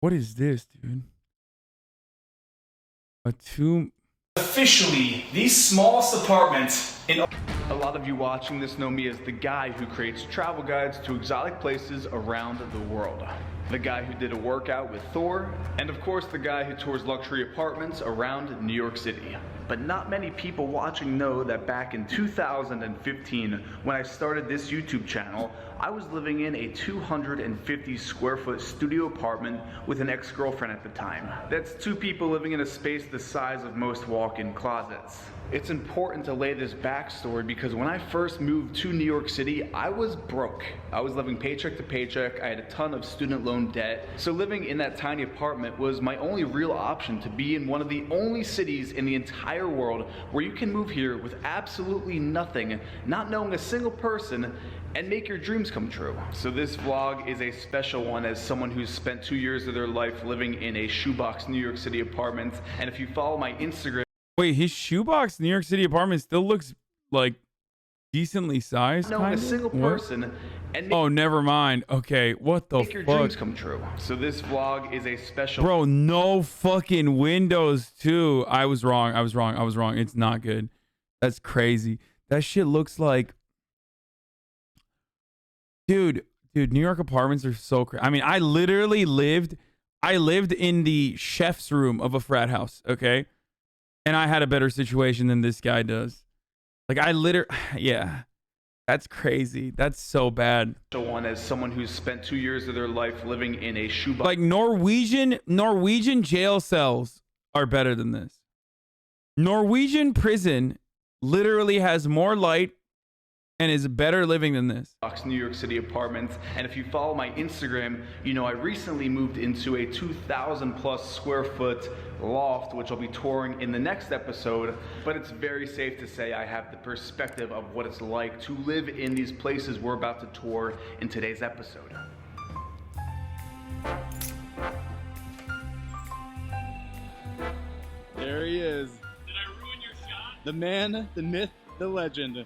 What is this, dude? A tomb. Officially, the smallest apartment in... A lot of you watching this know me as the guy who creates travel guides to exotic places around the world. The guy who did a workout with Thor, and of course the guy who tours luxury apartments around New York City. But not many people watching know that back in 2015, when I started this YouTube channel, I was living in a 250 square foot studio apartment with an ex-girlfriend at the time. That's two people living in a space the size of most walk-in closets. It's important to lay this backstory because when I first moved to New York City, I was broke. I was living paycheck to paycheck. I had a ton of student loan debt. So living in that tiny apartment was my only real option to be in one of the only cities in the entire world where you can move here with absolutely nothing, not knowing a single person, and make your dreams come true. So this vlog is a special one as someone who's spent 2 years of their life living in a shoebox New York City apartment. And if you follow my Instagram... Wait, his shoebox New York City apartment still looks like decently sized. Knowing a single person and oh, never mind. Okay, what the fuck? Make your dreams come true. So this vlog is a special... Bro, no fucking windows too. I was wrong. It's not good. That's crazy. That shit looks like... Dude, New York apartments are so crazy. I mean, I literally lived in the chef's room of a frat house, okay? And I had a better situation than this guy does. Like, yeah. That's crazy. That's so bad. One as someone who's spent 2 years of their life living in a shoebox. Like, Norwegian jail cells are better than this. Norwegian prison literally has more light and is better living than this. New York City apartment. And if you follow my Instagram, you know I recently moved into a 2,000 plus square foot loft, which I'll be touring in the next episode. But it's very safe to say I have the perspective of what it's like to live in these places we're about to tour in today's episode. There he is. Did I ruin your shot? The man, the myth, the legend.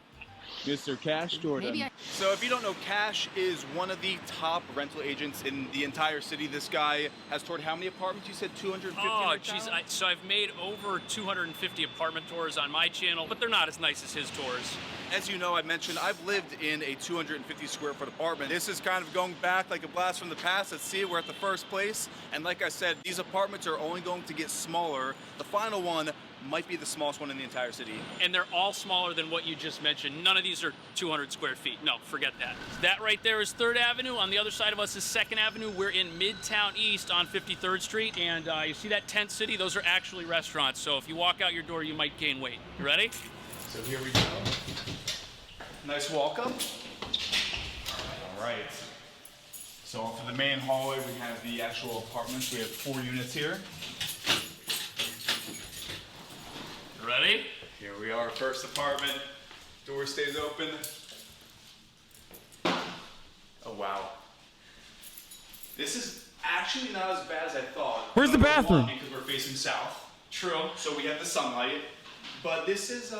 Mr. Cash Jordan. So if you don't know, Cash is one of the top rental agents in the entire city. This guy has toured how many apartments? You said 250? Oh, jeez. So I've made over 250 apartment tours on my channel, but they're not as nice as his tours. As you know, I mentioned I've lived in a 250 square foot apartment. This is kind of going back like a blast from the past. Let's see, we're at the first place. And like I said, these apartments are only going to get smaller. The final one might be the smallest one in the entire city. And they're all smaller than what you just mentioned. None of these are 200 square feet. No, forget that. That right there is 3rd Avenue. On the other side of us is 2nd Avenue. We're in Midtown East on 53rd Street. And you see that tent city? Those are actually restaurants. So if you walk out your door, you might gain weight. You ready? So here we go. Nice welcome. All right. So off of the main hallway, we have the actual apartments. We have 4 units here. Ready? Here we are, first apartment. Door stays open. Oh, wow. This is actually not as bad as I thought. Where's the bathroom? Because we're facing south. True. So we have the sunlight. But this is,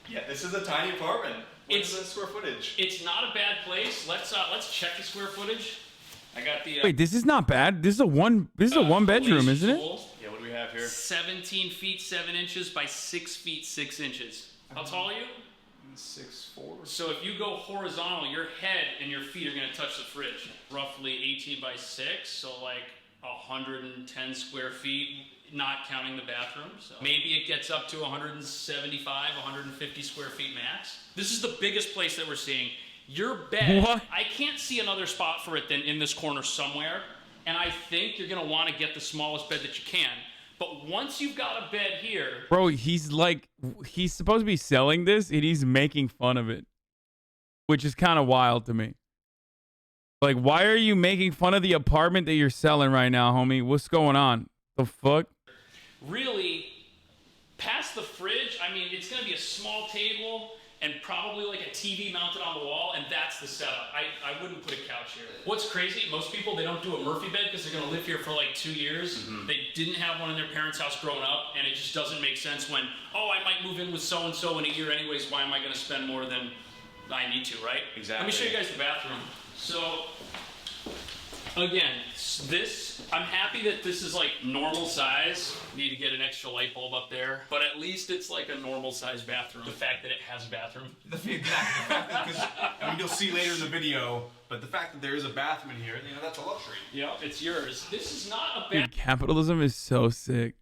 yeah, this is a tiny apartment. What is the square footage? It's not a bad place. Let's check the square footage. I got the... Wait, this is not bad. This is a one bedroom, isn't it? Yeah, what do we have here? 17 feet 7 inches by 6 feet 6 inches. How tall are you? 6'4". So if you go horizontal, your head and your feet are going to touch the fridge. Roughly 18 by 6, so like 110 square feet, not counting the bathroom. So maybe it gets up to 175, 150 square feet max. This is the biggest place that we're seeing. Your bed, what? I can't see another spot for it than in this corner somewhere. And I think you're going to want to get the smallest bed that you can. But once you've got a bed here... Bro, he's supposed to be selling this and he's making fun of it. Which is kind of wild to me. Like, why are you making fun of the apartment that you're selling right now, homie? What's going on? The fuck? Really, past the fridge, I mean, it's going to be a small table and probably like a TV mounted on the wall, and that's the setup. I wouldn't put a couch here. What's crazy, most people, they don't do a Murphy bed because they're gonna live here for like 2 years. Mm-hmm. They didn't have one in their parents' house growing up, and it just doesn't make sense when, oh, I might move in with so-and-so in a year anyways, why am I gonna spend more than I need to, right? Exactly. Let me show you guys the bathroom. So, again, This, I'm happy that this is like normal size. Need to get an extra light bulb up there, but at least it's like a normal size bathroom. The fact that it has a bathroom. Exactly. The fact that, because I mean, you'll see later in the video, but the fact that there is a bathroom in here, you know, that's a luxury. Yeah, it's yours. This is not a bad Dude, capitalism is so sick.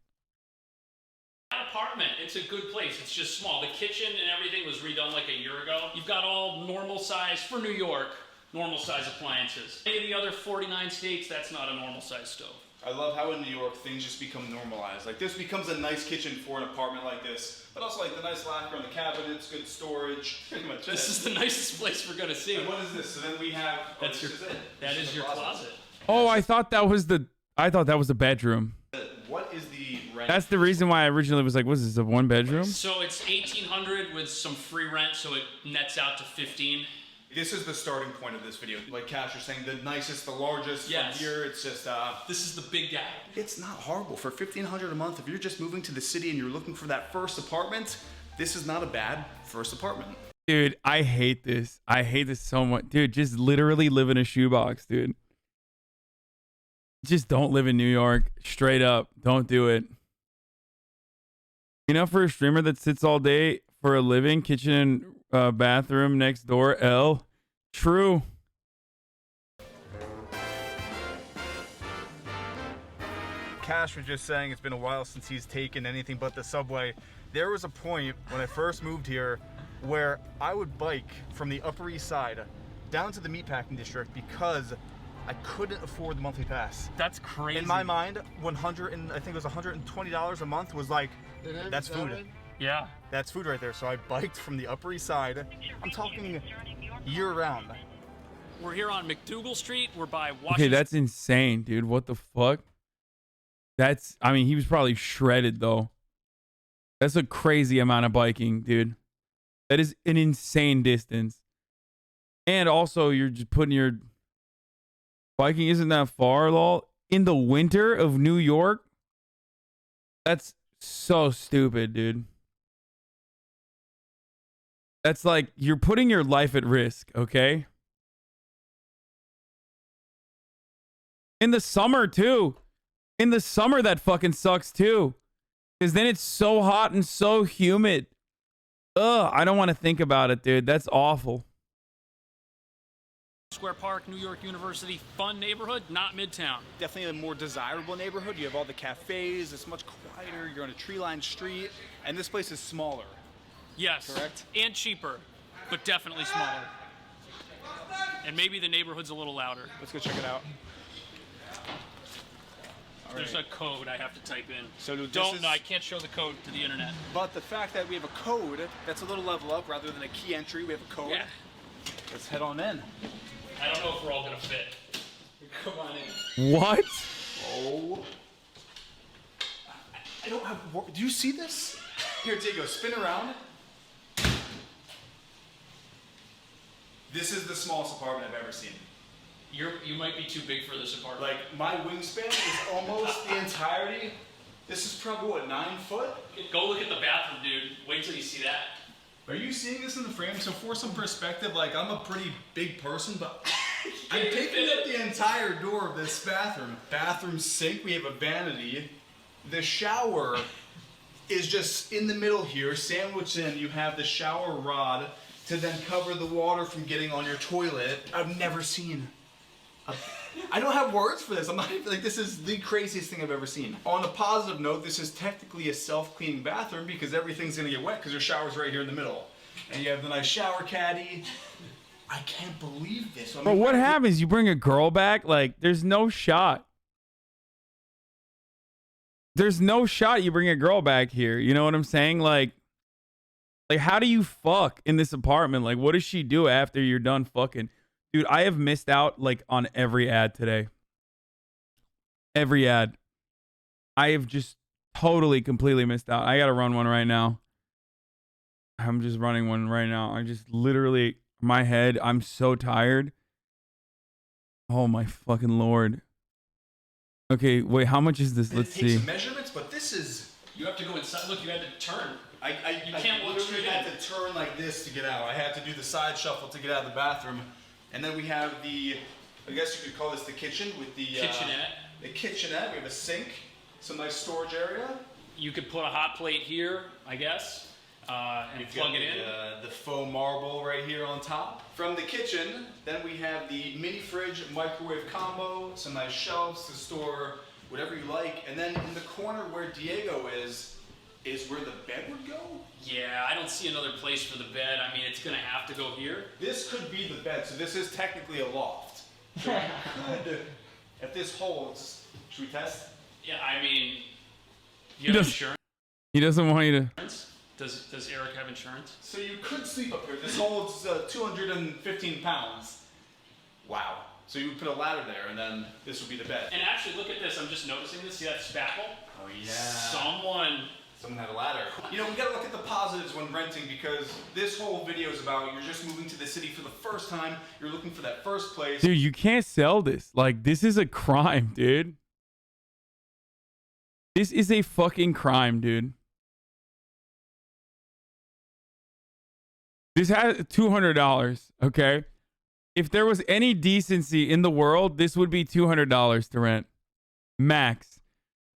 apartment. It's a good place. It's just small. The kitchen and everything was redone like a year ago. You've got all normal size for New York, normal size appliances. Any of the other 49 states, that's not a normal size stove. I love how in New York things just become normalized. Like this becomes a nice kitchen for an apartment like this, but also like the nice lacquer on the cabinets, good storage. Pretty much This is the nicest place we're gonna see. And what is this? So then we have. That's your. That is your closet. Oh, I thought that was the bedroom. What is the rent? That's the reason why I originally was like, "Was this a one bedroom?" So it's 1,800 with some free rent, so it nets out to 15. This is the starting point of this video. Like Cash was saying, the nicest, the largest. Yes. From here, it's just. This is the big guy. It's not horrible for $1,500 a month. If you're just moving to the city and you're looking for that first apartment, this is not a bad first apartment. Dude, I hate this. I hate this so much. Dude, just literally live in a shoebox, dude. Just don't live in New York. Straight up. Don't do it. You know, for a streamer that sits all day for a living, kitchen and bathroom next door, L. True. Cash was just saying it's been a while since he's taken anything but the subway. There was a point when I first moved here where I would bike from the Upper East Side down to the meatpacking district because I couldn't afford the monthly pass. That's crazy. In my mind, I think it was $120 a month was like, that's food. Yeah. That's food right there. So I biked from the Upper East Side. I'm talking year round. We're here on McDougal Street. We're by Washington. Okay, that's insane, dude. What the fuck? I mean, he was probably shredded, though. That's a crazy amount of biking, dude. That is an insane distance. And also, you're just putting your... Biking isn't that far, lol. In the winter of New York? That's so stupid, dude. That's like, you're putting your life at risk, okay? In the summer, too. In the summer, that fucking sucks, too. Because then it's so hot and so humid. Ugh, I don't want to think about it, dude. That's awful. Square Park, New York University, fun neighborhood, not Midtown. Definitely a more desirable neighborhood. You have all the cafes. It's much quieter. You're on a tree-lined street. And this place is smaller. Yes. Correct? And cheaper, but definitely smaller. And maybe the neighborhood's a little louder. Let's go check it out. There's a code I have to type in. So No, I can't show the code to the internet. But the fact that we have a code, that's a little level up rather than a key entry. We have a code. Yeah. Let's head on in. I don't know if we're all gonna fit. Come on in. What? Oh. I don't have... Do you see this? Here, Diego, spin around. This is the smallest apartment I've ever seen. You might be too big for this apartment. Like, my wingspan is almost the entirety. This is probably, what, 9 foot? Go look at the bathroom, dude. Wait till you see that. Are you seeing this in the frame? So for some perspective, like, I'm a pretty big person, but I'm taking up the entire door of this bathroom. Bathroom sink, we have a vanity. The shower is just in the middle here, sandwiched in. You have the shower rod to then cover the water from getting on your toilet. I've never seen... I don't have words for this. I'm not even, like, this is the craziest thing I've ever seen. On a positive note, this is technically a self-cleaning bathroom because everything's gonna get wet because your shower's right here in the middle. And you have the nice shower caddy. I can't believe this. I mean, But what happens? You bring a girl back? Like, there's no shot. There's no shot you bring a girl back here. You know what I'm saying? Like, how do you fuck in this apartment? Like, what does she do after you're done fucking? Dude, I have missed out, like, on every ad today. Every ad. I have just totally, completely missed out. I gotta run one right now. I'm just running one right now. I just literally, my head, I'm so tired. Oh, my fucking Lord. Okay, wait, how much is this? Let's see. It takes measurements, but this is... You have to go inside. Look, you had to turn. You can't walk straight in. I had to turn like this to get out. I had to do the side shuffle to get out of the bathroom. And then we have the I guess you could call this the kitchen with the kitchenette. The kitchenette. We have a sink, some nice storage area. You could put a hot plate here, I guess, and plug it in. The faux marble right here on top. From the kitchen, then we have the mini fridge microwave combo, some nice shelves to store whatever you like, and then in the corner where Diego is where the bed would go. Yeah, I don't see another place for the bed. I mean, it's gonna have to go here. This could be the bed, so this is technically a loft. So you could, if this holds, should we test? Yeah, I mean, you have insurance? He doesn't want you to. Does Eric have insurance? So you could sleep up here. This holds 215 pounds. Wow. So you would put a ladder there, and then this would be the bed. And actually, look at this. I'm just noticing this. See that spackle? Oh yeah. Someone had a ladder. You know, we gotta look at the positives when renting, because this whole video is about you're just moving to the city for the first time. You're looking for that first place. Dude, you can't sell this. Like, this is a crime, dude. This is a fucking crime, dude. This has $200, okay? If there was any decency in the world, this would be $200 to rent. Max.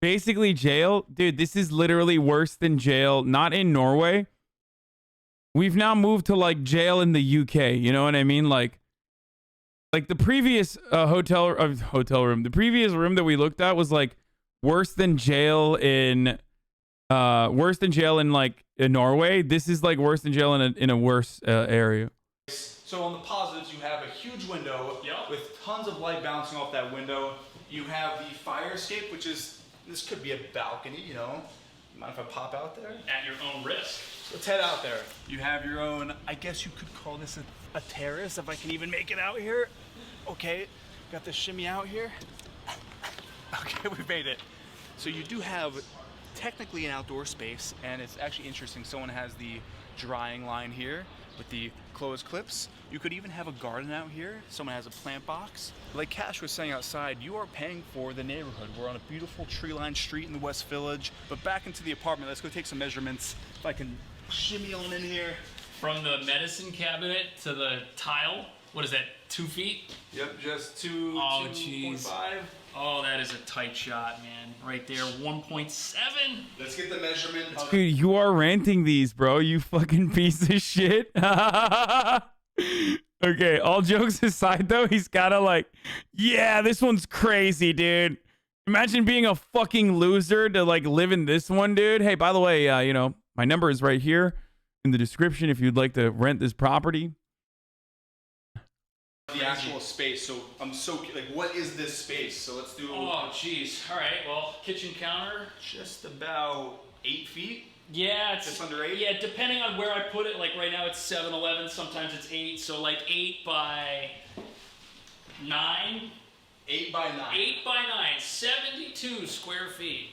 Basically jail. Dude, this is literally worse than jail. Not in Norway. We've now moved to like jail in the UK. You know what I mean? Like the previous hotel room. The previous room that we looked at was like worse than jail in like in Norway. This is like worse than jail in a worse area. So on the positives, you have a huge window with tons of light bouncing off that window. You have the fire escape, which is, this could be a balcony, you know. Mind if I pop out there? at your own risk. Let's head out there. You have your own, I guess you could call this a terrace, if I can even make it out here. Okay, got the shimmy out here. Okay, we made it. So you do have technically an outdoor space, and it's actually interesting. Someone has the drying line here with the closed clips. You could even have a garden out here. Someone has a plant box. Like Cash was saying outside, you are paying for the neighborhood. We're on a beautiful tree-lined street in the West Village. But back into the apartment, let's go take some measurements. If I can shimmy on in here. From the medicine cabinet to the tile, what is that, 2 feet? Yep, just 2, Oh, 2.5. jeez. Oh, that is a tight shot, man. Right there, 1.7. Let's get the measurement. Dude, you are renting these, bro. You fucking piece of shit. Okay, all jokes aside, though, he's gotta like, yeah, this one's crazy, dude. Imagine being a fucking loser to like live in this one, dude. Hey, by the way, you know, my number is right here in the description if you'd like to rent this property. The actual space, so I'm so like, what is this space? So let's do. Oh, jeez. All right, well, kitchen counter. Just about 8 feet. Yeah, it's Just under 8? Yeah, depending on where I put it. Like right now it's 7-11, sometimes it's 8. So like 8 by 9. 8 by 9. 8 by 9, 72 square feet.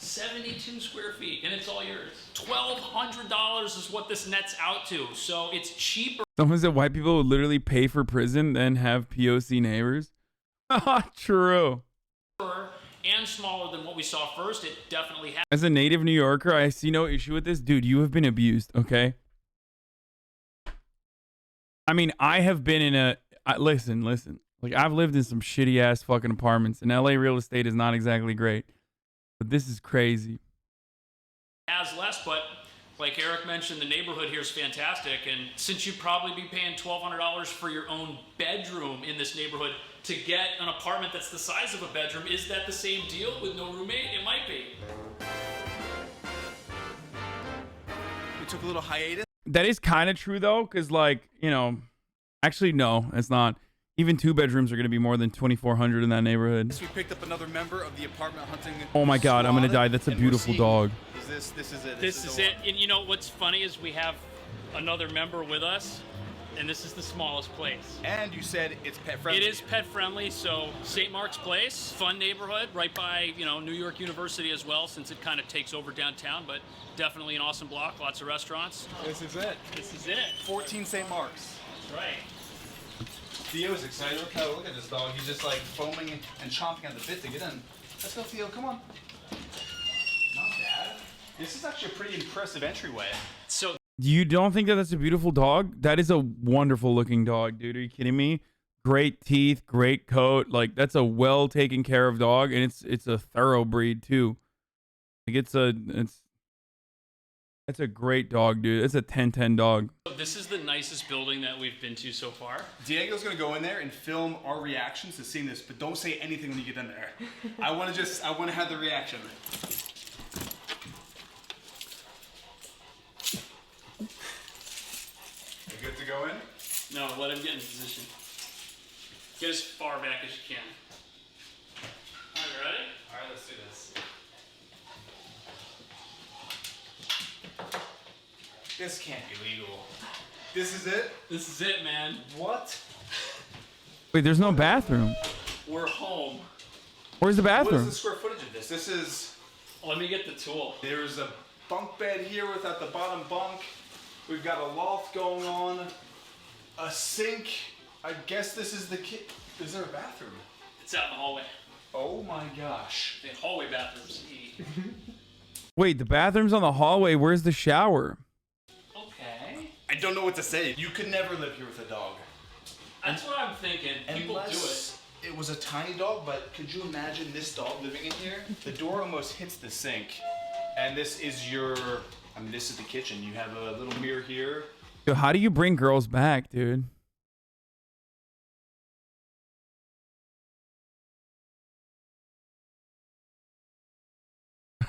72 square feet, and it's all yours. $1,200 is what this nets out to, so it's cheaper. Someone said white people would literally pay for prison, then have POC neighbors. True. And smaller than what we saw first. It definitely has. As a native New Yorker, I see no issue with this. Dude, you have been abused, okay? I mean, I have been in a... listen. Like, I've lived in some shitty-ass fucking apartments, and LA real estate is not exactly great. But this is crazy. Has less, but like Eric mentioned, the neighborhood here is fantastic. And since you'd probably be paying $1,200 for your own bedroom in this neighborhood, to get an apartment that's the size of a bedroom, is that the same deal with no roommate? It might be. We took a little hiatus. That is kind of true, though, because, like, you know... Actually, no, it's not. Even 2 bedrooms are going to be more than $2,400 in that neighborhood. We picked up another member of the apartment hunting. Oh my God, I'm going to die. That's a beautiful dog. This is it. This is it. And you know what's funny is we have another member with us, and this is the smallest place. And you said it's pet friendly. It is pet friendly, so St. Mark's Place, fun neighborhood, right by, you know, New York University as well, since it kind of takes over downtown, but definitely an awesome block, lots of restaurants. This is it. This is it. 14 St. Mark's. That's right. Theo's excited. Look at this dog. He's just like foaming and chomping at the bit to get in. Let's go, Theo. Come on. Not bad. This is actually a pretty impressive entryway. So You don't think that that's a beautiful dog? That is a wonderful looking dog, dude. Are you kidding me? great teeth, great coat. Like that's a well taken care of dog, and it's a thorough breed too. Like that's a great dog, dude. It's a 10/10 dog. This is the nicest building that we've been to so far. Diego's gonna go in there and film our reactions to seeing this, but don't say anything when you get in there. I wanna have the reaction. You good to go in? No, let him get in position. Get as far back as you can. All right, you ready? All right, let's do this. This can't be legal. This is it? This is it, man. What? Wait, there's no bathroom. We're home. Where's the What is bathroom? the square footage of this? This is... Let me get the tool. There's a bunk bed here without the bottom bunk. We've got a loft going on. A sink. I guess this is the Is there a bathroom? It's out in the hallway. Oh my gosh. The hallway bathrooms. Wait, the bathroom's on the hallway. Where's the shower? Okay. I don't know what to say. You could never live here with a dog. That's what I'm thinking. People do it. Unless it was a tiny dog, but could you imagine this dog living in here? The door almost hits the sink. And this is your, I mean, this is the kitchen. You have a little mirror here. Yo, how do you bring girls back, dude?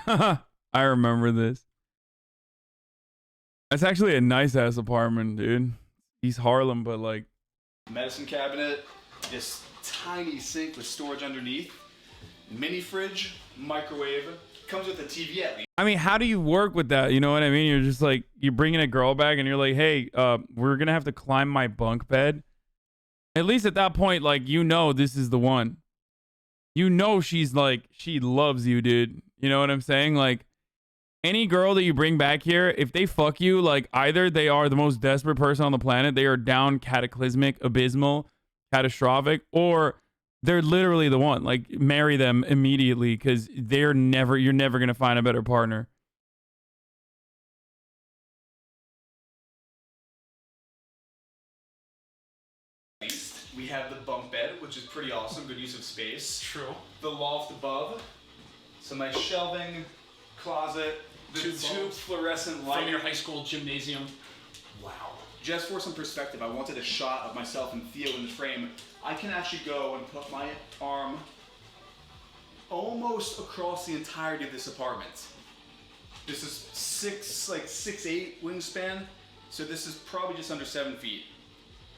I remember this. That's actually a nice ass apartment, dude. East Harlem, but like Medicine cabinet, this tiny sink with storage underneath, mini fridge, microwave, comes with a TV at least. I mean, how do you work with that? You know what I mean? You're just like, you're bringing a girl back and you're like, hey, we're going to have to climb my bunk bed. At least at that point, like, you know, this is the one. You know, she's like, she loves you, dude. You know what I'm saying? Like, any girl that you bring back here, if they fuck you, like, either they are the most desperate person on the planet, they are down cataclysmic, abysmal, catastrophic, or they're literally the one. Like, marry them immediately because you're never going to find a better partner. We have the bunk bed, which is pretty awesome. Good use of space. True. The loft above. Some nice shelving, closet, the two fluorescent lights. From your high school gymnasium. Wow. Just for some perspective, I wanted a shot of myself and Theo in the frame. I can actually go and put my arm almost across the entirety of this apartment. This is 6'8" wingspan, so this is probably just under 7 feet.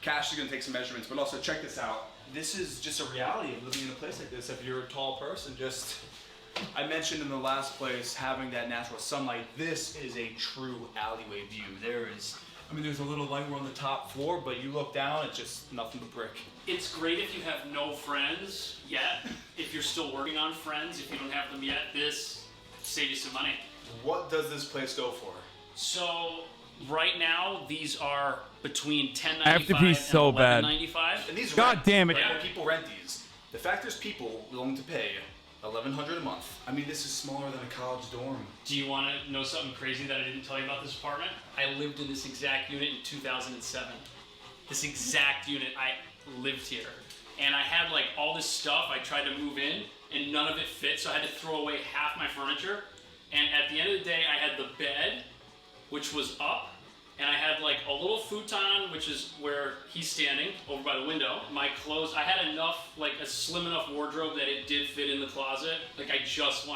Cash is gonna take some measurements, but also check this out. This is just a reality of living in a place like this. If you're a tall person, I mentioned in the last place having that natural sunlight. This is a true alleyway view. There's a little light. We're on the top floor, but you look down, it's just nothing but brick. It's great if you have no friends yet. If you're still working on friends, if you don't have them yet, this saves you some money. What does this place go for? So right now, these are between $10.95 I have to pee so and bad. $11.95. And these God rent, damn it. right? People rent these. The fact there's people willing to pay $1,100 a month. I mean, this is smaller than a college dorm. Do you want to know something crazy that I didn't tell you about this apartment? I lived in this exact unit in 2007. This exact unit, I lived here. And I had like all this stuff I tried to move in and none of it fit, so I had to throw away half my furniture. And at the end of the day, I had the bed, which was up, and I had like a little futon, which is where he's standing over by the window. My clothes, I had enough, like a slim enough wardrobe that it did fit in the closet. Like I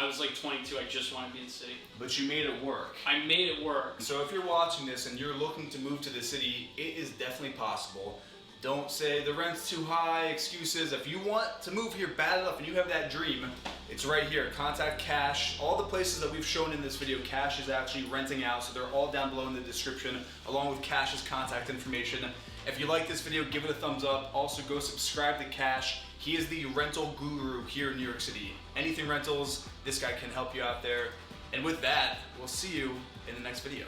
was like 22, I just wanted to be in the city. But you made it work. I made it work. So if you're watching this and you're looking to move to the city, it is definitely possible. Don't say the rent's too high, excuses. If you want to move here bad enough and you have that dream, it's right here. Contact Cash. All the places that we've shown in this video, Cash is actually renting out, so they're all down below in the description, along with Cash's contact information. If you like this video, give it a thumbs up. Also, go subscribe to Cash. He is the rental guru here in New York City. Anything rentals, this guy can help you out there. And with that, we'll see you in the next video.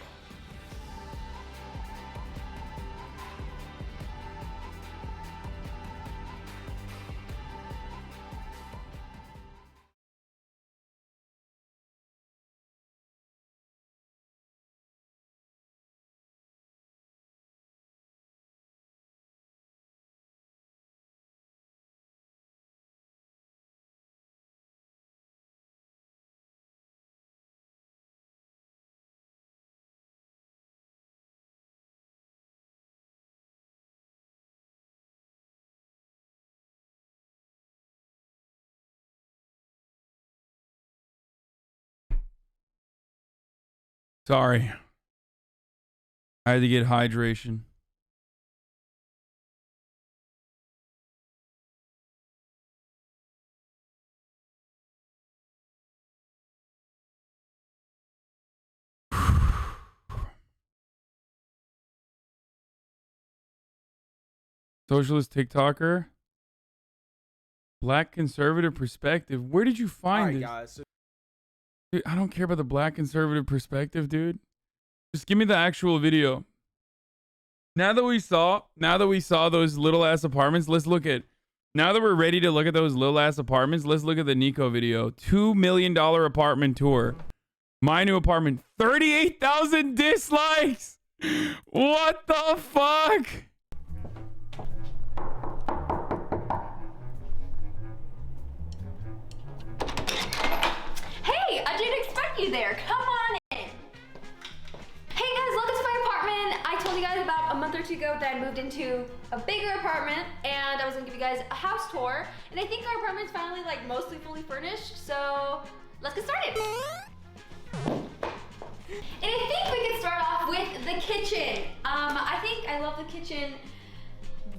Sorry. I had to get hydration. Socialist TikToker. Black conservative perspective. Where did you find this? Guys, so Dude, I don't care about the black conservative perspective, dude. Just give me the actual video. Now that we saw those little ass apartments, let's look at. Now that we're ready to look at those little ass apartments, let's look at the Nico video. $2 million apartment tour. My new apartment. 38,000 dislikes. What the fuck? Hey, I didn't expect you there. Come on in. Hey guys, welcome to my apartment. I told you guys about a month or two ago that I moved into a bigger apartment and I was gonna give you guys a house tour. And I think our apartment's finally like mostly fully furnished, so let's get started. And I think we can start off with the kitchen. I think I love the kitchen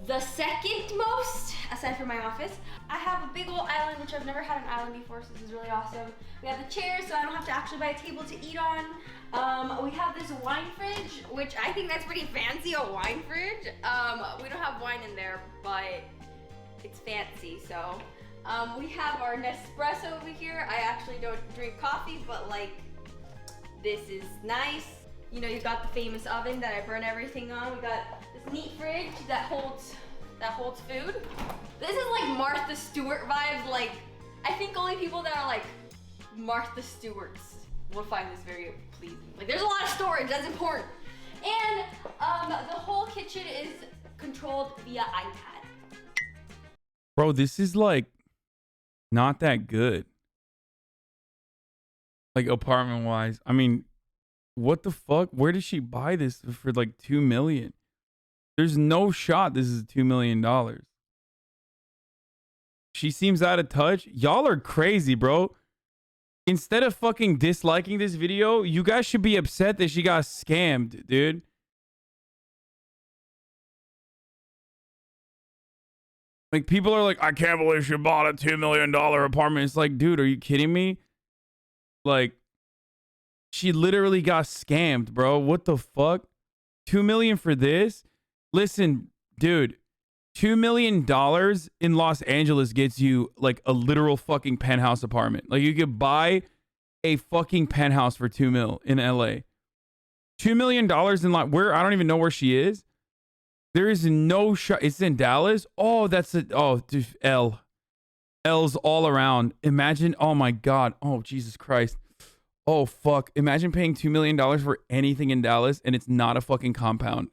the second most, aside from my office. I have a big old island, which I've never had an island before, so this is really awesome. We have the chairs, so I don't have to actually buy a table to eat on. We have this wine fridge, which I think that's pretty fancy, a wine fridge. We don't have wine in there, but it's fancy, so. We have our Nespresso over here. I actually don't drink coffee, but like, this is nice. You know, you've got the famous oven that I burn everything on. We got this neat fridge that holds food. This is like Martha Stewart vibes. Like, I think only people that are like Martha Stewarts will find this very pleasing. Like, there's a lot of storage, that's important. And the whole kitchen is controlled via iPad. Bro, this is like not that good. Like, apartment wise. I mean, what the fuck? Where did she buy this for like $2 million? There's no shot this is $2 million. She seems out of touch. Y'all are crazy, bro. Instead of fucking disliking this video, you guys should be upset that she got scammed, dude. Like, people are like, I can't believe she bought a $2 million apartment. It's like, dude, are you kidding me? Like, she literally got scammed, bro. What the fuck? $2 million for this? Listen, dude, $2 million in Los Angeles gets you like a literal fucking penthouse apartment. Like, you could buy a fucking penthouse for $2 million in LA. $2 million in like where I don't even know where she is. There is no shot. It's in Dallas. Oh, that's it. Oh, dude, L's all around. Imagine. Oh my God. Oh, Jesus Christ. Oh, fuck. Imagine paying $2 million for anything in Dallas and it's not a fucking compound.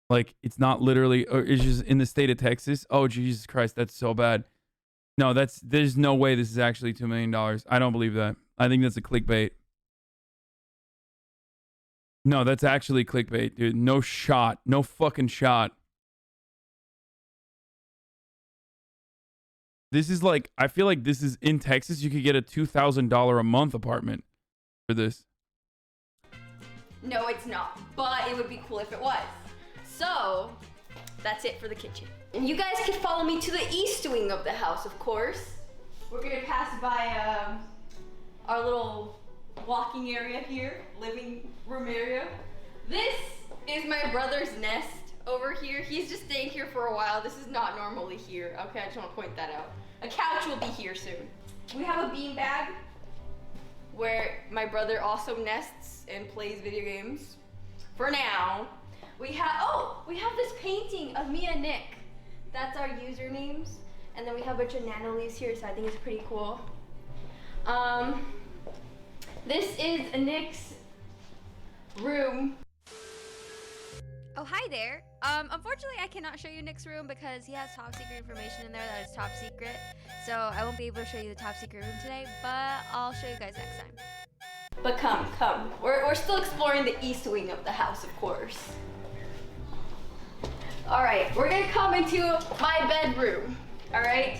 Like, it's not literally, or it's just in the state of Texas. Oh, Jesus Christ. That's so bad. No, there's no way this is actually $2 million. I don't believe that. I think that's a clickbait. No, that's actually clickbait, dude. No shot. No fucking shot. This is like, I feel like this is in Texas. You could get a $2,000 a month apartment for this. No, it's not, but it would be cool if it was. So, that's it for the kitchen. And you guys can follow me to the east wing of the house, of course. We're gonna pass by our little walking area here, living room area. This is my brother's nest over here. He's just staying here for a while. This is not normally here. Okay, I just want to point that out. A couch will be here soon. We have a beanbag where my brother also nests and plays video games. For now, we have this painting of me and Nick. That's our usernames. And then we have a bunch of nano leaves here, so I think it's pretty cool. This is Nick's room. Oh, hi there. Unfortunately, I cannot show you Nick's room because he has top secret information in there that is top secret. So I won't be able to show you the top secret room today, but I'll show you guys next time. But come. We're still exploring the east wing of the house, of course. All right, we're gonna come into my bedroom. All right.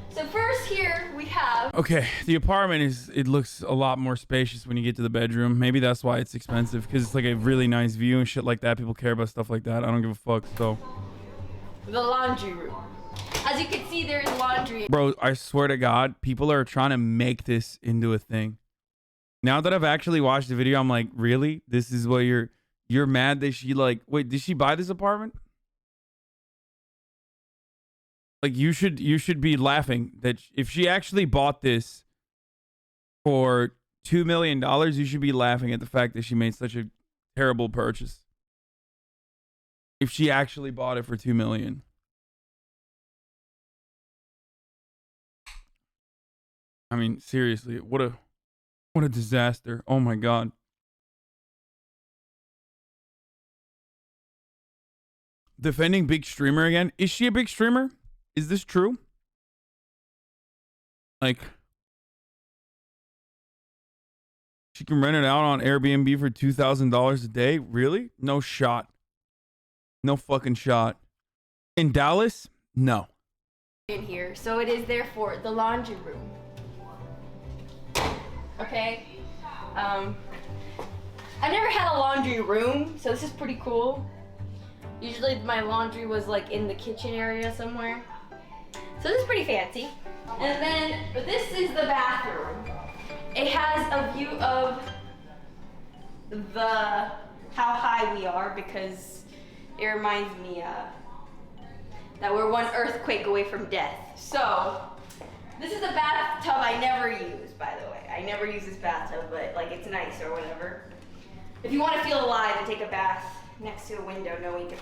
So first, first here we have. Okay, the apartment it looks a lot more spacious when you get to the bedroom. Maybe that's why it's expensive, because it's like a really nice view and shit like that. People care about stuff like that. I don't give a fuck. So The laundry room. As you can see, there is laundry. bro, I swear to God, people are trying to make this into a thing. Now that I've actually watched the video, I'm like, really? This is what you're mad that she like, wait, did she buy this apartment? Like you should be laughing that if she actually bought this for $2 million, you should be laughing at the fact that she made such a terrible purchase. If she actually bought it for $2 million. I mean, seriously, what a disaster. Oh my God. Defending big streamer again. Is she a big streamer? Is this true? Like, she can rent it out on Airbnb for $2,000 a day? Really? No shot. No fucking shot. In Dallas? No. In here, so it is therefore the laundry room. Okay. I've never had a laundry room, so this is pretty cool. Usually my laundry was like in the kitchen area somewhere. So this is pretty fancy. And then this is the bathroom. It has a view of how high we are, because it reminds me that we're one earthquake away from death. So this is a bathtub I never use, by the way. I never use this bathtub, but like it's nice or whatever. If you want to feel alive and take a bath next to a window, knowing you can.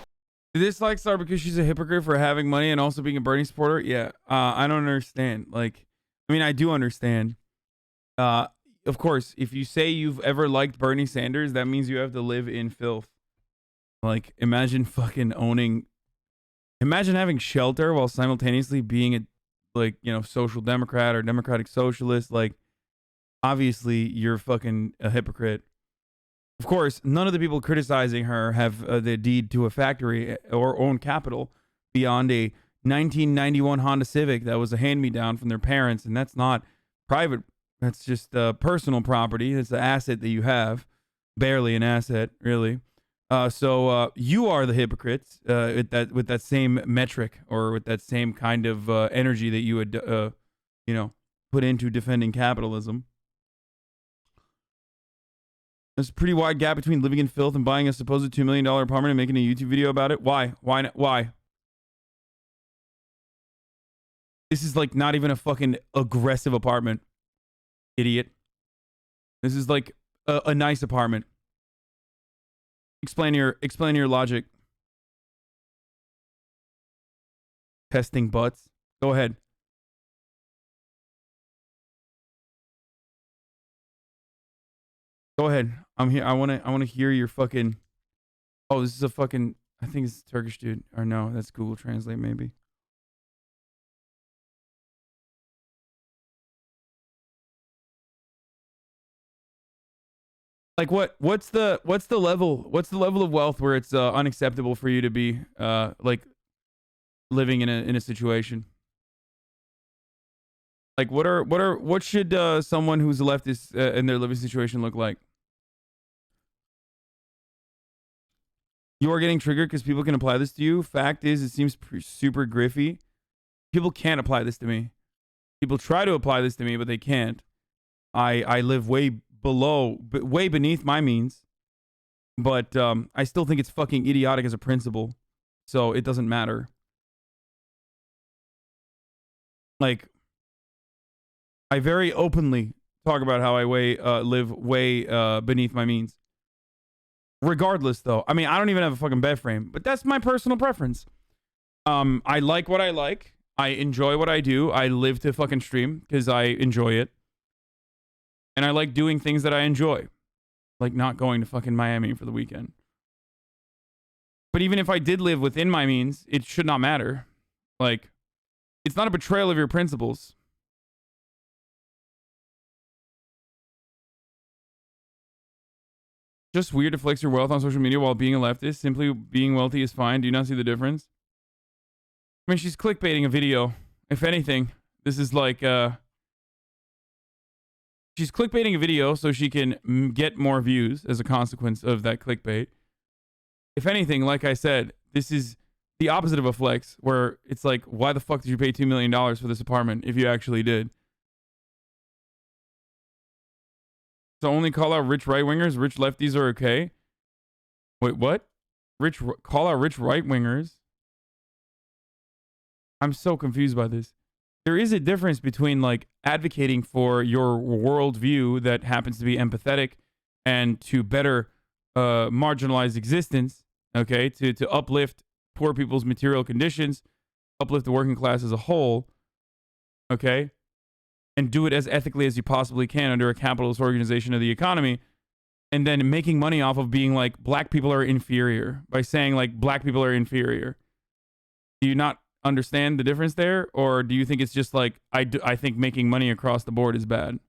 Did this like start because she's a hypocrite for having money and also being a Bernie supporter? Yeah. I don't understand. Like, I mean, I do understand. Of course, if you say you've ever liked Bernie Sanders, that means you have to live in filth. Like, imagine having shelter while simultaneously being a, like, you know, social democrat or democratic socialist. Like, obviously you're fucking a hypocrite. Of course, none of the people criticizing her have the deed to a factory or own capital beyond a 1991 Honda Civic that was a hand-me-down from their parents, and that's not private. That's just personal property. It's an asset that you have. Barely an asset, really. So you are the hypocrites with that same metric, or with that same kind of energy that you would, you know, put into defending capitalism. There's a pretty wide gap between living in filth and buying a supposed $2 million apartment and making a YouTube video about it. Why? Why? This is like not even a fucking aggressive apartment, idiot. This is like a nice apartment. Explain your logic. Testing butts. Go ahead. Go ahead. I'm here. I wanna hear your fucking. Oh, this is a fucking. I think it's a Turkish dude. Or no, that's Google Translate maybe. Like what's the level of wealth where it's unacceptable for you to be like living in a situation? Like what should someone who's a leftist in their living situation look like? You are getting triggered because people can apply this to you. Fact is, it seems super griffy. People can't apply this to me. People try to apply this to me, but they can't. I live way beneath my means, but I still think it's fucking idiotic as a principle, so it doesn't matter. Like, I very openly talk about how I live way beneath my means. Regardless, though, I mean, I don't even have a fucking bed frame, but that's my personal preference. I like what I like. I enjoy what I do. I live to fucking stream because I enjoy it. And I like doing things that I enjoy. Like not going to fucking Miami for the weekend. But even if I did live within my means, it should not matter. Like, it's not a betrayal of your principles. Just weird to flex your wealth on social media while being a leftist. Simply being wealthy is fine. Do you not see the difference? I mean, she's clickbaiting a video. If anything, This is like she's clickbaiting a video so she can get more views as a consequence of that clickbait. If anything, like I said, this is the opposite of a flex, where it's like, why the fuck did you pay $2 million for this apartment if you actually did? So only call out rich right-wingers, rich lefties are okay? Wait, what? Call out rich right-wingers? I'm so confused by this. There is a difference between like advocating for your worldview that happens to be empathetic and to better marginalized existence, okay, to uplift poor people's material conditions, uplift the working class as a whole, okay, and do it as ethically as you possibly can under a capitalist organization of the economy, and then making money off of being like black people are inferior by saying like black people are inferior. Do you not understand the difference there, or do you think it's just like I think making money across the board is bad?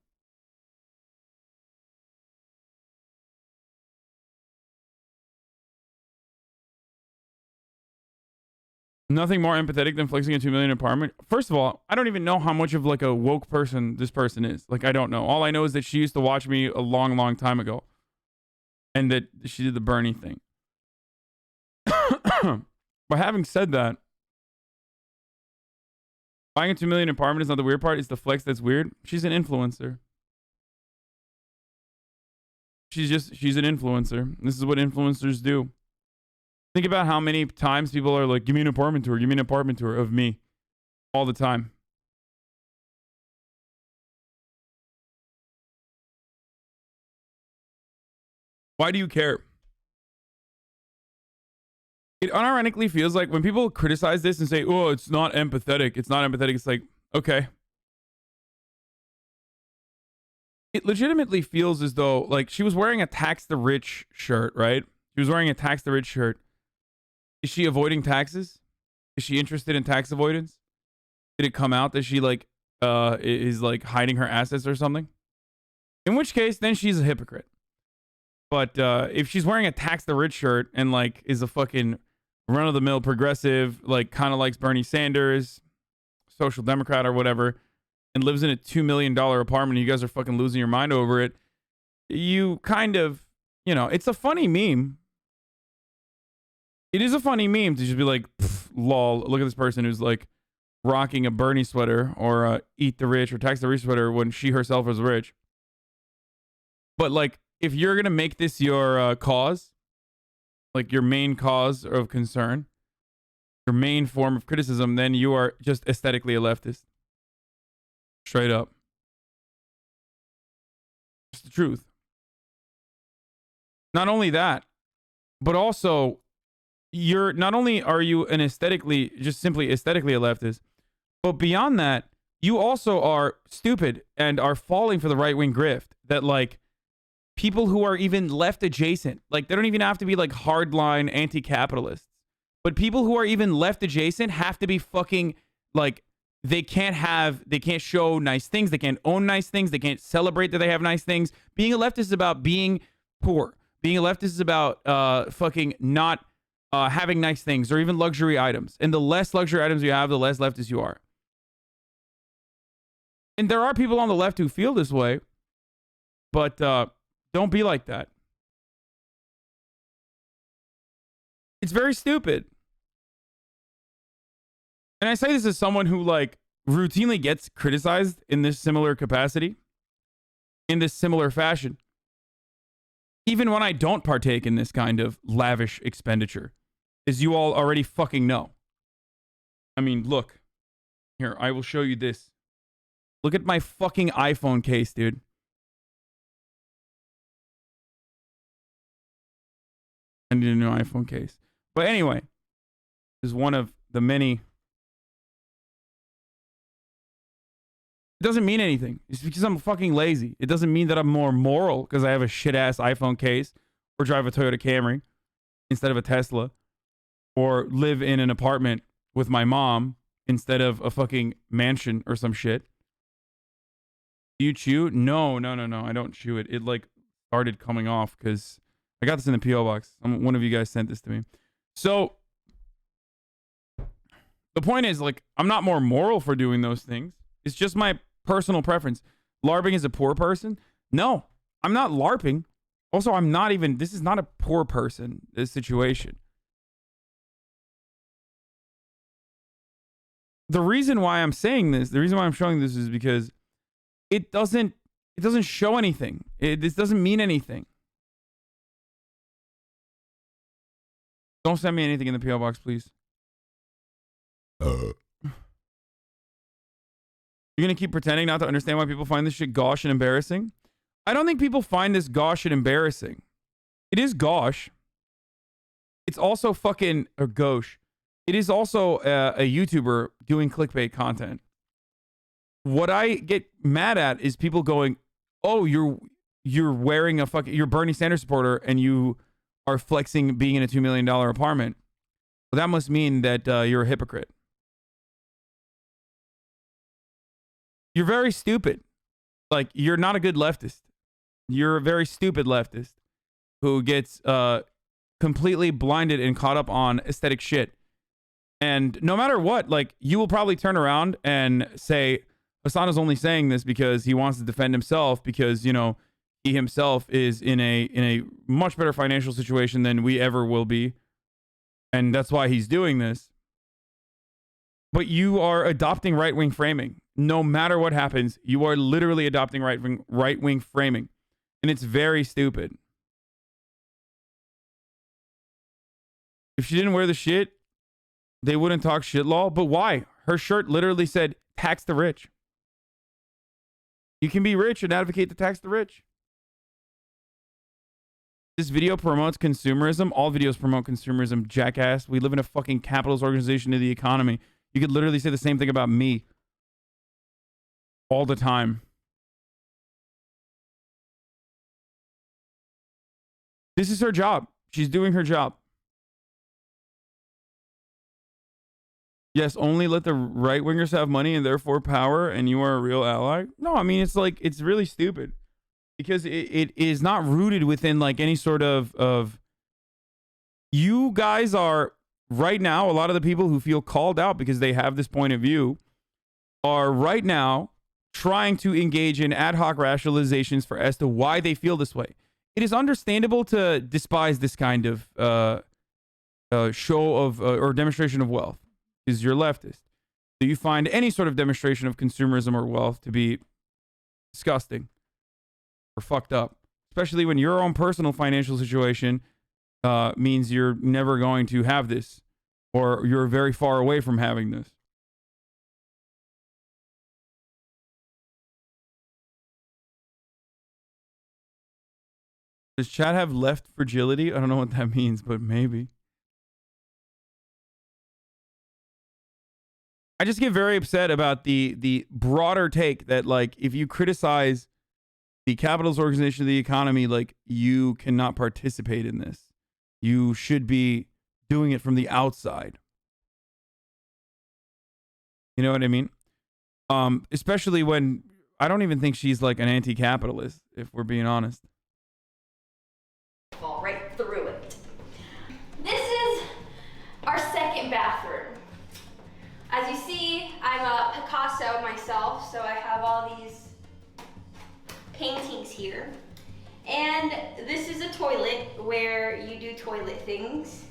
Nothing more empathetic than flexing a $2 million apartment. First of all, I don't even know how much of like a woke person this person is. Like, I don't know. All I know is that she used to watch me a long, long time ago, and that she did the Bernie thing. But having said that, buying a $2 million apartment is not the weird part. It's the flex that's weird. She's an influencer. She's an influencer. This is what influencers do. Think about how many times people are like, give me an apartment tour, give me an apartment tour of me. All the time. Why do you care? It unironically feels like when people criticize this and say, oh, it's not empathetic. It's not empathetic. It's like, okay. It legitimately feels as though like she was wearing a tax the rich shirt, right? She was wearing a tax the rich shirt. Is she avoiding taxes? Is she interested in tax avoidance? Did it come out that she like is like hiding her assets or something? In which case, then she's a hypocrite. But if she's wearing a tax the rich shirt and like is a fucking run-of-the-mill progressive, like kind of likes Bernie Sanders, social democrat or whatever, and lives in a $2 million apartment, and you guys are fucking losing your mind over it, you kind of, you know, it's a funny meme. It is a funny meme to just be like, lol, look at this person who's like rocking a Bernie sweater or eat the rich or tax the rich sweater when she herself was rich. But like, if you're going to make this your cause, like your main cause of concern, your main form of criticism, then you are just aesthetically a leftist. Straight up. It's the truth. Not only that, but also you're not only are you an aesthetically, just simply aesthetically a leftist, but beyond that, you also are stupid and are falling for the right-wing grift that like people who are even left adjacent, like they don't even have to be like hardline anti-capitalists, but people who are even left adjacent have to be fucking like, they can't show nice things. They can't own nice things. They can't celebrate that they have nice things. Being a leftist is about being poor. Being a leftist is about fucking not having nice things or even luxury items. And the less luxury items you have, the less leftist you are. And there are people on the left who feel this way, but don't be like that. It's very stupid. And I say this as someone who like routinely gets criticized in this similar capacity, in this similar fashion, even when I don't partake in this kind of lavish expenditure, as you all already fucking know. I mean, look. Here, I will show you this. Look at my fucking iPhone case, dude. I need a new iPhone case. But anyway, this is one of the many. It doesn't mean anything. It's because I'm fucking lazy. It doesn't mean that I'm more moral because I have a shit-ass iPhone case or drive a Toyota Camry instead of a Tesla or live in an apartment with my mom instead of a fucking mansion or some shit. Do you chew? No. I don't chew it. It like started coming off because I got this in the P.O. box. One of you guys sent this to me. So the point is, like, I'm not more moral for doing those things. It's just my personal preference. LARPing is a poor person? No, I'm not LARPing. Also, I'm not even, this is not a poor person, this situation. The reason why I'm saying this, the reason why I'm showing this is because it doesn't show anything. This doesn't mean anything. Don't send me anything in the PO box, please. You're gonna keep pretending not to understand why people find this shit gauche and embarrassing? I don't think people find this gauche and embarrassing. It is gauche. It's also fucking gauche. It is also a YouTuber doing clickbait content. What I get mad at is people going, "Oh, you're wearing a fucking, you're Bernie Sanders supporter and you are flexing being in a $2 million apartment. Well, that must mean that you're a hypocrite." You're very stupid. Like, you're not a good leftist. You're a very stupid leftist who gets completely blinded and caught up on aesthetic shit. And no matter what, like, you will probably turn around and say, Hasan is only saying this because he wants to defend himself because, you know, he himself is in a much better financial situation than we ever will be. And that's why he's doing this. But you are adopting right-wing framing. No matter what happens, you are literally adopting right-wing framing. And it's very stupid. If she didn't wear the shit, they wouldn't talk shit law. But why? Her shirt literally said, tax the rich. You can be rich and advocate to tax the rich. This video promotes consumerism. All videos promote consumerism, jackass. We live in a fucking capitalist organization of the economy. You could literally say the same thing about me. All the time. This is her job. She's doing her job. Yes, only let the right-wingers have money and therefore power and you are a real ally. No, I mean, it's like, it's really stupid. Because it is not rooted within like any sort of... You guys are, right now, a lot of the people who feel called out because they have this point of view are right now trying to engage in ad hoc rationalizations for as to why they feel this way. It is understandable to despise this kind of show of or demonstration of wealth because you're leftist. So you find any sort of demonstration of consumerism or wealth to be disgusting or fucked up, especially when your own personal financial situation means you're never going to have this or you're very far away from having this. Does Chad have left fragility? I don't know what that means, but maybe. I just get very upset about the broader take that, like, if you criticize the capitalist organization of the economy, like, you cannot participate in this. You should be doing it from the outside. You know what I mean? Especially when I don't even think she's like an anti-capitalist, if we're being honest. Fall right through it. This is our second bathroom. As you see, I'm a Picasso myself, so I have all these paintings here. And this is a toilet where you do toilet things.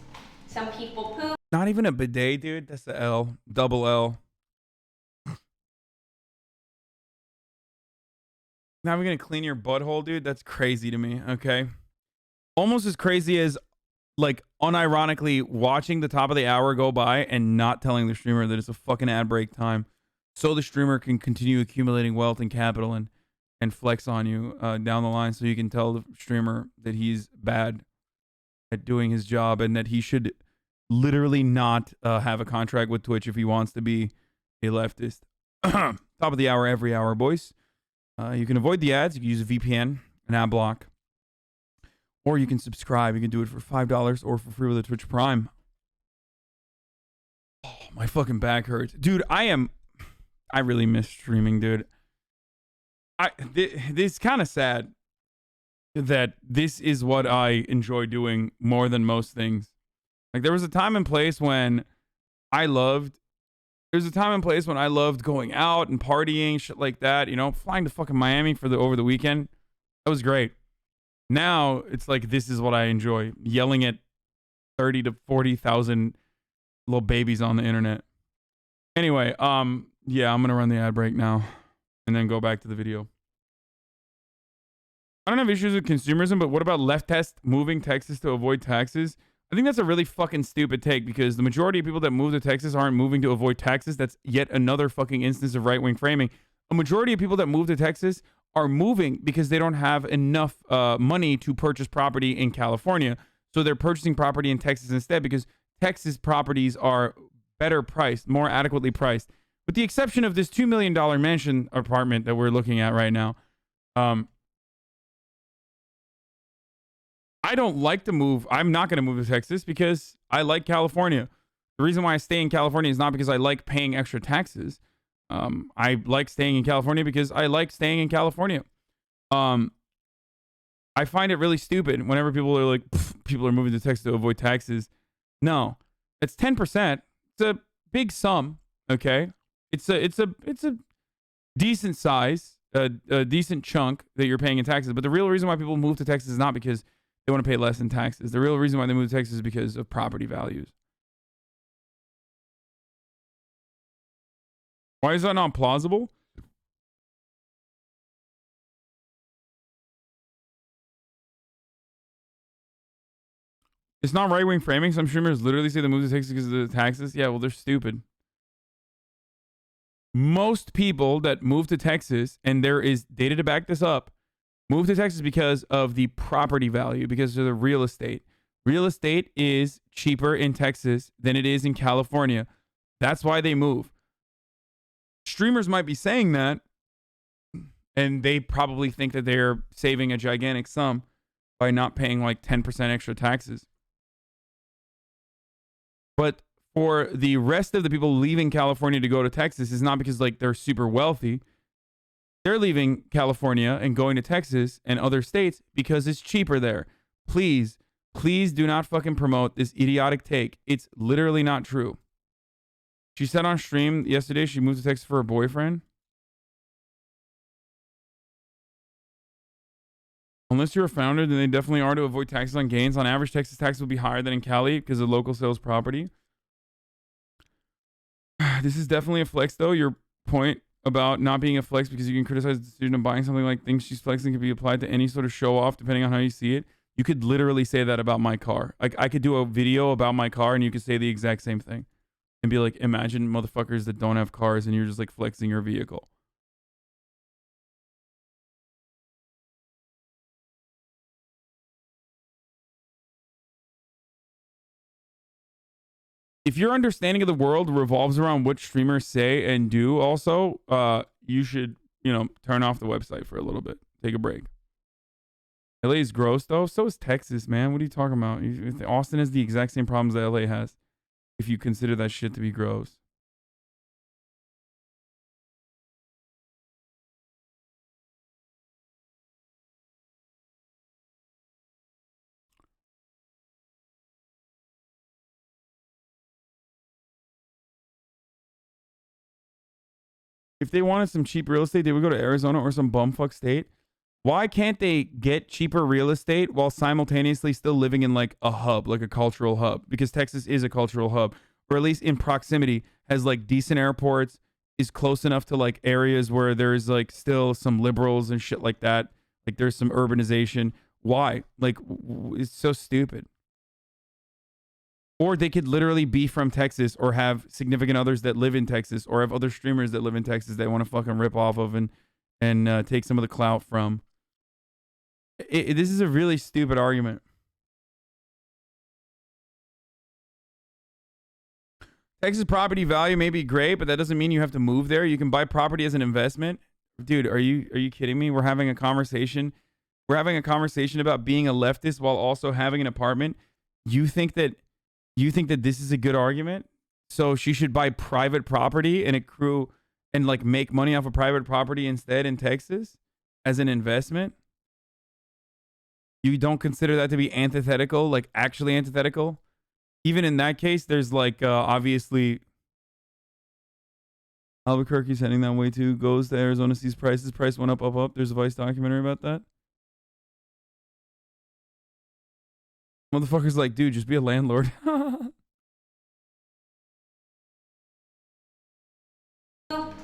Some people poop. Not even a bidet, dude. That's the L. Double L. Now we're gonna clean your butthole, dude? That's crazy to me, okay? Almost as crazy as, like, unironically watching the top of the hour go by and not telling the streamer that it's a fucking ad break time so the streamer can continue accumulating wealth and capital and flex on you down the line so you can tell the streamer that he's bad at doing his job and that he should literally not have a contract with Twitch if he wants to be a leftist. Top of the hour, every hour, boys. You can avoid the ads. You can use a VPN, an ad block. Or you can subscribe. You can do it for $5 or for free with a Twitch Prime. Oh, my fucking back hurts. Dude, I really miss streaming, dude. It's kind of sad that this is what I enjoy doing more than most things. Like, there was a time and place when I loved There's a time and place when I loved going out and partying, shit like that. You know, flying to fucking Miami for the over the weekend. That was great. Now it's like this is what I enjoy: yelling at 30 to 40,000 little babies on the internet. Anyway, yeah, I'm gonna run the ad break now, and then go back to the video. I don't have issues with consumerism, but what about leftists moving Texas to avoid taxes? I think that's a really fucking stupid take because the majority of people that move to Texas aren't moving to avoid taxes. That's yet another fucking instance of right-wing framing. A majority of people that move to Texas are moving because they don't have enough money to purchase property in California. So they're purchasing property in Texas instead because Texas properties are better priced, more adequately priced. With the exception of this $2 million mansion apartment that we're looking at right now. I don't like to move. I'm not going to move to Texas because I like California. The reason why I stay in California is not because I like paying extra taxes. I like staying in California because I like staying in California. I find it really stupid whenever people are like, people are moving to Texas to avoid taxes. No, it's 10%. It's a big sum. Okay. It's a decent size, a decent chunk that you're paying in taxes. But the real reason why people move to Texas is not because they want to pay less in taxes. The real reason why they move to Texas is because of property values. Why is that not plausible? It's not right-wing framing. Some streamers literally say they move to Texas because of the taxes. Yeah, well, they're stupid. Most people that move to Texas, and there is data to back this up, move to Texas because of the property value, because of the real estate. Real estate is cheaper in Texas than it is in California. That's why they move. Streamers might be saying that, and they probably think that they're saving a gigantic sum by not paying like 10% extra taxes. But for the rest of the people leaving California to go to Texas, is not because like they're super wealthy. They're leaving California and going to Texas and other states because it's cheaper there. Please, please do not fucking promote this idiotic take. It's literally not true. She said on stream yesterday she moved to Texas for her boyfriend. Unless you're a founder, then they definitely are to avoid taxes on gains. On average, Texas taxes will be higher than in Cali because of local sales property. This is definitely a flex, though. Your point about not being a flex because you can criticize the decision of buying something like things she's flexing can be applied to any sort of show off depending on how you see it. You could literally say that about my car. Like I could do a video about my car and you could say the exact same thing and be like, imagine motherfuckers that don't have cars and you're just like flexing your vehicle. If your understanding of the world revolves around what streamers say and do also, you should, turn off the website for a little bit. Take a break. LA is gross, though. So is Texas, man. What are you talking about? Austin has the exact same problems that LA has, if you consider that shit to be gross. If they wanted some cheap real estate, they would go to Arizona or some bumfuck state. Why can't they get cheaper real estate while simultaneously still living in like a hub, like a cultural hub? Because Texas is a cultural hub, or at least in proximity, has like decent airports, is close enough to like areas where there's like still some liberals and shit like that. Like there's some urbanization. Why? Like it's so stupid. Or they could literally be from Texas or have significant others that live in Texas or have other streamers that live in Texas they want to fucking rip off of and take some of the clout from. This is a really stupid argument. Texas property value may be great, but that doesn't mean you have to move there. You can buy property as an investment. Dude, are you kidding me? We're having a conversation. We're having a conversation about being a leftist while also having an apartment. You think that this is a good argument? So she should buy private property and accrue and like make money off of private property instead in Texas as an investment? You don't consider that to be antithetical, like actually antithetical? Even in that case, there's like obviously Albuquerque's heading that way too. Goes to Arizona, sees prices. Price went up, up, up. There's a Vice documentary about that. Motherfucker's like, dude, just be a landlord.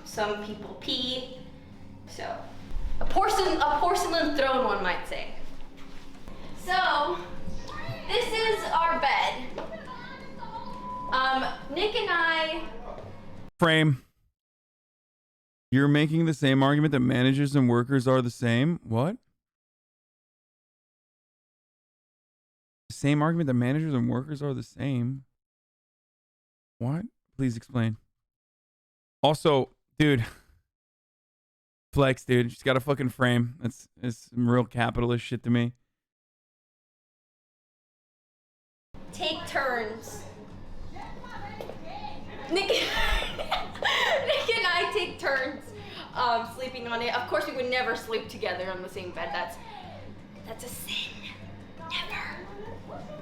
Some people pee. So, a porcelain throne, one might say. So, this is our bed. Nick and I... Frame. You're making the same argument that managers and workers are the same? What? The same argument that managers and workers are the same? What? Please explain. Also, dude. Flex, dude. She's got a fucking frame. It's some real capitalist shit to me. Take turns. Nick and I take turns sleeping on it. Of course, we would never sleep together on the same bed. That's a sin. Never.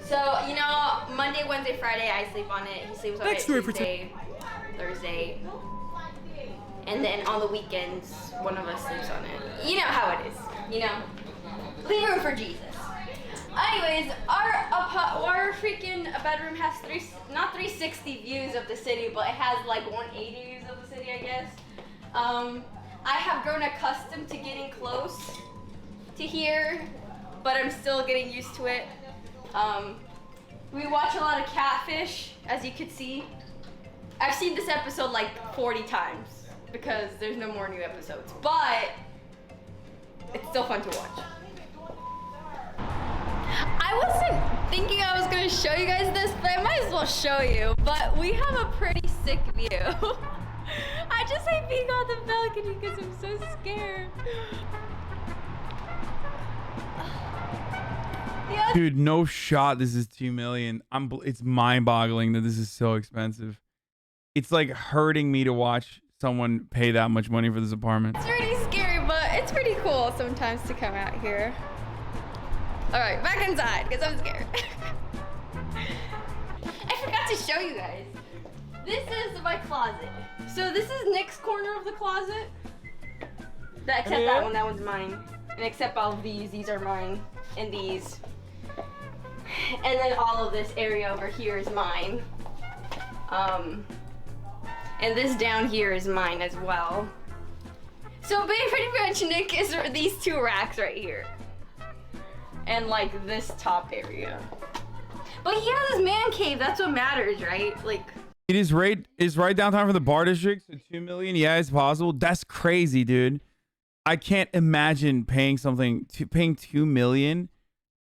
So, you know, Monday, Wednesday, Friday, I sleep on it. He sleeps on it Tuesday, Thursday. And then on the weekends, one of us sleeps on it. You know how it is, you know? Leave room for Jesus. Anyways, our freaking bedroom has not 360 views of the city, but it has like 180 views of the city, I guess. I have grown accustomed to getting close to here, but I'm still getting used to it. We watch a lot of Catfish, as you could see. I've seen this episode like 40 times because there's no more new episodes, but it's still fun to watch. I wasn't thinking I was going to show you guys this, but I might as well show you. But we have a pretty sick view. I just hate being on the balcony because I'm so scared. Dude, no shot this is 2 million. It's mind-boggling that this is so expensive. It's like hurting me to watch someone pay that much money for this apartment. It's pretty scary, but it's pretty cool sometimes to come out here. All right, back inside, because I'm scared. I forgot to show you guys. This is my closet. So this is Nick's corner of the closet. Except that one, that one's mine. And except all of these are mine. And these. And then all of this area over here is mine. And this down here is mine as well. So pretty much Nick is these two racks right here. And like this top area. But he has his man cave, that's what matters, right? Like it is right downtown for the bar district, so 2 million. Yeah, it's possible. That's crazy, dude. I can't imagine paying 2 million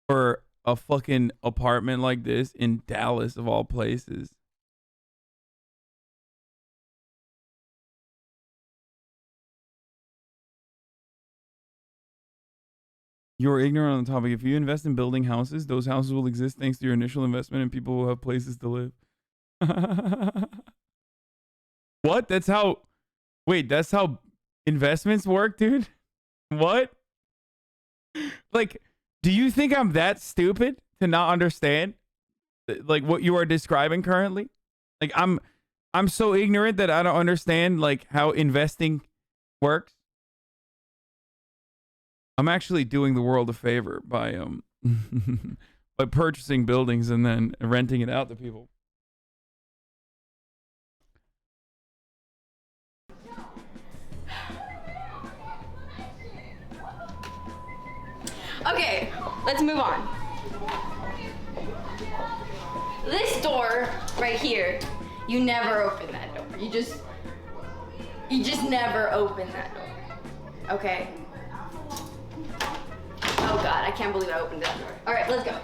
for a fucking apartment like this in Dallas of all places. You're ignorant on the topic. If you invest in building houses, those houses will exist thanks to your initial investment and people will have places to live. What? That's how investments work, dude? What? Like, do you think I'm that stupid to not understand like what you are describing currently? Like I'm so ignorant that I don't understand like how investing works. I'm actually doing the world a favor by by purchasing buildings and then renting it out to people. okay, let's move on. This door right here, you never open that door. You just never open that door. Okay? Oh God, I can't believe I opened that door. All right, let's go.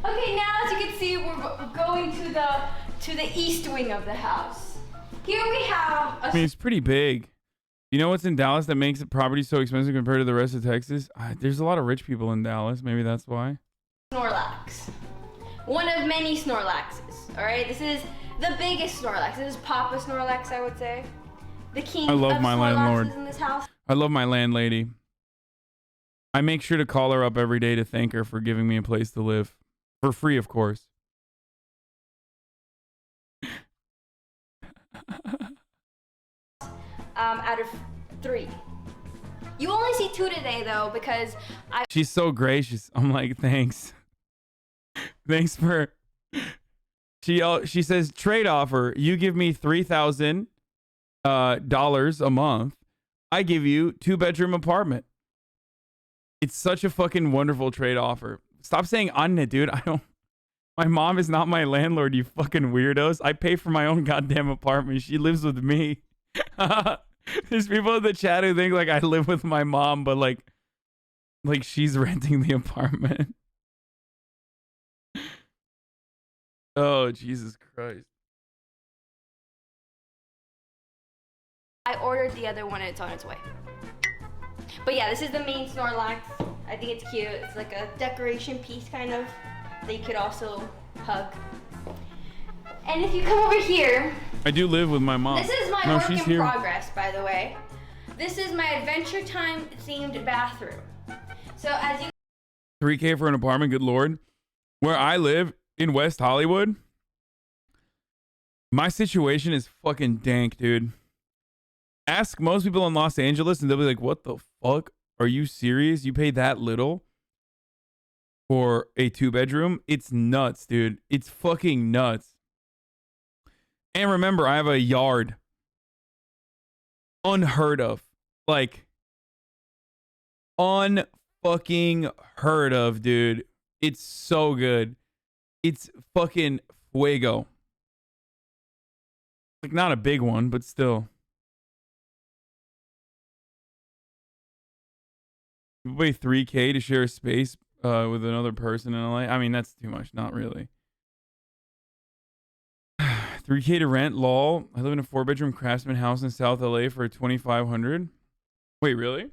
Okay, now as you can see, we're going to the east wing of the house. Here we have I mean, it's pretty big. You know what's in Dallas that makes the property so expensive compared to the rest of Texas? There's a lot of rich people in Dallas. Maybe that's why. Snorlax. One of many Snorlaxes. All right, this is the biggest Snorlax. This is Papa Snorlax, I would say. The king I love of my Snorlaxes landlord. in this house. I love my landlady. I make sure to call her up every day to thank her for giving me a place to live. For free, of course. out of 3. You only see 2 today though because She's so gracious. I'm like, thanks. Thanks for. She says trade offer. You give me $3,000 a month. I give you 2-bedroom apartment. It's such a fucking wonderful trade offer. Stop saying Anne, dude. I don't. My mom is not my landlord, you fucking weirdos. I pay for my own goddamn apartment. She lives with me. There's people in the chat who think like I live with my mom, but like she's renting the apartment. Oh, Jesus Christ. I ordered the other one and it's on its way. But yeah, this is the main Snorlax. I think it's cute. It's like a decoration piece kind of that you could also hug. And if you come over here, I do live with my mom. this is my work in progress, by the way. This is my Adventure Time themed bathroom. So as you $3K for an apartment, good lord. Where I live in West Hollywood, my situation is fucking dank, dude. Ask most people in Los Angeles and they'll be like, what the fuck? Are you serious? You pay that little for a 2-bedroom? It's nuts, dude. It's fucking nuts. And remember, I have a yard. Unheard of. Like, unfucking heard of, dude. It's so good. It's fucking fuego. Like, not a big one, but still. You pay $3K to share a space with another person in LA. I mean, that's too much. Not really. $3K to rent, lol. I live in a 4-bedroom craftsman house in South LA for $2,500. Wait, really?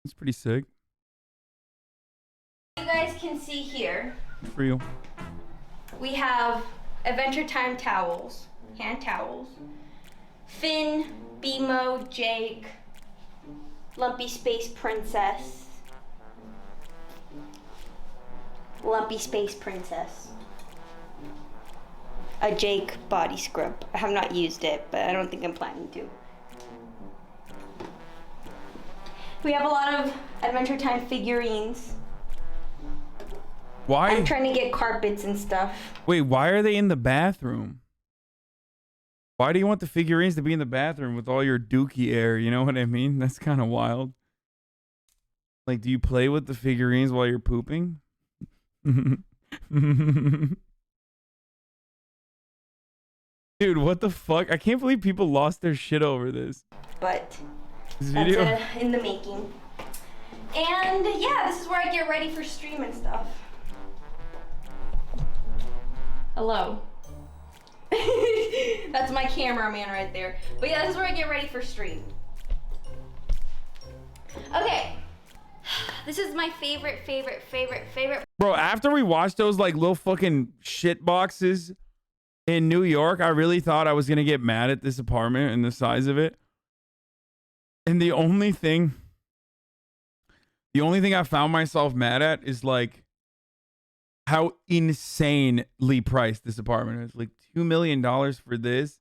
That's pretty sick. You guys can see here, For you. we have Adventure Time towels, hand towels. Finn, BMO, Jake, Lumpy Space Princess. Lumpy Space Princess. A Jake body scrub. I have not used it, but I don't think I'm planning to. We have a lot of Adventure Time figurines. Why? I'm trying to get carpets and stuff. Wait, why are they in the bathroom? Why do you want the figurines to be in the bathroom with all your dookie air? You know what I mean? That's kind of wild. Like, do you play with the figurines while you're pooping? Dude, what the fuck? I can't believe people lost their shit over this. But This that's video. in the making. And yeah, this is where I get ready for stream and stuff. Hello. That's my cameraman right there. But yeah, this is where I get ready for stream. Okay. This is my favorite. Bro, after we watched those like little fucking shit boxes in New York, I really thought I was gonna get mad at this apartment and the size of it. And the only thing I found myself mad at is like how insanely priced this apartment is. Like $2 million for this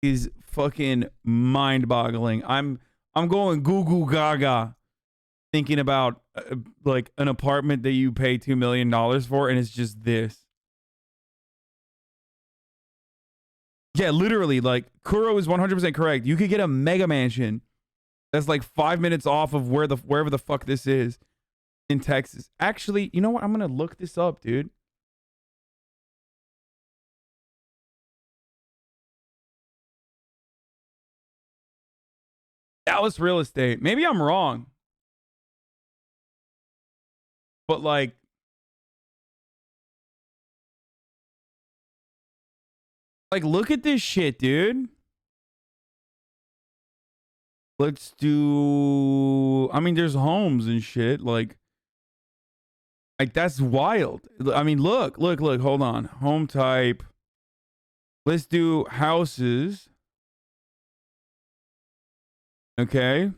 is fucking mind-boggling. I'm going goo goo gaga thinking about like an apartment that you pay $2 million for, and it's just this. Yeah, literally, like Kuro is 100% correct. You could get a mega mansion that's like 5 minutes off of wherever the fuck this is in Texas. Actually, you know what? I'm gonna look this up, dude. Dallas real estate. Maybe I'm wrong. But like, look at this shit, dude. Let's do, I mean, there's homes and shit. Like that's wild. I mean, look, hold on. Home type. Let's do houses. Okay. And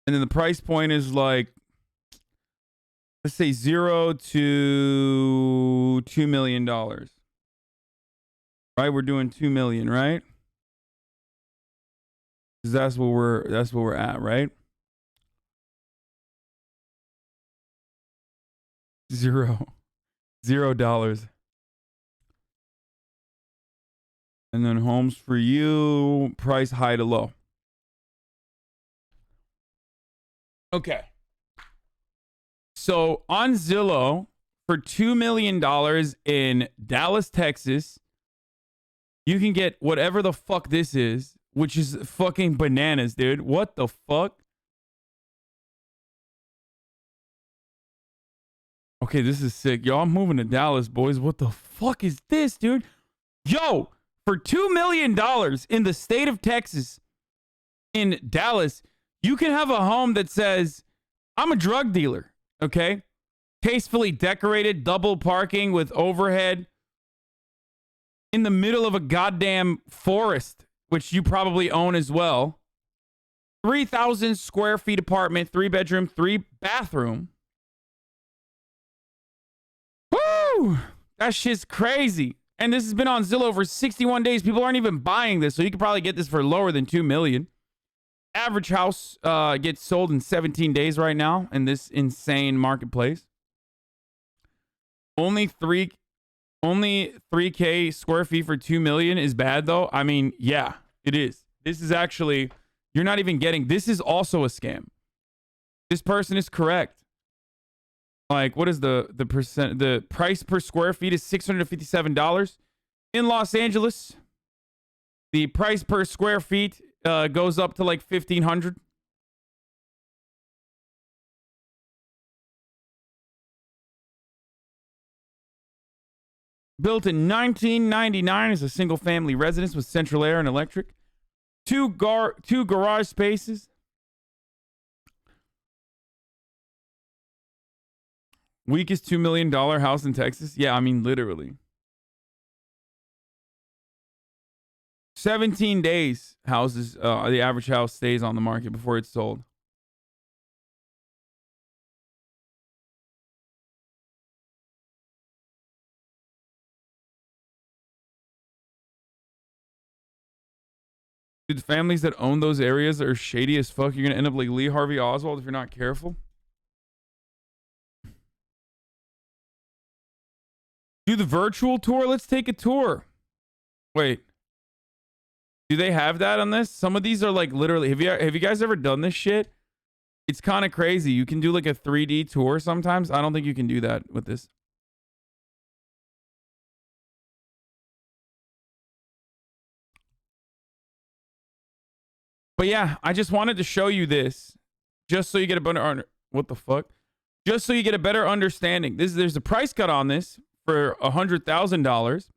then the price point is like, let's say 0 to $2 million. Right? We're doing 2 million, right? 'Cause that's what we're at, right? $0. And then homes for you, price high to low. Okay. So on Zillow, for $2 million in Dallas, Texas, you can get whatever the fuck this is, which is fucking bananas, dude. What the fuck? Okay, this is sick. Yo, I'm moving to Dallas, boys. What the fuck is this, dude? Yo, for $2 million in the state of Texas, in Dallas, you can have a home that says, I'm a drug dealer, okay? Tastefully decorated, double parking with overhead in the middle of a goddamn forest, which you probably own as well. 3,000 square feet apartment, 3-bedroom, 3-bathroom. Woo! That shit's crazy. And this has been on Zillow for 61 days. People aren't even buying this, so you could probably get this for lower than $2 million. Average house gets sold in 17 days right now in this insane marketplace. Only 3K square feet for $2 million is bad, though. I mean, yeah, it is. This is actually, you're not even getting, this is also a scam. This person is correct. Like, what is the price per square feet is $657 in Los Angeles. The price per square feet goes up to like $1,500. Built in 1999 as a single-family residence with central air and electric. Two garage spaces. Weakest $2 million house in Texas. Yeah, I mean, literally. 17 days houses, the average house stays on the market before it's sold. Dude, the families that own those areas are shady as fuck. You're going to end up like Lee Harvey Oswald if you're not careful. Do the virtual tour? Let's take a tour. Wait. Do they have that on this? Some of these are like literally, have you guys ever done this shit? It's kind of crazy. You can do like a 3D tour sometimes. I don't think you can do that with this. But yeah, I just wanted to show you this just so you get a better what the fuck? Just so you get a better understanding. There's a price cut on this for $100,000.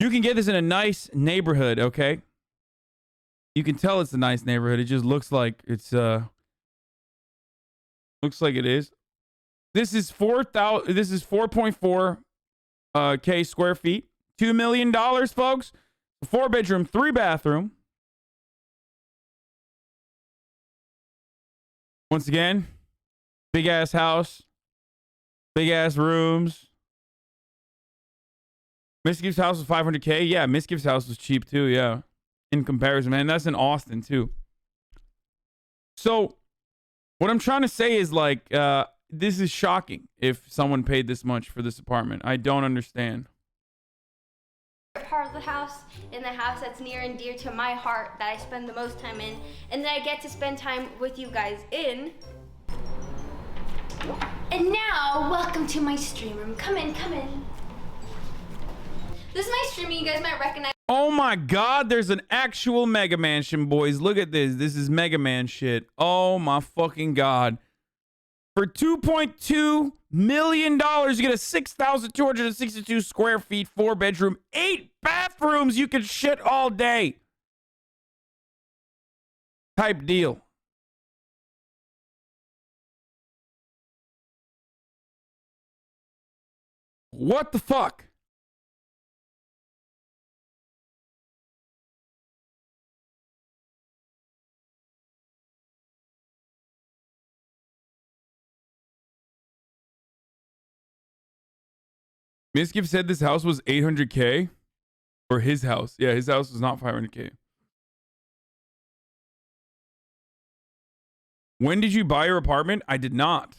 You can get this in a nice neighborhood, okay? You can tell it's a nice neighborhood. It just looks like it's looks like it is. This is 4.4 K square feet. $2 million, folks. 4-bedroom, 3-bathroom. Once again, big ass house, big ass rooms. Miss Gibbs' house was $500K. Yeah, Miss Gibbs' house was cheap too. Yeah, in comparison, man. That's in Austin too. So, what I'm trying to say is like, this is shocking. If someone paid this much for this apartment, I don't understand. Part of the house, in the house that's near and dear to my heart, that I spend the most time in, and that I get to spend time with you guys in. And now, welcome to my stream room. Come in, come in. This is my stream room. You guys might recognize. Oh my God, there's an actual Mega Mansion, boys. Look at this. This is Mega Man shit. Oh my fucking God. For $2.2 million, you get a 6,262 square feet, 4-bedroom, 8 bathrooms. You can shit all day. Type deal. What the fuck? Miss Gibbs said this house was $800K, or his house. Yeah, his house was not $500K. When did you buy your apartment? I did not.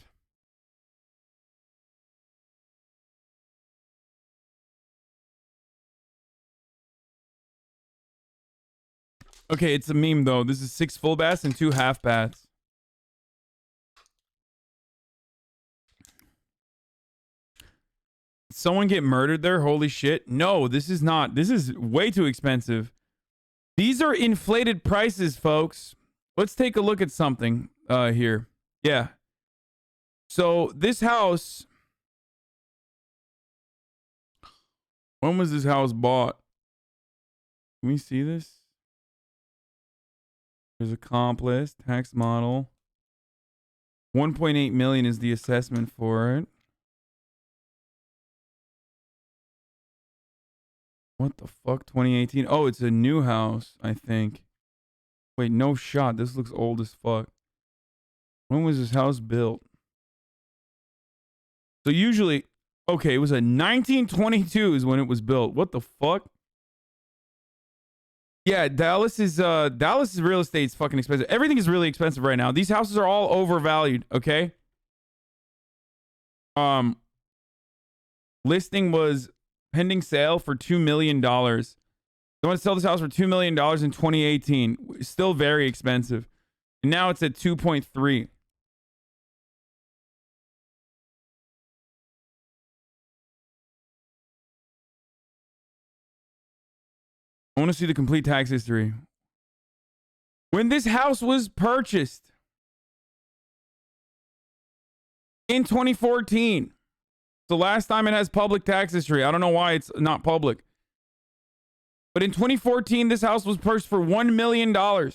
Okay, it's a meme though. This is 6 full baths and 2 half baths. Someone get murdered there? Holy shit. No, this is not. This is way too expensive. These are inflated prices, folks. Let's take a look at something here. Yeah. So this house, when was this house bought? Can we see this? There's a comp list, tax model. 1.8 million is the assessment for it. What the fuck? 2018. Oh, it's a new house, I think. Wait, no shot. This looks old as fuck. When was this house built? So usually, okay, it was a 1922 is when it was built. What the fuck? Yeah, Dallas is real estate's fucking expensive. Everything is really expensive right now. These houses are all overvalued, okay? Listing was pending sale for $2 million. They want to sell this house for $2 million in 2018. Still very expensive. And now it's at 2.3. I want to see the complete tax history. When this house was purchased in 2014, it's the last time it has public tax history. I don't know why it's not public. But in 2014, this house was purchased for $1 million. From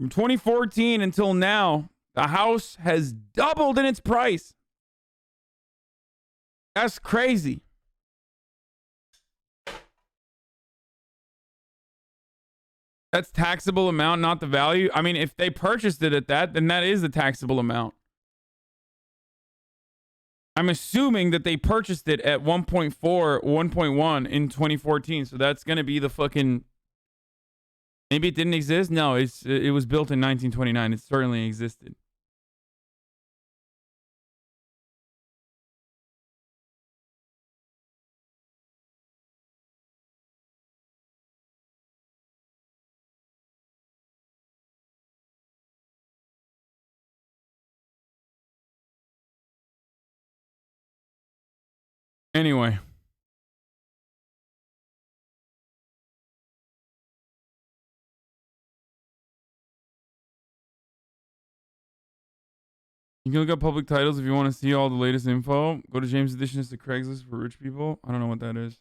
2014 until now, the house has doubled in its price. That's crazy. That's taxable amount, not the value. I mean, if they purchased it at that, then that is the taxable amount. I'm assuming that they purchased it at 1.4, 1.1 in 2014. So that's going to be the fucking... Maybe it didn't exist? No, it was built in 1929. It certainly existed. Anyway. You can look up public titles if you want to see all the latest info. Go to James Editionist to Craigslist for rich people. I don't know what that is.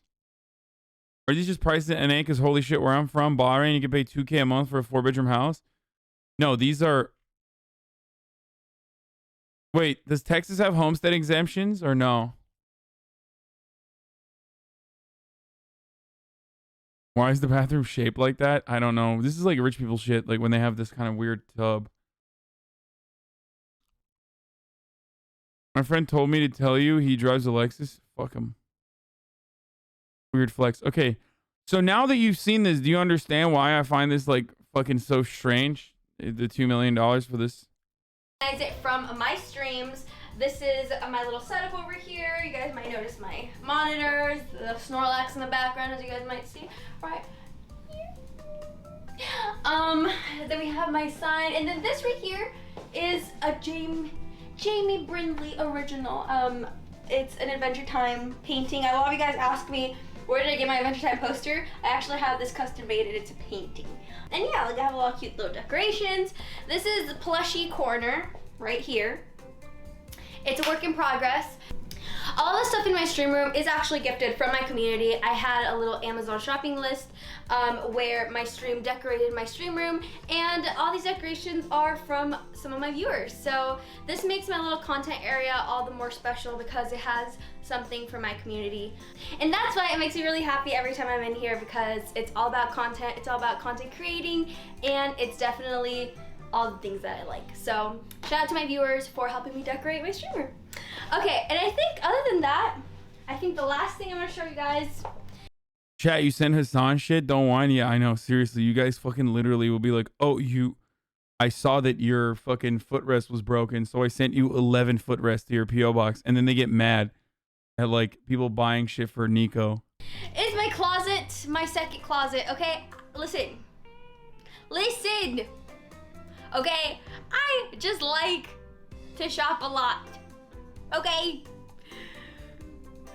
Are these just priced at NA? Because holy shit, where I'm from, Bahrain, you can pay $2K a month for a 4-bedroom house. No, these are... Wait, does Texas have homestead exemptions or no? Why is the bathroom shaped like that? I don't know. This is like rich people shit, like when they have this kind of weird tub. My friend told me to tell you he drives a Lexus. Fuck him. Weird flex. Okay, so now that you've seen this, do you understand why I find this like fucking so strange? The $2 million for this? It from my streams. This is my little setup over here. You guys might notice my monitors, the Snorlax in the background, as you guys might see right here. Then we have my sign, and then this right here is a Jamie Brindley original. It's an Adventure Time painting. A lot of you guys ask me, where did I get my Adventure Time poster? I actually have this custom made, and it's a painting. And yeah, like I have a lot of cute little decorations. This is the plushie corner right here. It's a work in progress. All the stuff in my stream room is actually gifted from my community. I had a little Amazon shopping list where my stream decorated my stream room, and all these decorations are from some of my viewers. So this makes my little content area all the more special because it has something from my community. And that's why it makes me really happy every time I'm in here, because it's all about content, it's all about content creating, and it's definitely all the things that I like. So shout out to my viewers for helping me decorate my stream room. Okay, and I think other than that, I think the last thing I'm gonna show you guys. Chat, you send Hasan shit? Don't whine. Yeah, I know. Seriously, you guys fucking literally will be like, oh, you I saw that your fucking footrest was broken, so I sent you 11 footrests to your PO box, and then they get mad at like people buying shit for Nico. Is my closet my second closet? Okay, listen. Okay, I just like to shop a lot. Okay,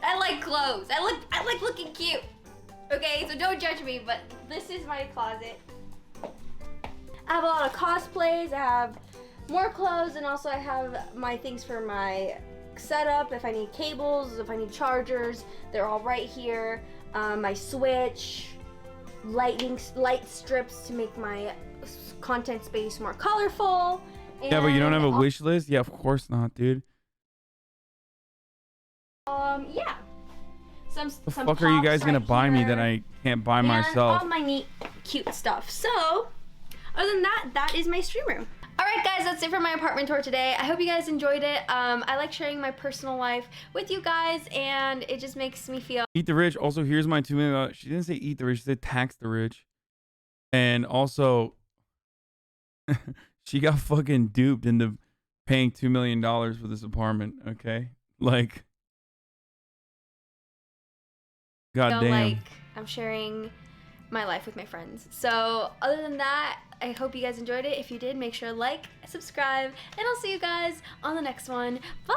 I like clothes. I like looking cute. Okay, so don't judge me, but this is my closet. I have a lot of cosplays. I have more clothes, and also I have my things for my setup. If I need cables, if I need chargers, they're all right here. My Switch, light strips to make my content space more colorful. Yeah, but you don't have a wish list? Yeah, of course not, dude. Yeah. Some The fuck are you guys gonna buy me that I can't buy myself? All my neat, cute stuff. So, other than that, that is my stream room. Alright guys, that's it for my apartment tour today. I hope you guys enjoyed it. I like sharing my personal life with you guys, and it just makes me feel... Eat the rich. Also, here's my $2 million. She didn't say eat the rich, she said tax the rich. And also, she got fucking duped into paying $2 million for this apartment, okay? Like, goddamn. like I'm sharing my life with my friends. So other than that, I hope you guys enjoyed it. If you did, make sure to like, subscribe, and I'll see you guys on the next one. Bye.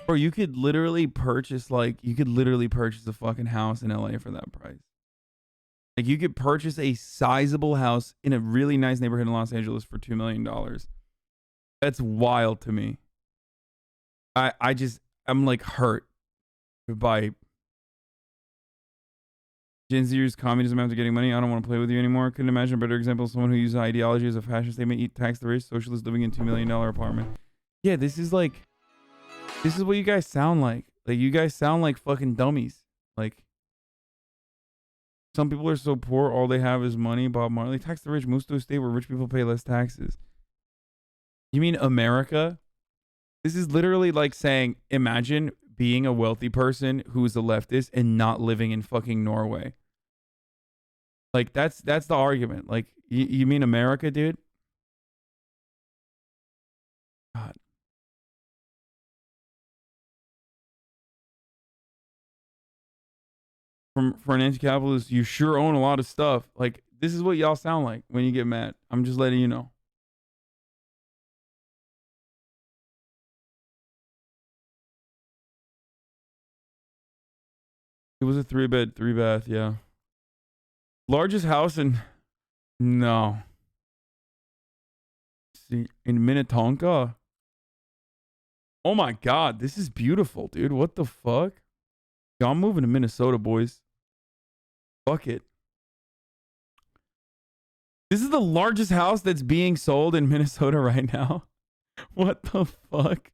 Or you could literally purchase a fucking house in LA for that price. Like, you could purchase a sizable house in a really nice neighborhood in Los Angeles for $2 million. That's wild to me. I'm like hurt by Gen Zers communism after getting money. I don't want to play with you anymore. Couldn't imagine a better example of someone who uses ideology as a fashion statement. Eat, tax the rich, socialist living in $2 million apartment. Yeah, this is what you guys sound like. Like, you guys sound like fucking dummies. Like, some people are so poor, all they have is money. Bob Marley. Tax the rich moves to a state where rich people pay less taxes. You mean America? This is literally like saying, imagine being a wealthy person who's a leftist and not living in fucking Norway. Like, that's the argument. Like, you mean America, dude? God. For an anti-capitalist, you sure own a lot of stuff. Like, this is what y'all sound like when you get mad. I'm just letting you know. It was a 3-bed, 3-bath, yeah. Largest house in... No. See, in Minnetonka? Oh my god, this is beautiful, dude. What the fuck? Yo, I'm moving to Minnesota, boys. Fuck it. This is the largest house that's being sold in Minnesota right now. What the fuck?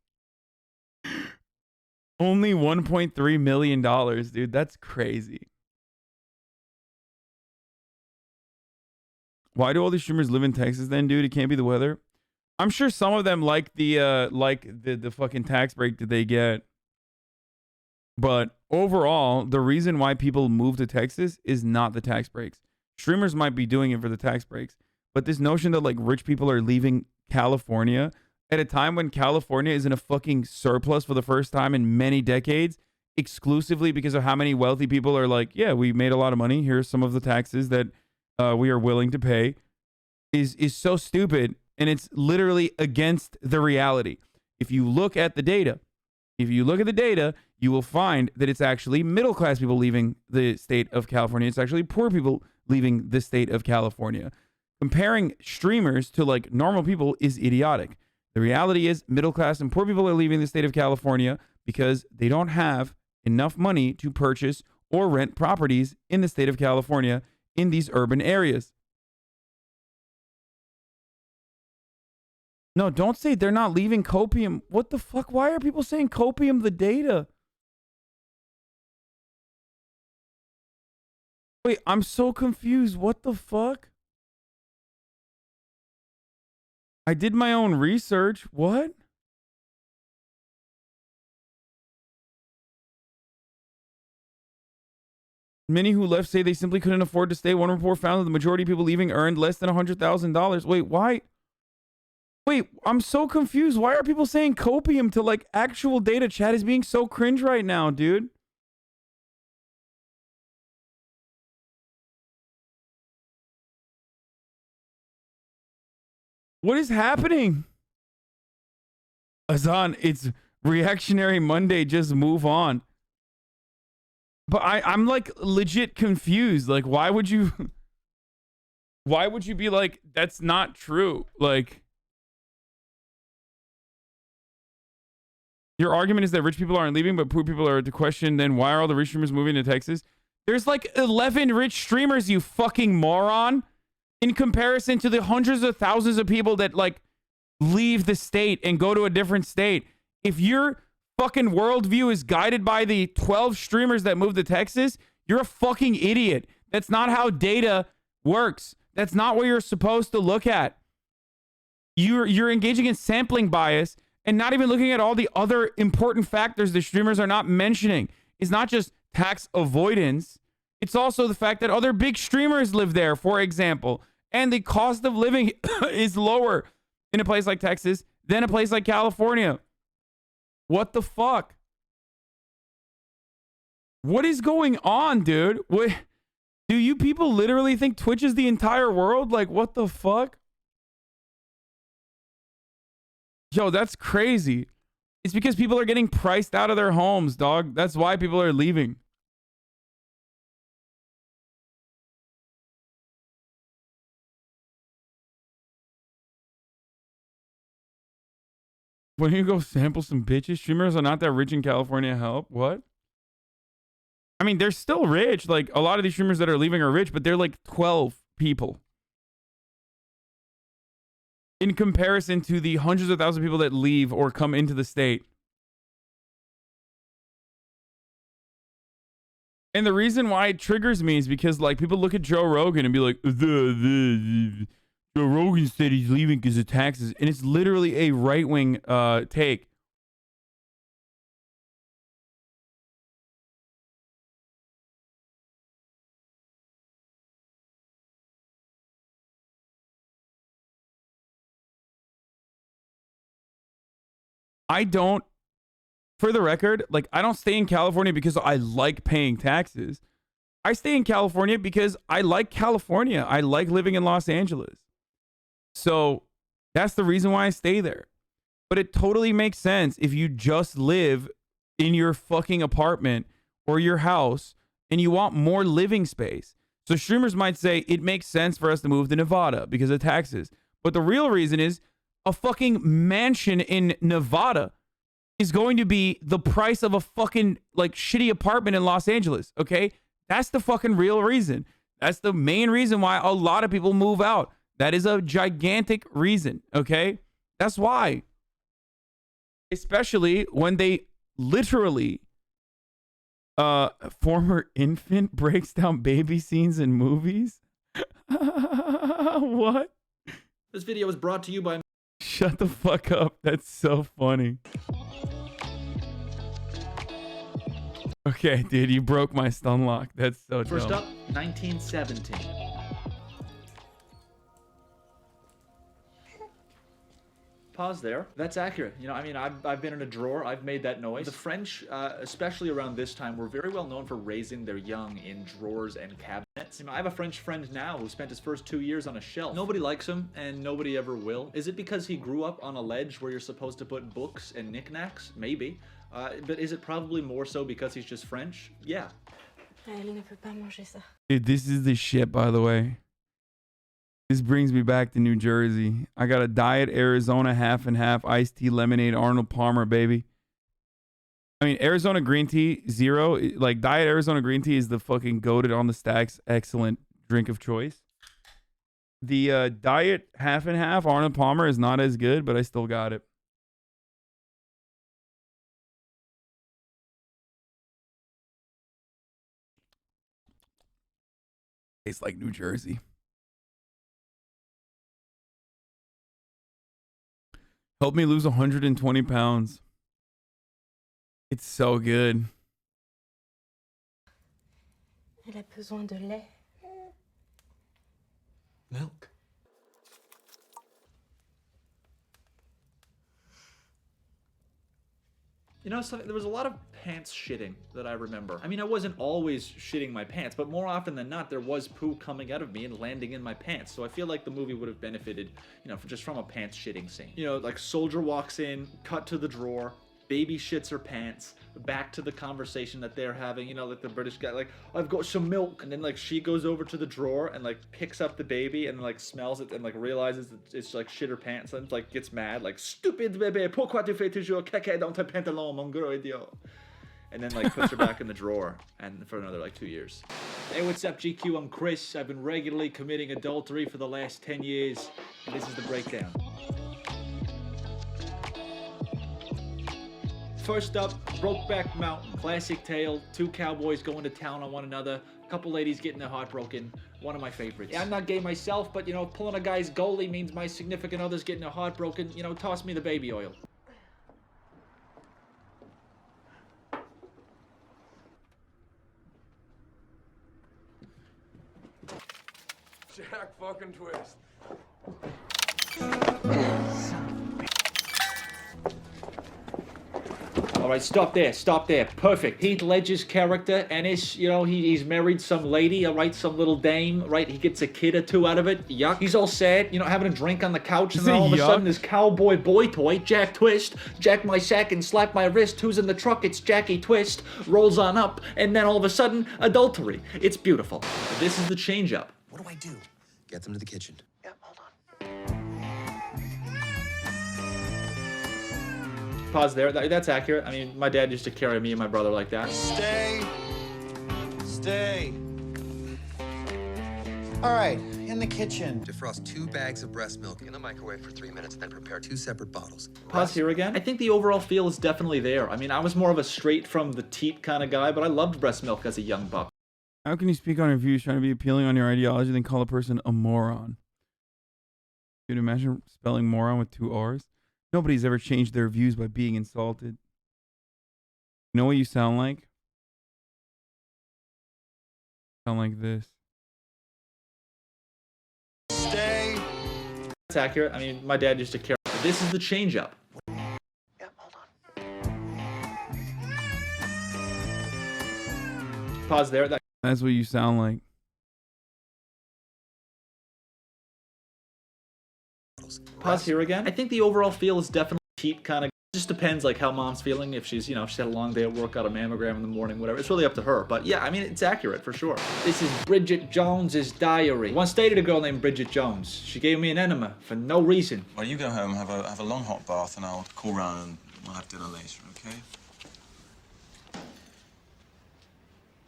Only $1.3 million, dude. That's crazy. Why do all these streamers live in Texas then, dude? It can't be the weather. I'm sure some of them like the fucking tax break that they get. But overall, the reason why people move to Texas is not the tax breaks. Streamers might be doing it for the tax breaks, but this notion that like rich people are leaving California at a time when California is in a fucking surplus for the first time in many decades, exclusively because of how many wealthy people are like, yeah, we made a lot of money. Here's some of the taxes that we are willing to pay, is so stupid. And it's literally against the reality. If you look at the data, you will find that it's actually middle-class people leaving the state of California. It's actually poor people leaving the state of California. Comparing streamers to like normal people is idiotic. The reality is middle-class and poor people are leaving the state of California because they don't have enough money to purchase or rent properties in the state of California in these urban areas. No, don't say they're not leaving copium. What the fuck? Why are people saying copium the data? Wait, I'm so confused. What the fuck? I did my own research. What? Many who left say they simply couldn't afford to stay. One report found that the majority of people leaving earned less than $100,000. Wait, why? Wait, I'm so confused. Why are people saying copium to like actual data? Chat is being so cringe right now, dude. What is happening? Hasan, it's reactionary Monday. Just move on. But I'm like legit confused. Like, why would you be like, that's not true? Like, your argument is that rich people aren't leaving, but poor people are to question. Then why are all the rich streamers moving to Texas? There's like 11 rich streamers, you fucking moron, in comparison to the hundreds of thousands of people that like leave the state and go to a different state. If your fucking worldview is guided by the 12 streamers that moved to Texas, you're a fucking idiot. That's not how data works. That's not what you're supposed to look at. You're engaging in sampling bias and not even looking at all the other important factors the streamers are not mentioning. It's not just tax avoidance. It's also the fact that other big streamers live there, for example, and the cost of living is lower in a place like Texas than a place like California. What the fuck? What is going on, dude? What, do you people literally think Twitch is the entire world? Like, what the fuck? Yo, that's crazy. It's because people are getting priced out of their homes, dog. That's why people are leaving. When you go sample some bitches, streamers are not that rich in California. Help? What? I mean, they're still rich. Like, a lot of these streamers that are leaving are rich, but they're like 12 people. In comparison to the hundreds of thousands of people that leave or come into the state. And the reason why it triggers me is because, like, people look at Joe Rogan and be like, Joe Rogan said he's leaving because of taxes. And it's literally a right-wing take. I don't, for the record, like, I don't stay in California because I like paying taxes. I stay in California because I like California. I like living in Los Angeles. So that's the reason why I stay there. But it totally makes sense if you just live in your fucking apartment or your house and you want more living space. So streamers might say it makes sense for us to move to Nevada because of taxes. But the real reason is a fucking mansion in Nevada is going to be the price of a fucking like shitty apartment in Los Angeles. Okay. That's the fucking real reason. That's the main reason why a lot of people move out. That is a gigantic reason. Okay. That's why. Especially when they literally, former infant breaks down baby scenes in movies. What? This video was brought to you by... Shut the fuck up. That's so funny. Okay, dude, you broke my stun lock. That's so dumb. First up, 1917. Pause there. That's accurate. You know, I mean, I've been in a drawer. I've made that noise. The French, especially around this time, were very well known for raising their young in drawers and cabinets. You know, I have a French friend now who spent his first 2 years on a shelf. Nobody likes him, and nobody ever will. Is it because he grew up on a ledge where you're supposed to put books and knickknacks? Maybe. But is it probably more so because he's just French? Yeah. Dude, this is the shit, by the way. This brings me back to New Jersey. I got a Diet Arizona half and half iced tea lemonade Arnold Palmer, baby. I mean, Arizona green tea, zero. Like, Diet Arizona green tea is the fucking goated on the stacks excellent drink of choice. The Diet half and half Arnold Palmer is not as good, but I still got it. Tastes like New Jersey. Help me lose 120 pounds. It's so good. Elle a besoin de lait. Milk. You know, there was a lot of pants shitting that I remember. I mean, I wasn't always shitting my pants, but more often than not, there was poo coming out of me and landing in my pants. So I feel like the movie would have benefited, you know, just from a pants shitting scene. You know, like soldier walks in, cut to the drawer, baby shits her pants, back to the conversation that they're having, you know, like the British guy, like, I've got some milk, and then like she goes over to the drawer and like picks up the baby and like smells it and like realizes that it's like shit her pants and like gets mad, like, stupid bébé, pourquoi tu fais toujours caca dans tes pantalons, mon gros idiot? And then like puts her back in the drawer and for another like 2 years. Hey, what's up, GQ? I'm Chris. I've been regularly committing adultery for the last 10 years, and this is the breakdown. First up, Brokeback Mountain. Classic tale, two cowboys going to town on one another, a couple ladies getting their heart broken. One of my favorites. Yeah, I'm not gay myself, but you know, pulling a guy's goalie means my significant other's getting their heart broken. You know, toss me the baby oil. Jack fucking Twist. All right, stop there, perfect. Heath Ledger's character, Ennis, you know, he's married some lady, all right, some little dame, right? He gets a kid or two out of it, yuck. He's all sad, you know, having a drink on the couch, and then all of a sudden this cowboy boy toy, Jack Twist, jack my sack and slap my wrist, who's in the truck? It's Jackie Twist, rolls on up, and then all of a sudden, adultery. It's beautiful. This is the change-up. What do I do? Get them to the kitchen. Yep, hold on. Pause there. That's accurate. I mean, my dad used to carry me and my brother like that. Stay. All right, in the kitchen. Defrost 2 bags of breast milk in the microwave for 3 minutes, then prepare 2 separate bottles. Pause here again. I think the overall feel is definitely there. I mean, I was more of a straight from the teat kind of guy, but I loved breast milk as a young buck. How can you speak on your views trying to be appealing on your ideology then call a person a moron? Dude, imagine spelling moron with 2 R's. Nobody's ever changed their views by being insulted. You know what you sound like? Sound like this. Stay. That's accurate. I mean, my dad used to carry. This is the change-up. Yep, hold on. Pause there. That's what you sound like. Pause here again. I think the overall feel is definitely heat kind of. Just depends like how mom's feeling. If she's, you know, if she had a long day at work, got a mammogram in the morning, whatever. It's really up to her. But yeah, I mean, it's accurate for sure. This is Bridget Jones's diary. Once dated a girl named Bridget Jones. She gave me an enema for no reason. Well, you go home, have a long hot bath, and I'll call round and we'll have dinner later, okay?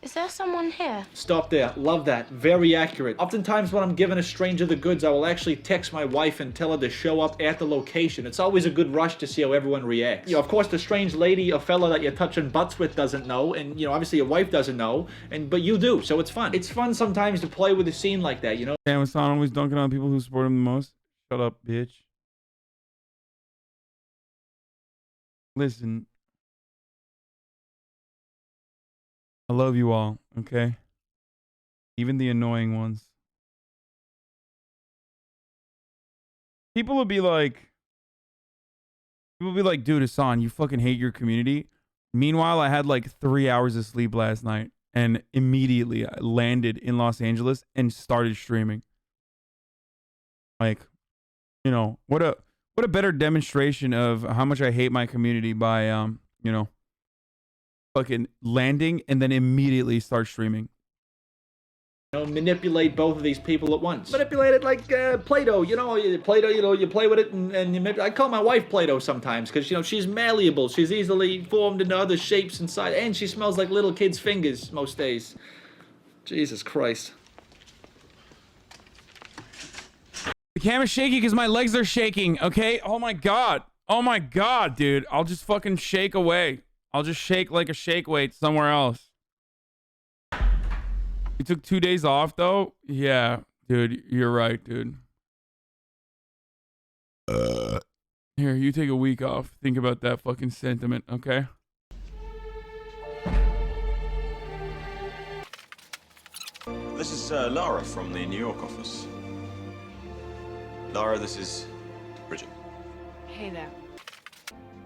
Is there someone here? Stop there. Love that. Very accurate. Oftentimes when I'm giving a stranger the goods, I will actually text my wife and tell her to show up at the location. It's always a good rush to see how everyone reacts. You know, of course, the strange lady or fella that you're touching butts with doesn't know, and, you know, obviously your wife doesn't know, but you do, so it's fun. It's fun sometimes to play with a scene like that, you know? Damn, Hasan always dunking on people who support him the most. Shut up, bitch. Listen. I love you all, okay? Even the annoying ones. People will be like, dude, Hasan, you fucking hate your community. Meanwhile, I had like 3 hours of sleep last night and immediately I landed in Los Angeles and started streaming. Like, you know, what a better demonstration of how much I hate my community by, you know, fucking landing and then immediately start streaming. You know, manipulate both of these people at once. Manipulate it like Play-Doh, you know, Play-Doh, you know, you play with it and you I call my wife Play-Doh sometimes because, you know, she's malleable. She's easily formed into other shapes inside, and she smells like little kids' fingers most days. Jesus Christ. The camera's shaky because my legs are shaking, okay? Oh my god, dude. I'll just fucking shake away. I'll just shake like a shake weight somewhere else. You took 2 days off, though? Yeah, dude, you're right, dude. Here, you take a week off. Think about that fucking sentiment, okay? This is Lara from the New York office. Lara, this is Bridget. Hey there.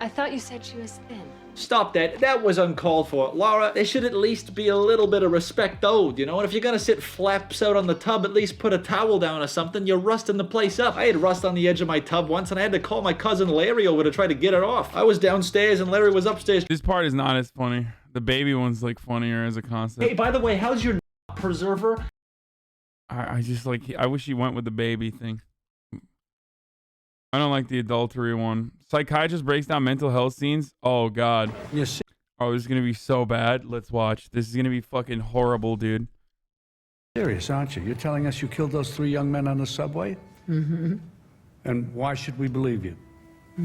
I thought you said she was thin. Stop that. That was uncalled for. Laura, there should at least be a little bit of respect owed, you know? And if you're gonna sit flaps out on the tub, at least put a towel down or something. You're rusting the place up. I had rust on the edge of my tub once, and I had to call my cousin Larry over to try to get it off. I was downstairs, and Larry was upstairs. This part is not as funny. The baby one's like funnier as a concept. Hey, by the way, how's your preserver? I just like, I wish he went with the baby thing. I don't like the adultery one. Psychiatrist breaks down mental health scenes. Oh, God. Yes. Oh, this is going to be so bad. Let's watch. This is going to be fucking horrible, dude. Serious, aren't you? You're telling us you killed those 3 young men on the subway? Mm-hmm. And why should we believe you?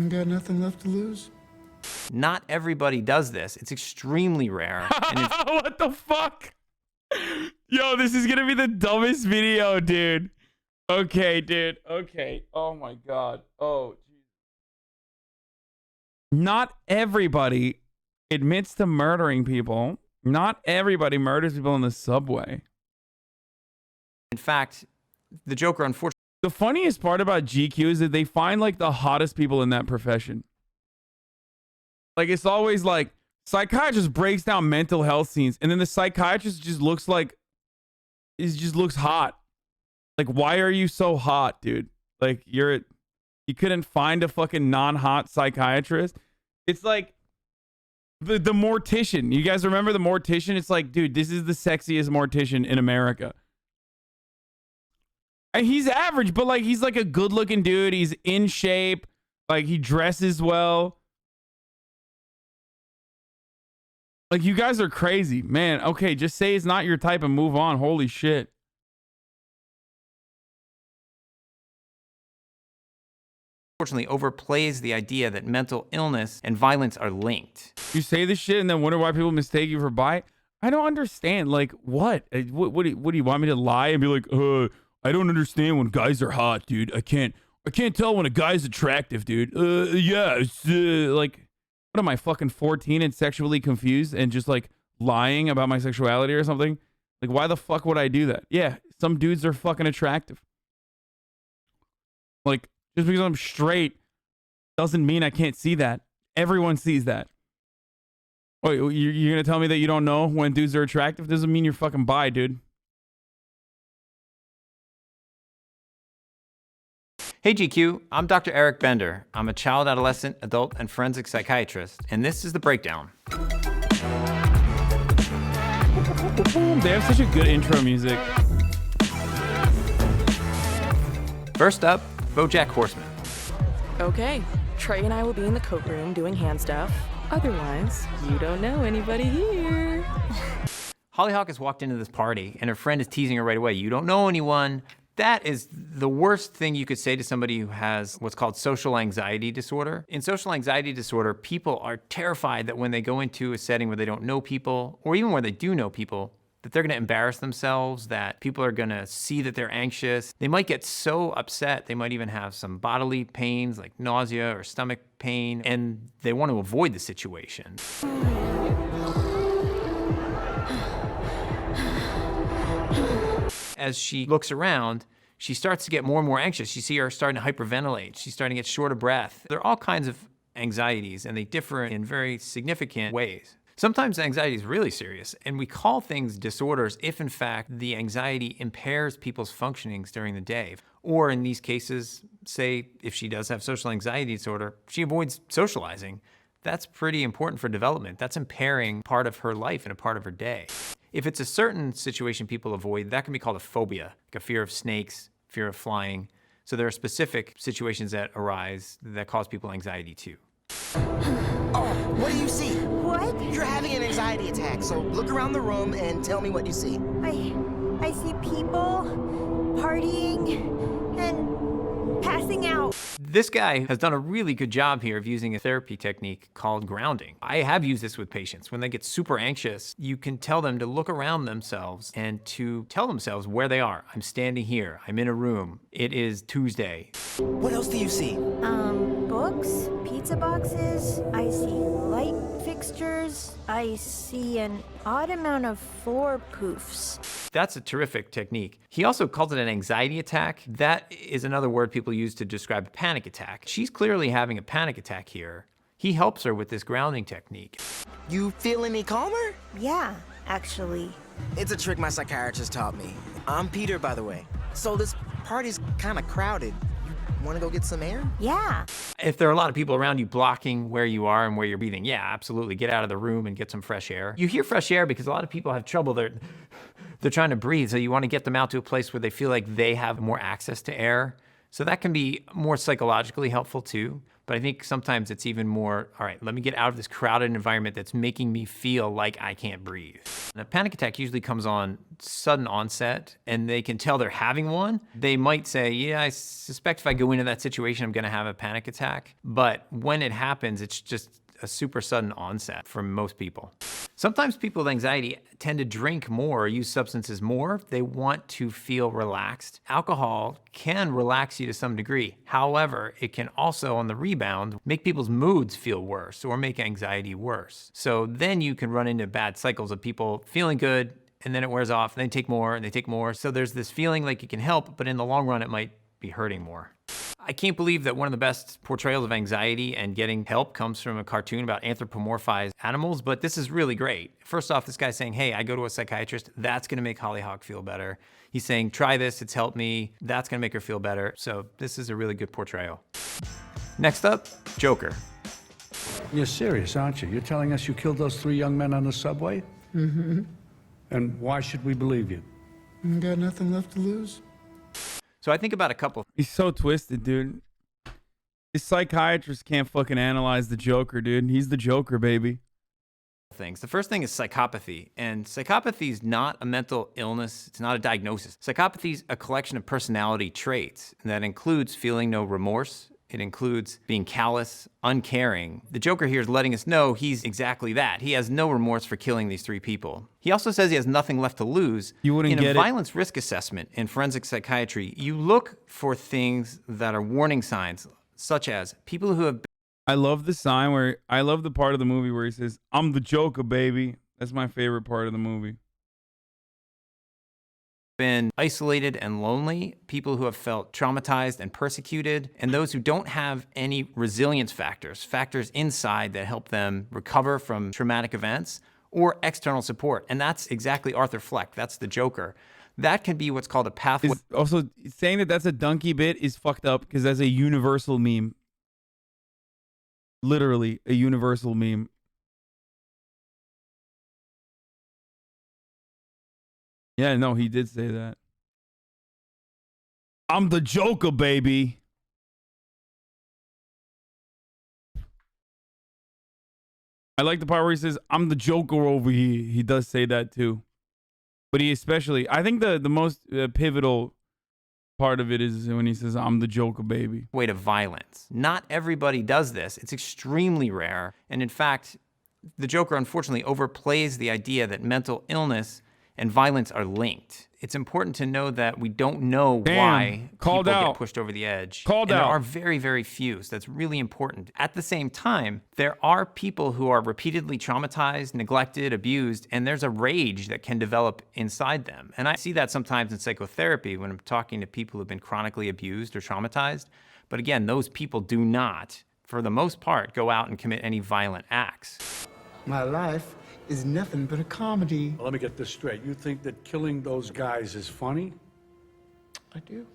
Got nothing left to lose. Not everybody does this. It's extremely rare. And it's What the fuck? Yo, this is going to be the dumbest video, dude. Okay, dude. Okay. Oh, my God. Oh, geez. Not everybody admits to murdering people. Not everybody murders people in the subway. in fact, the Joker, unfortunately. The funniest part about GQ is that they find like the hottest people in that profession. Like it's always like psychiatrist breaks down mental health scenes, and then the psychiatrist just looks like just looks hot. Like, why are you so hot, dude? Like you couldn't find a fucking non-hot psychiatrist. It's like the mortician. You guys remember the mortician? It's like, dude, this is the sexiest mortician in America. And he's average, but like he's like a good-looking dude. He's in shape. Like he dresses well. Like you guys are crazy, man. Okay, just say it's not your type and move on. Holy shit. Unfortunately overplays the idea that mental illness and violence are linked. You say this shit and then wonder why people mistake you for bi? I don't understand. Like, what? What do you want me to lie and be like, I don't understand when guys are hot, dude. I can't tell when a guy's attractive, dude. Yeah, it's, like, what am I, fucking 14 and sexually confused and just like lying about my sexuality or something? Like, why the fuck would I do that? Yeah, some dudes are fucking attractive. Like, just because I'm straight doesn't mean I can't see that. Everyone sees that. Wait, you're gonna tell me that you don't know when dudes are attractive? Doesn't mean you're fucking bi, dude. Hey GQ, I'm Dr. Eric Bender. I'm a child, adolescent, adult, and forensic psychiatrist, and this is the breakdown. They have such a good intro music. First up, BoJack Horseman. Okay, Trey and I will be in the coat room doing hand stuff. Otherwise, you don't know anybody here. Hollyhock has walked into this party, and her friend is teasing her right away. You don't know anyone. That is the worst thing you could say to somebody who has what's called social anxiety disorder. In social anxiety disorder, people are terrified that when they go into a setting where they don't know people, or even where they do know people, that they're gonna embarrass themselves, that people are gonna see that they're anxious. They might get so upset, they might even have some bodily pains like nausea or stomach pain, and they want to avoid the situation. As she looks around, she starts to get more and more anxious. You see her starting to hyperventilate. She's starting to get short of breath. There are all kinds of anxieties, and they differ in very significant ways. Sometimes anxiety is really serious, and we call things disorders if, in fact, the anxiety impairs people's functionings during the day. Or in these cases, say, if she does have social anxiety disorder, she avoids socializing. That's pretty important for development. That's impairing part of her life and a part of her day. If it's a certain situation people avoid, that can be called a phobia, like a fear of snakes, fear of flying. So there are specific situations that arise that cause people anxiety too. Oh, what do you see? What? You're having an anxiety attack, so look around the room and tell me what you see. I see people partying and passing out. This guy has done a really good job here of using a therapy technique called grounding. I have used this with patients. When they get super anxious, you can tell them to look around themselves and to tell themselves where they are. I'm standing here. I'm in a room. It is Tuesday. What else do you see? Books, pizza boxes, I see light fixtures, I see an odd amount of floor poofs. That's a terrific technique. He also calls it an anxiety attack. That is another word people use to describe a panic attack. She's clearly having a panic attack here. He helps her with this grounding technique. You feel any calmer? Yeah, actually. It's a trick my psychiatrist taught me. I'm Peter, by the way. So this party's kind of crowded. You want to go get some air? Yeah. If there are a lot of people around you blocking where you are and where you're breathing, yeah, absolutely. Get out of the room and get some fresh air. You hear fresh air because a lot of people have trouble. They're trying to breathe, so you want to get them out to a place where they feel like they have more access to air. So that can be more psychologically helpful too. But I think sometimes it's even more, all right, let me get out of this crowded environment that's making me feel like I can't breathe. And a panic attack usually comes on sudden onset, and they can tell they're having one. They might say, yeah, I suspect if I go into that situation, I'm gonna have a panic attack. But when it happens, it's just a super sudden onset for most people. Sometimes people with anxiety tend to drink more or use substances more. They want to feel relaxed. Alcohol can relax you to some degree. However, it can also, on the rebound, make people's moods feel worse or make anxiety worse. So then you can run into bad cycles of people feeling good, and then it wears off, and they take more, and they take more. So there's this feeling like it can help, but in the long run, it might be hurting more. I can't believe that one of the best portrayals of anxiety and getting help comes from a cartoon about anthropomorphized animals, but this is really great. First off, this guy's saying, hey, I go to a psychiatrist, that's gonna make Hollyhock feel better. He's saying, try this, it's helped me, that's gonna make her feel better. So this is a really good portrayal. Next up, Joker. You're serious, aren't you? You're telling us you killed those 3 young men on the subway? Mm-hmm. And why should we believe you? Got nothing left to lose. So I think about a couple. He's so twisted, dude. His psychiatrist can't fucking analyze the Joker, dude. He's the Joker, baby. Things. The first thing is psychopathy. And psychopathy is not a mental illness. It's not a diagnosis. Psychopathy is a collection of personality traits that includes feeling no remorse. It includes being callous, uncaring. The Joker here is letting us know he's exactly that. He has no remorse for killing these 3 people. He also says he has nothing left to lose. You wouldn't get it. In a violence risk assessment in forensic psychiatry, you look for things that are warning signs, such as people who have I love the sign where, I love the part of the movie where he says, I'm the Joker, baby. That's my favorite part of the movie. Been isolated and lonely, people who have felt traumatized and persecuted, and those who don't have any resilience factors, factors inside that help them recover from traumatic events, or external support. And that's exactly Arthur Fleck. That's the Joker. That can be what's called a pathway. Also, saying that that's a donkey bit is fucked up because that's a universal meme. Literally a universal meme. Yeah, no, he did say that. I'm the Joker, baby. I like the part where he says, I'm the Joker over here. He does say that too. But he especially, I think the most pivotal part of it is when he says, I'm the Joker, baby. Way to violence. Not everybody does this. It's extremely rare. And in fact, the Joker unfortunately overplays the idea that mental illness and violence are linked. It's important to know that we don't know why people get pushed over the edge. And there are very, very few, so that's really important. At the same time, there are people who are repeatedly traumatized, neglected, abused, and there's a rage that can develop inside them. And I see that sometimes in psychotherapy when I'm talking to people who've been chronically abused or traumatized. But again, those people do not, for the most part, go out and commit any violent acts. My life is nothing but a comedy. Well, let me get this straight. You think that killing those guys is funny? I do.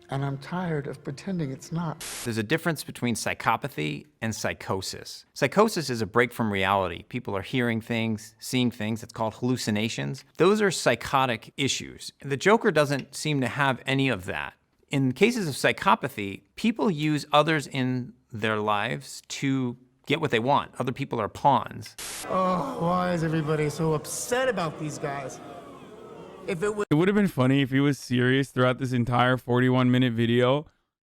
And I'm tired of pretending it's not. There's a difference between psychopathy and psychosis. Psychosis is a break from reality. People are hearing things, seeing things. It's called hallucinations. Those are psychotic issues. The Joker doesn't seem to have any of that. In cases of psychopathy, people use others in their lives to get what they want. Other people are pawns. Oh, why is everybody so upset about these guys? If it would have been funny if he was serious throughout this entire 41-minute video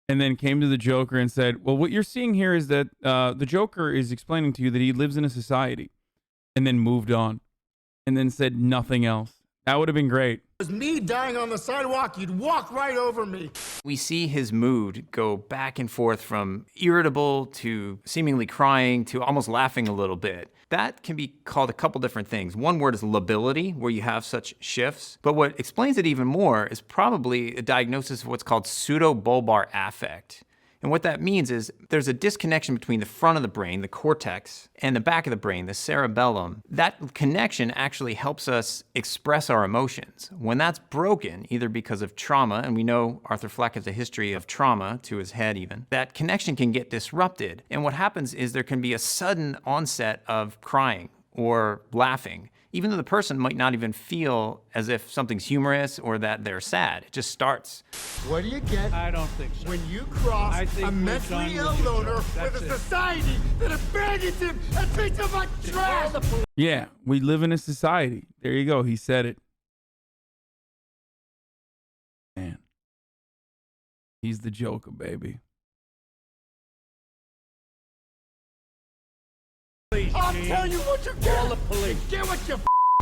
and then came to the Joker and said, well, what you're seeing here is that the Joker is explaining to you that he lives in a society, and then moved on and then said nothing else. That would have been great. It was me dying on the sidewalk, you'd walk right over me. We see his mood go back and forth from irritable to seemingly crying to almost laughing a little bit. That can be called a couple different things. One word is lability, where you have such shifts. But what explains it even more is probably a diagnosis of what's called pseudobulbar affect. And what that means is there's a disconnection between the front of the brain, the cortex, and the back of the brain, the cerebellum. That connection actually helps us express our emotions. When that's broken, either because of trauma, and we know Arthur Fleck has a history of trauma to his head even, that connection can get disrupted. And what happens is there can be a sudden onset of crying or laughing, even though the person might not even feel as if something's humorous or that they're sad. It just starts. What do you get? I don't think so. When you cross a mentally ill loner with a society that abandons him and treats him like trash. Yeah, we live in a society. There you go. He said it. Man. He's the Joker, baby. I'll tell you what you get. Call the police. Get what you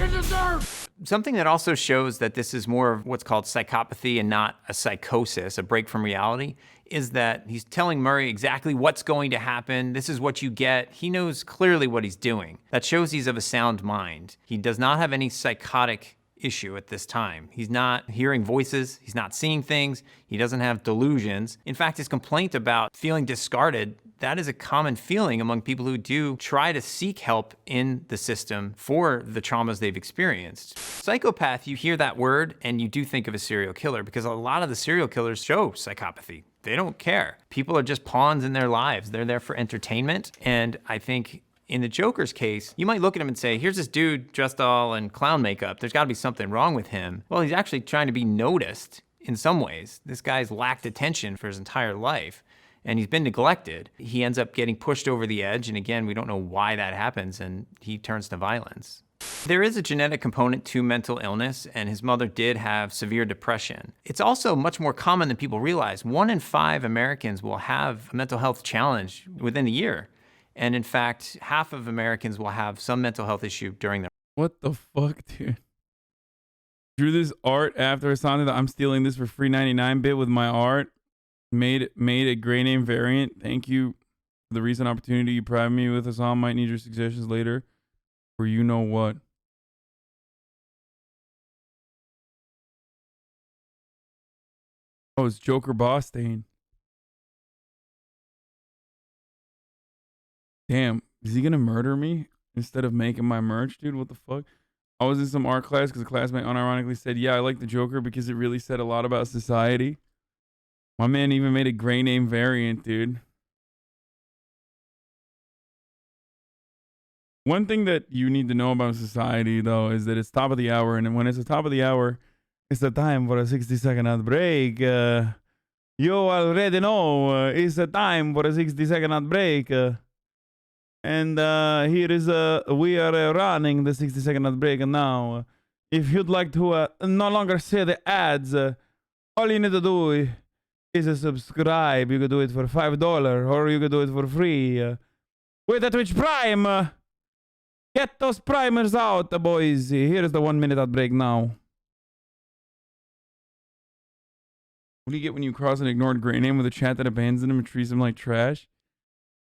deserve. Something that also shows that this is more of what's called psychopathy and not a psychosis, a break from reality, is that he's telling Murray exactly what's going to happen. This is what you get. He knows clearly what he's doing. That shows he's of a sound mind. He does not have any psychotic issue at this time. He's not hearing voices. He's not seeing things. He doesn't have delusions. In fact, his complaint about feeling discarded, that is a common feeling among people who do try to seek help in the system for the traumas they've experienced. Psychopath, you hear that word and you do think of a serial killer because a lot of the serial killers show psychopathy. They don't care. People are just pawns in their lives. They're there for entertainment. And I think in the Joker's case, you might look at him and say, here's this dude dressed all in clown makeup. There's got to be something wrong with him. Well, he's actually trying to be noticed in some ways. This guy's lacked attention for his entire life. And he's been neglected. He ends up getting pushed over the edge, and again, we don't know why that happens, and he turns to violence. There is a genetic component to mental illness, and his mother did have severe depression. It's also much more common than people realize. 1 in 5 Americans will have a mental health challenge within a year. And in fact, half of Americans will have some mental health issue during their... What the fuck, dude? Drew this art after Hasan. I'm stealing this for free 99 bit with my art. Made a gray name variant. Thank you for the recent opportunity you provided me with. Hasan might need your suggestions later, or you know what. Oh, it's Joker Bostain. Damn, is he gonna murder me instead of making my merch, dude? What the fuck? I was in some art class because a classmate unironically said, yeah, I like the Joker because it really said a lot about society. My man even made a gray name variant, dude. One thing that you need to know about society, though, is that it's top of the hour. And when it's the top of the hour, it's the time for a 60-second ad break. You already know it's the time for a 60-second ad break. And here is, we are running the 60-second ad break now. If you'd like to no longer see the ads, all you need to do is a subscribe. You could do it for $5 or you could do it for free. With the Twitch Prime. Get those primers out, boys. Here's the 1 minute ad break now. What do you get when you cross an ignored gray name with a chat that abandons him and treats him like trash?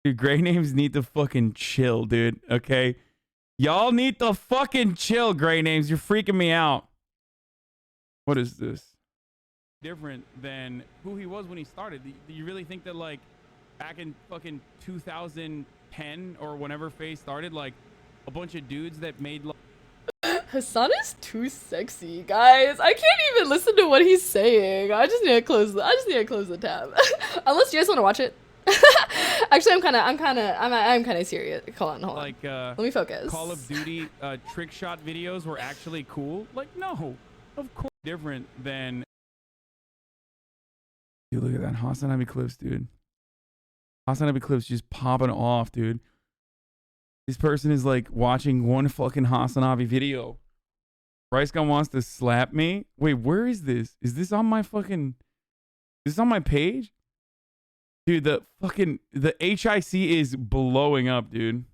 Dude, gray names need to fucking chill, dude. Okay? Y'all need to fucking chill, gray names. You're freaking me out. What is this? Different than who he was when he started. Do you really think that, like, back in fucking 2010 or whenever Faye started, like, a bunch of dudes that made... Hasan is too sexy, guys. I can't even listen to what he's saying. I just need to close the tab. Unless you guys want to watch it. Actually, I'm kind of serious. Hold on. Like, let me focus. Call of Duty trick shot videos were actually cool. Like, no, of course. Different than... Dude, look at that HasanAbi clips, dude. HasanAbi clips just popping off, dude. This person is like watching one fucking HasanAbi video. Bryce Gunn wants to slap me. Wait, where is this? Is this on my fucking... Is this on my page? Dude, the HIC is blowing up, dude.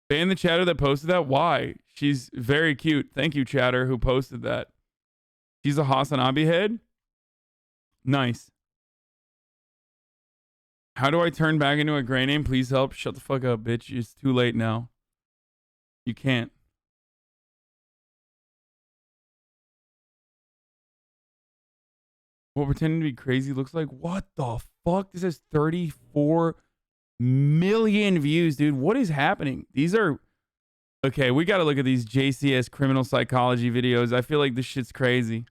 Ban the chatter that posted that? Why? She's very cute. Thank you, chatter, who posted that. She's a HasanAbi head? Nice. How do I turn back into a gray name? Please help. Shut the fuck up, bitch. It's too late now. You can't. What pretending to be crazy looks like? What the fuck? This has 34 million views, dude. What is happening? These are... Okay, we got to look at these JCS criminal psychology videos. I feel like this shit's crazy.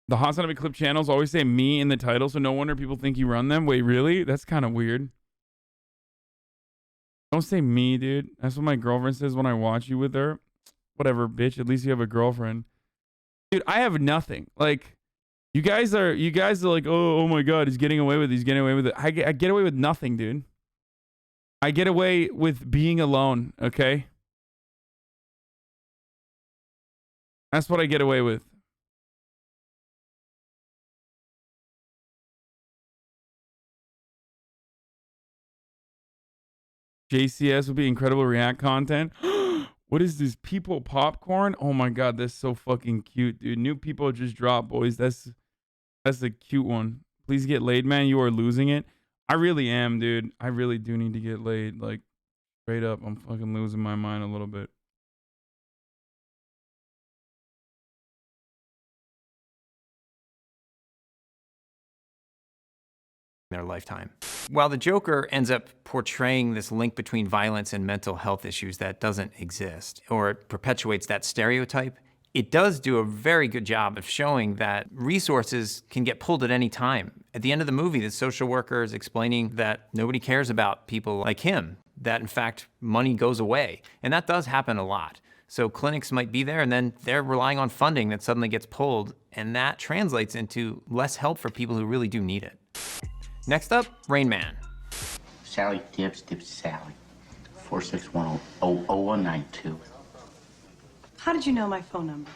The HasanAbi clip channels always say me in the title, so no wonder people think you run them. Wait, really? That's kind of weird. Don't say me, dude. That's what my girlfriend says when I watch you with her. Whatever, bitch. At least you have a girlfriend. Dude, I have nothing. Like, you guys are like, oh my God, he's getting away with it. He's getting away with it. I get away with nothing, dude. I get away with being alone, okay? That's what I get away with. JCS would be incredible React content. What is this? People popcorn? Oh my God, that's so fucking cute, dude. New people just dropped, boys. That's a cute one. Please get laid, man. You are losing it. I really am, dude. I really do need to get laid. Like, straight up, I'm fucking losing my mind a little bit. Their lifetime. While the Joker ends up portraying this link between violence and mental health issues that doesn't exist, or it perpetuates that stereotype, it does do a very good job of showing that resources can get pulled at any time. At the end of the movie, the social worker is explaining that nobody cares about people like him, that in fact, money goes away. And that does happen a lot. So clinics might be there and then they're relying on funding that suddenly gets pulled, and that translates into less help for people who really do need it. Next up, Rain Man. Sally Tips Sally. 4610192. How did you know my phone number?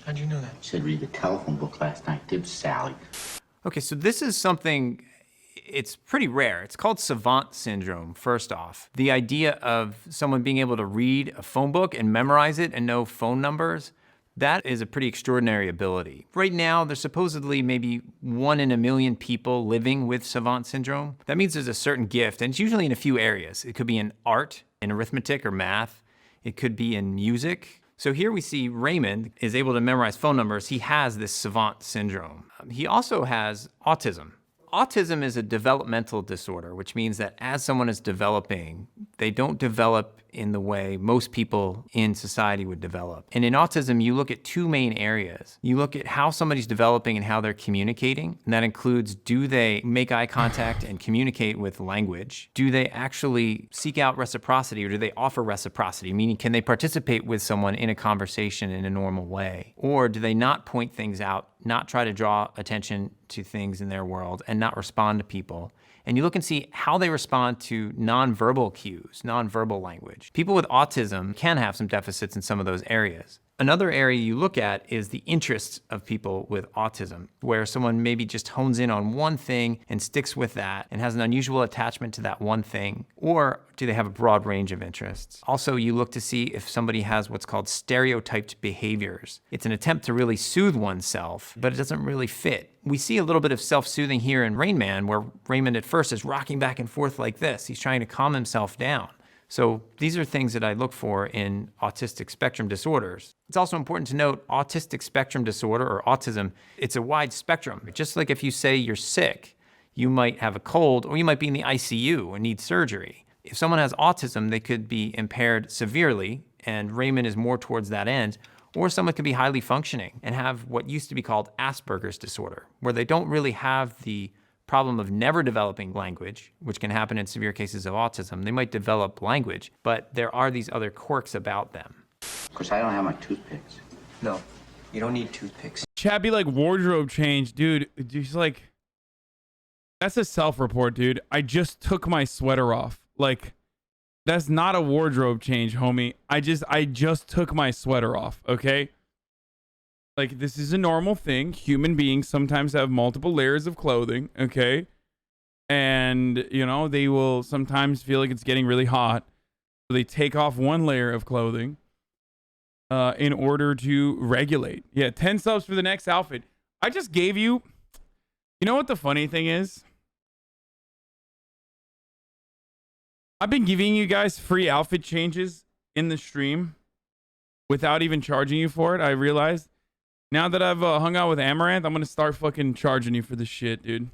How'd you know that? You said read the telephone book last night. Tips Sally. Okay, so this is something, it's pretty rare. It's called savant syndrome, first off. The idea of someone being able to read a phone book and memorize it and know phone numbers, that is a pretty extraordinary ability. Right now, there's supposedly maybe 1 in a million people living with savant syndrome. That means there's a certain gift, and it's usually in a few areas. It could be in art, in arithmetic or math. It could be in music. So here we see Raymond is able to memorize phone numbers. He has this savant syndrome. He also has autism. Autism is a developmental disorder, which means that as someone is developing, they don't develop in the way most people in society would develop. And in autism, you look at 2 main areas. You look at how somebody's developing and how they're communicating. And that includes, do they make eye contact and communicate with language? Do they actually seek out reciprocity, or do they offer reciprocity? Meaning, can they participate with someone in a conversation in a normal way? Or do they not point things out, not try to draw attention to things in their world, and not respond to people? And you look and see how they respond to nonverbal cues, nonverbal language. People with autism can have some deficits in some of those areas. Another area you look at is the interests of people with autism, where someone maybe just hones in on one thing and sticks with that and has an unusual attachment to that one thing, or do they have a broad range of interests? Also, you look to see if somebody has what's called stereotyped behaviors. It's an attempt to really soothe oneself, but it doesn't really fit. We see a little bit of self-soothing here in Rain Man, where Raymond at first is rocking back and forth like this. He's trying to calm himself down. So these are things that I look for in autistic spectrum disorders. It's also important to note autistic spectrum disorder, or autism, it's a wide spectrum. Just like if you say you're sick, you might have a cold, or you might be in the ICU and need surgery. If someone has autism, they could be impaired severely, and Raymond is more towards that end, or someone could be highly functioning and have what used to be called Asperger's disorder, where they don't really have the problem of never developing language, which can happen in severe cases of autism. They might develop language, but there are these other quirks about them. Of course, I don't have my toothpicks. No, you don't need toothpicks. Chat be like, wardrobe change, dude. Just like, that's a self-report, dude. I just took my sweater off. Like, that's not a wardrobe change, homie. I just took my sweater off, okay? Like, this is a normal thing. Human beings sometimes have multiple layers of clothing, okay? And, you know, they will sometimes feel like it's getting really hot. So they take off one layer of clothing in order to regulate. Yeah, 10 subs for the next outfit. I just gave you... You know what the funny thing is? I've been giving you guys free outfit changes in the stream without even charging you for it. I realized now that I've hung out with Amaranth, I'm gonna start fucking charging you for this shit, dude.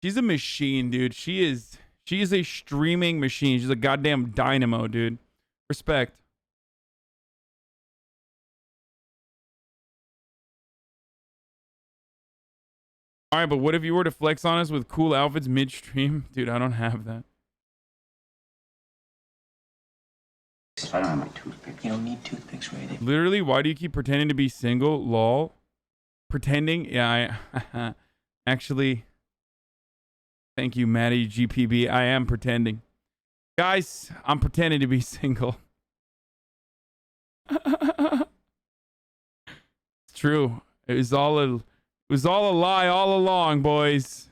She's a machine, dude. She is a streaming machine. She's a goddamn dynamo, dude. Respect. All right, but what if you were to flex on us with cool outfits midstream? Dude, I don't have that. I don't have my toothpicks. You don't need toothpicks, Ray. Literally, why do you keep pretending to be single? Lol. Pretending? Yeah, I actually. Thank you, Maddie GPB. I am pretending. Guys, I'm pretending to be single. It's true. It was all a lie all along, boys.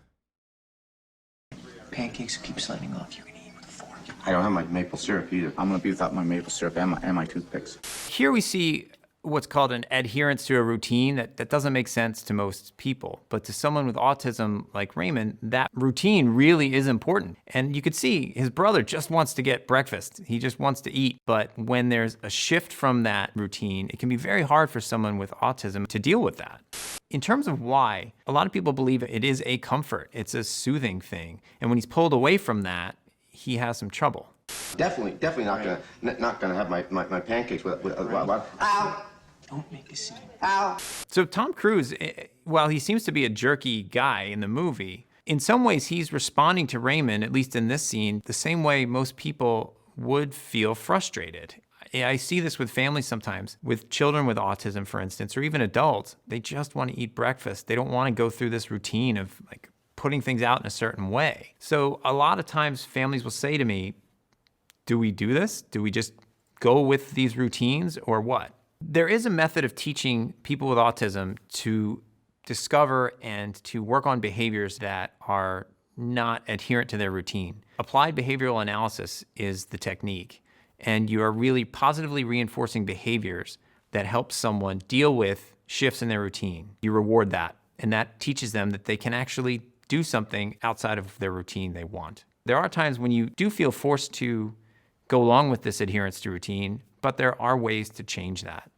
Pancakes keep sliding off. You're gonna eat with a fork. I don't have my maple syrup either. I'm gonna be without my maple syrup and my toothpicks. Here we see what's called an adherence to a routine that doesn't make sense to most people. But to someone with autism like Raymond, that routine really is important. And you could see his brother just wants to get breakfast. He just wants to eat. But when there's a shift from that routine, it can be very hard for someone with autism to deal with that. In terms of why, a lot of people believe it is a comfort. It's a soothing thing. And when he's pulled away from that, he has some trouble. Definitely not gonna have my pancakes with ow! Don't make a scene. Ow! So Tom Cruise, while he seems to be a jerky guy in the movie, in some ways he's responding to Raymond, at least in this scene, the same way most people would feel frustrated. I see this with families sometimes, with children with autism, for instance, or even adults. They just want to eat breakfast. They don't want to go through this routine of like putting things out in a certain way. So a lot of times families will say to me, do we do this? Do we just go with these routines or what? There is a method of teaching people with autism to discover and to work on behaviors that are not adherent to their routine. Applied behavioral analysis is the technique, and you are really positively reinforcing behaviors that help someone deal with shifts in their routine. You reward that, and that teaches them that they can actually do something outside of their routine they want. There are times when you do feel forced to go along with this adherence to routine, but there are ways to change that.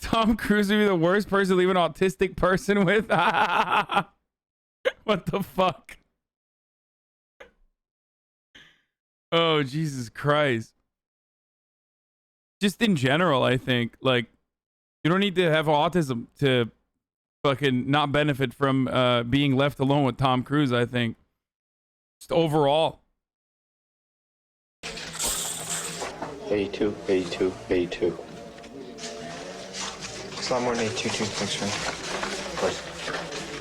Tom Cruise would be the worst person to leave an autistic person with. What the fuck? Oh, Jesus Christ. Just in general, I think, like, you don't need to have autism to fucking not benefit from being left alone with Tom Cruise, I think. Just overall. 82. It's a lot more than 82 toothpicks, right? Of course.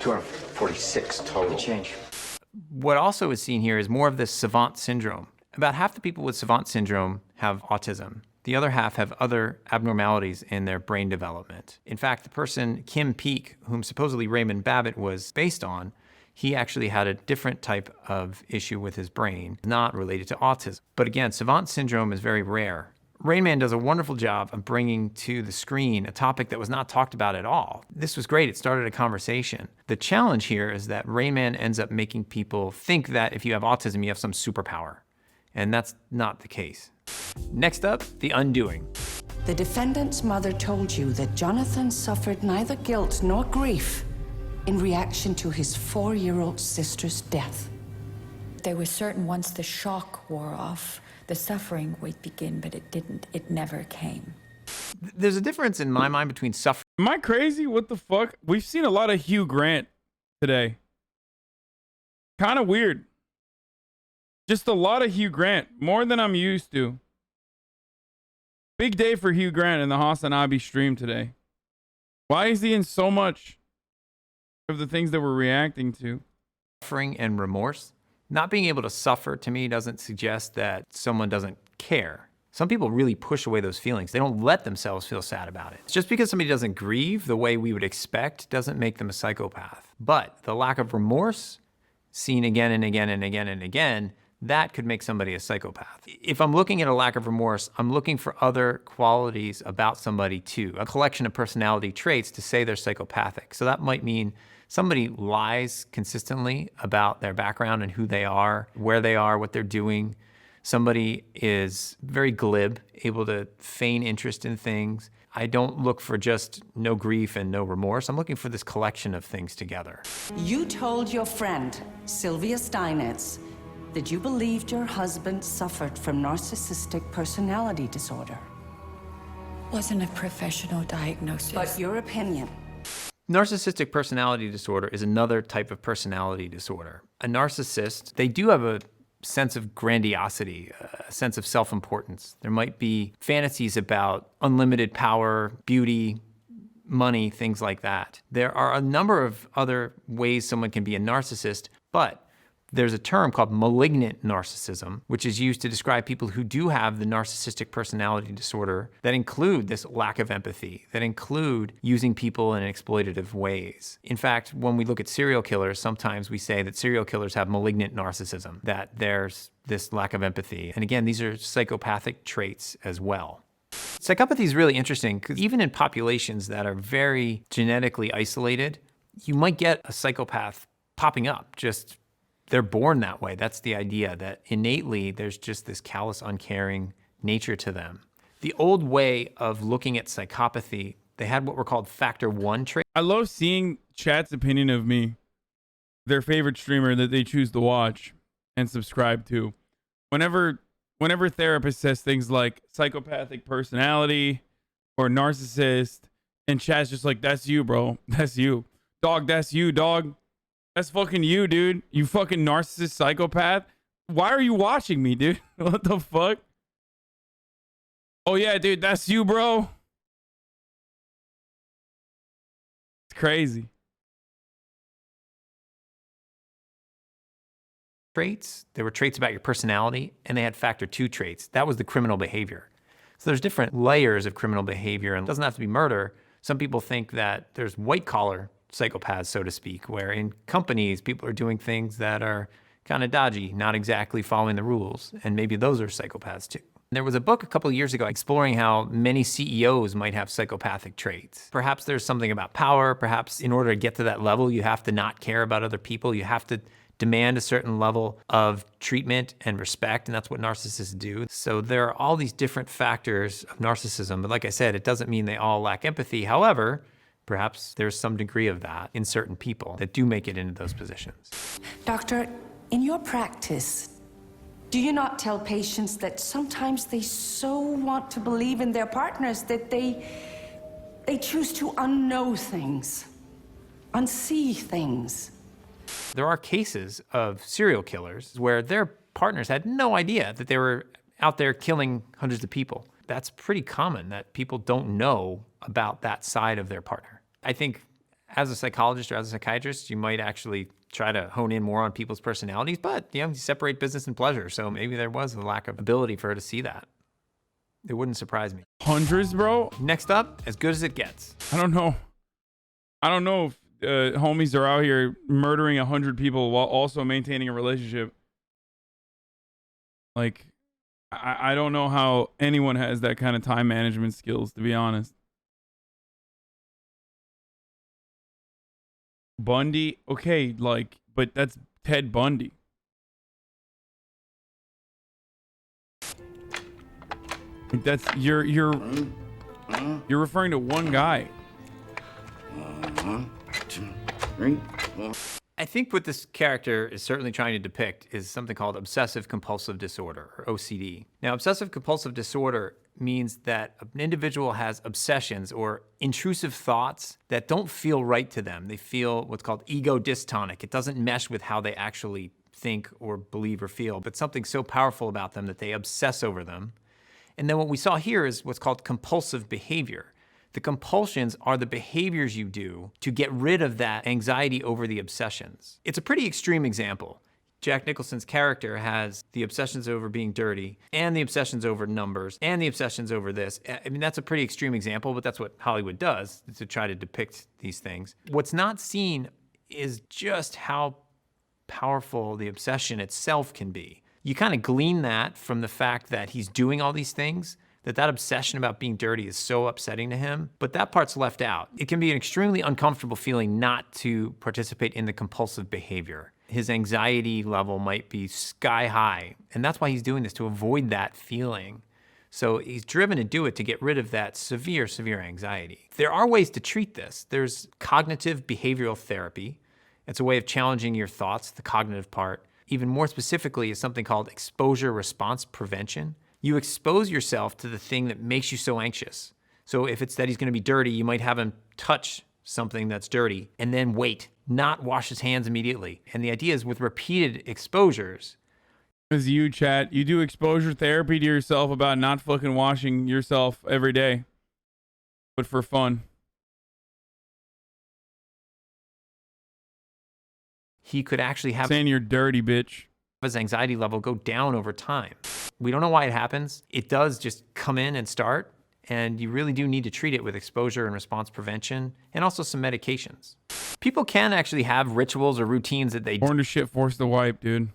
246 total. Change. What also is seen here is more of this savant syndrome. About half the people with savant syndrome have autism. The other half have other abnormalities in their brain development. In fact, the person, Kim Peek, whom supposedly Raymond Babbitt was based on, he actually had a different type of issue with his brain, not related to autism. But again, savant syndrome is very rare. Rain Man does a wonderful job of bringing to the screen a topic that was not talked about at all. This was great. It started a conversation. The challenge here is that Rain Man ends up making people think that if you have autism, you have some superpower. And that's not the case. Next up, the undoing. The defendant's mother told you that Jonathan suffered neither guilt nor grief in reaction to his 4-year-old sister's death. They were certain once the shock wore off, the suffering would begin, but it didn't. It never came. There's a difference in my mind between suffering. Am I crazy? What the fuck? We've seen a lot of Hugh Grant today. Kind of weird. Just a lot of Hugh Grant. More than I'm used to. Big day for Hugh Grant in the HasanAbi stream today. Why is he in so much of the things that we're reacting to? Suffering and remorse. Not being able to suffer, to me, doesn't suggest that someone doesn't care. Some people really push away those feelings. They don't let themselves feel sad about it. Just because somebody doesn't grieve the way we would expect doesn't make them a psychopath. But the lack of remorse, seen again and again and again and again, that could make somebody a psychopath. If I'm looking at a lack of remorse, I'm looking for other qualities about somebody too, a collection of personality traits to say they're psychopathic. So that might mean somebody lies consistently about their background and who they are, where they are, what they're doing. Somebody is very glib, able to feign interest in things. I don't look for just no grief and no remorse. I'm looking for this collection of things together. You told your friend, Sylvia Steinitz, that you believed your husband suffered from narcissistic personality disorder. Wasn't a professional diagnosis. But your opinion. Narcissistic personality disorder is another type of personality disorder. A narcissist, they do have a sense of grandiosity, a sense of self-importance. There might be fantasies about unlimited power, beauty, money, things like that. There are a number of other ways someone can be a narcissist, but there's a term called malignant narcissism, which is used to describe people who do have the narcissistic personality disorder that include this lack of empathy, that include using people in exploitative ways. In fact, when we look at serial killers, sometimes we say that serial killers have malignant narcissism, that there's this lack of empathy. And again, these are psychopathic traits as well. Psychopathy is really interesting because even in populations that are very genetically isolated, you might get a psychopath popping up. Just they're born that way. That's the idea, that innately there's just this callous, uncaring nature to them. The old way of looking at psychopathy, they had what were called factor 1 traits. I love seeing chat's opinion of me, their favorite streamer that they choose to watch and subscribe to. Whenever therapist says things like psychopathic personality or narcissist, and chat's just like, that's you, bro. That's you. Dog, that's you, dog. That's fucking you, dude. You fucking narcissist psychopath. Why are you watching me, dude? What the fuck? Oh, yeah, dude. That's you, bro. It's crazy. Traits. There were traits about your personality, and they had factor 2 traits. That was the criminal behavior. So there's different layers of criminal behavior, and it doesn't have to be murder. Some people think that there's white-collar psychopaths, so to speak, where in companies, people are doing things that are kind of dodgy, not exactly following the rules, and maybe those are psychopaths too. There was a book a couple of years ago exploring how many CEOs might have psychopathic traits. Perhaps there's something about power. Perhaps in order to get to that level, you have to not care about other people. You have to demand a certain level of treatment and respect, and that's what narcissists do. So there are all these different factors of narcissism, but like I said, it doesn't mean they all lack empathy. However, perhaps there's some degree of that in certain people that do make it into those positions. Doctor, in your practice, do you not tell patients that sometimes they so want to believe in their partners that they choose to unknow things, unsee things? There are cases of serial killers where their partners had no idea that they were out there killing hundreds of people. That's pretty common, that people don't know about that side of their partner. I think as a psychologist or as a psychiatrist, you might actually try to hone in more on people's personalities, but you separate business and pleasure. So maybe there was a lack of ability for her to see that. It wouldn't surprise me. Hundreds, bro? Next up, as good as it gets. I don't know if homies are out here murdering 100 people while also maintaining a relationship. Like, I don't know how anyone has that kind of time management skills, to be honest. Bundy, okay, like, but that's Ted Bundy. Like, that's you're referring to one guy. I think what this character is certainly trying to depict is something called obsessive compulsive disorder, or OCD. Now, obsessive compulsive disorder means that an individual has obsessions or intrusive thoughts that don't feel right to them. They feel what's called ego dystonic. It doesn't mesh with how they actually think or believe or feel, but something so powerful about them that they obsess over them. And then what we saw here is what's called compulsive behavior. The compulsions are the behaviors you do to get rid of that anxiety over the obsessions. It's a pretty extreme example. Jack Nicholson's character has the obsessions over being dirty and the obsessions over numbers and the obsessions over this. I mean, that's a pretty extreme example, but that's what Hollywood does to try to depict these things. What's not seen is just how powerful the obsession itself can be. You kind of glean that from the fact that he's doing all these things, that obsession about being dirty is so upsetting to him, but that part's left out. It can be an extremely uncomfortable feeling not to participate in the compulsive behavior. His anxiety level might be sky high, and that's why he's doing this, to avoid that feeling. So he's driven to do it to get rid of that severe, severe anxiety. There are ways to treat this. There's cognitive behavioral therapy. It's a way of challenging your thoughts, the cognitive part. Even more specifically is something called exposure response prevention. You expose yourself to the thing that makes you so anxious. So if it's that he's gonna be dirty, you might have him touch something that's dirty and then wait, not wash his hands immediately. And the idea is with repeated exposures. As you, chat, you do exposure therapy to yourself about not fucking washing yourself every day, but for fun. He could actually have saying you're dirty, bitch. His anxiety level go down over time. We don't know why it happens. It does just come in and start, and you really do need to treat it with exposure and response prevention, and also some medications. People can actually have rituals or routines that they Born to shit, forced to wipe, dude.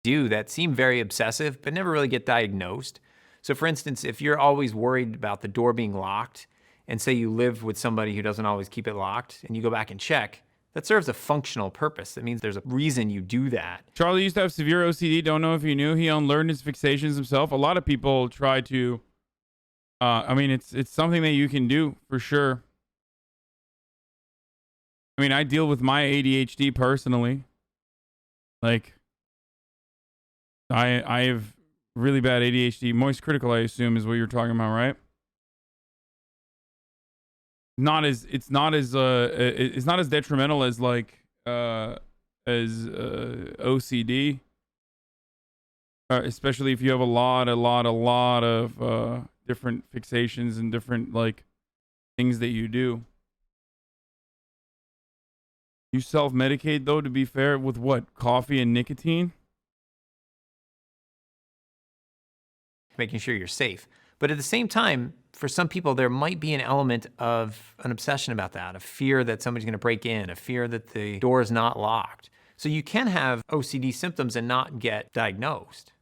Do that seem very obsessive, but never really get diagnosed. So for instance, if you're always worried about the door being locked, and say you live with somebody who doesn't always keep it locked, and you go back and check, that serves a functional purpose. That means there's a reason you do that. Charlie used to have severe OCD. Don't know if you knew. He unlearned his fixations himself. A lot of people try to. I mean, it's something that you can do for sure. I mean, I deal with my ADHD personally. Like, I have really bad ADHD. Moist critical, I assume, is what you're talking about, right? It's not as detrimental as like OCD, especially if you have a lot of different fixations and different like things that you do. You self-medicate though, to be fair, with what? Coffee and nicotine? Making sure you're safe. But at the same time, for some people, there might be an element of an obsession about that, a fear that somebody's gonna break in, a fear that the door is not locked. So you can have OCD symptoms and not get diagnosed.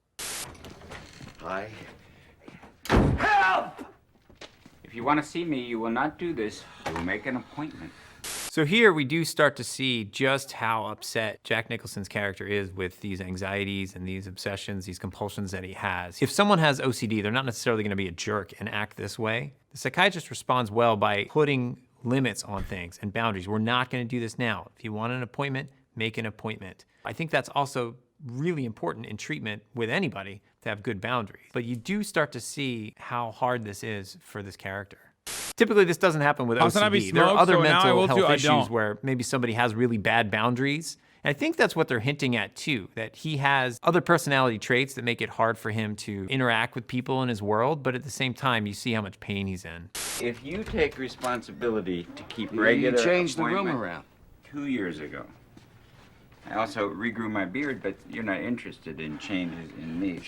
Hi. Help! If you want to see me, you will not do this. You will make an appointment. So here we do start to see just how upset Jack Nicholson's character is with these anxieties and these obsessions, these compulsions that he has. If someone has OCD, they're not necessarily gonna be a jerk and act this way. The psychiatrist responds well by putting limits on things and boundaries. We're not gonna do this now. If you want an appointment, make an appointment. I think that's also really important in treatment with anybody, to have good boundaries. But you do start to see how hard this is for this character. Typically, this doesn't happen with OCD. There are other mental health issues where maybe somebody has really bad boundaries. And I think that's what they're hinting at too, that he has other personality traits that make it hard for him to interact with people in his world, but at the same time, you see how much pain he's in. If you take responsibility to keep regular You changed the room appointment around. 2 years ago. I also regrew my beard, but you're not interested in changes in me.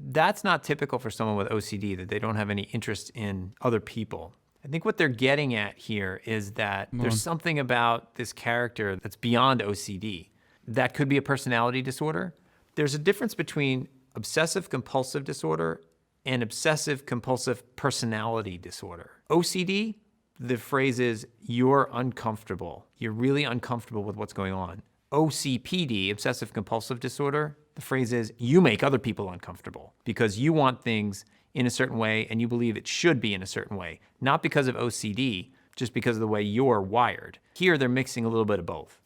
That's not typical for someone with OCD, that they don't have any interest in other people. I think what they're getting at here is that there's something about this character that's beyond OCD. That could be a personality disorder. There's a difference between obsessive compulsive disorder and obsessive compulsive personality disorder. OCD, the phrase is, you're uncomfortable. You're really uncomfortable with what's going on. OCPD, obsessive compulsive disorder, the phrase is, you make other people uncomfortable because you want things in a certain way and you believe it should be in a certain way. Not because of OCD, just because of the way you're wired. Here, they're mixing a little bit of both.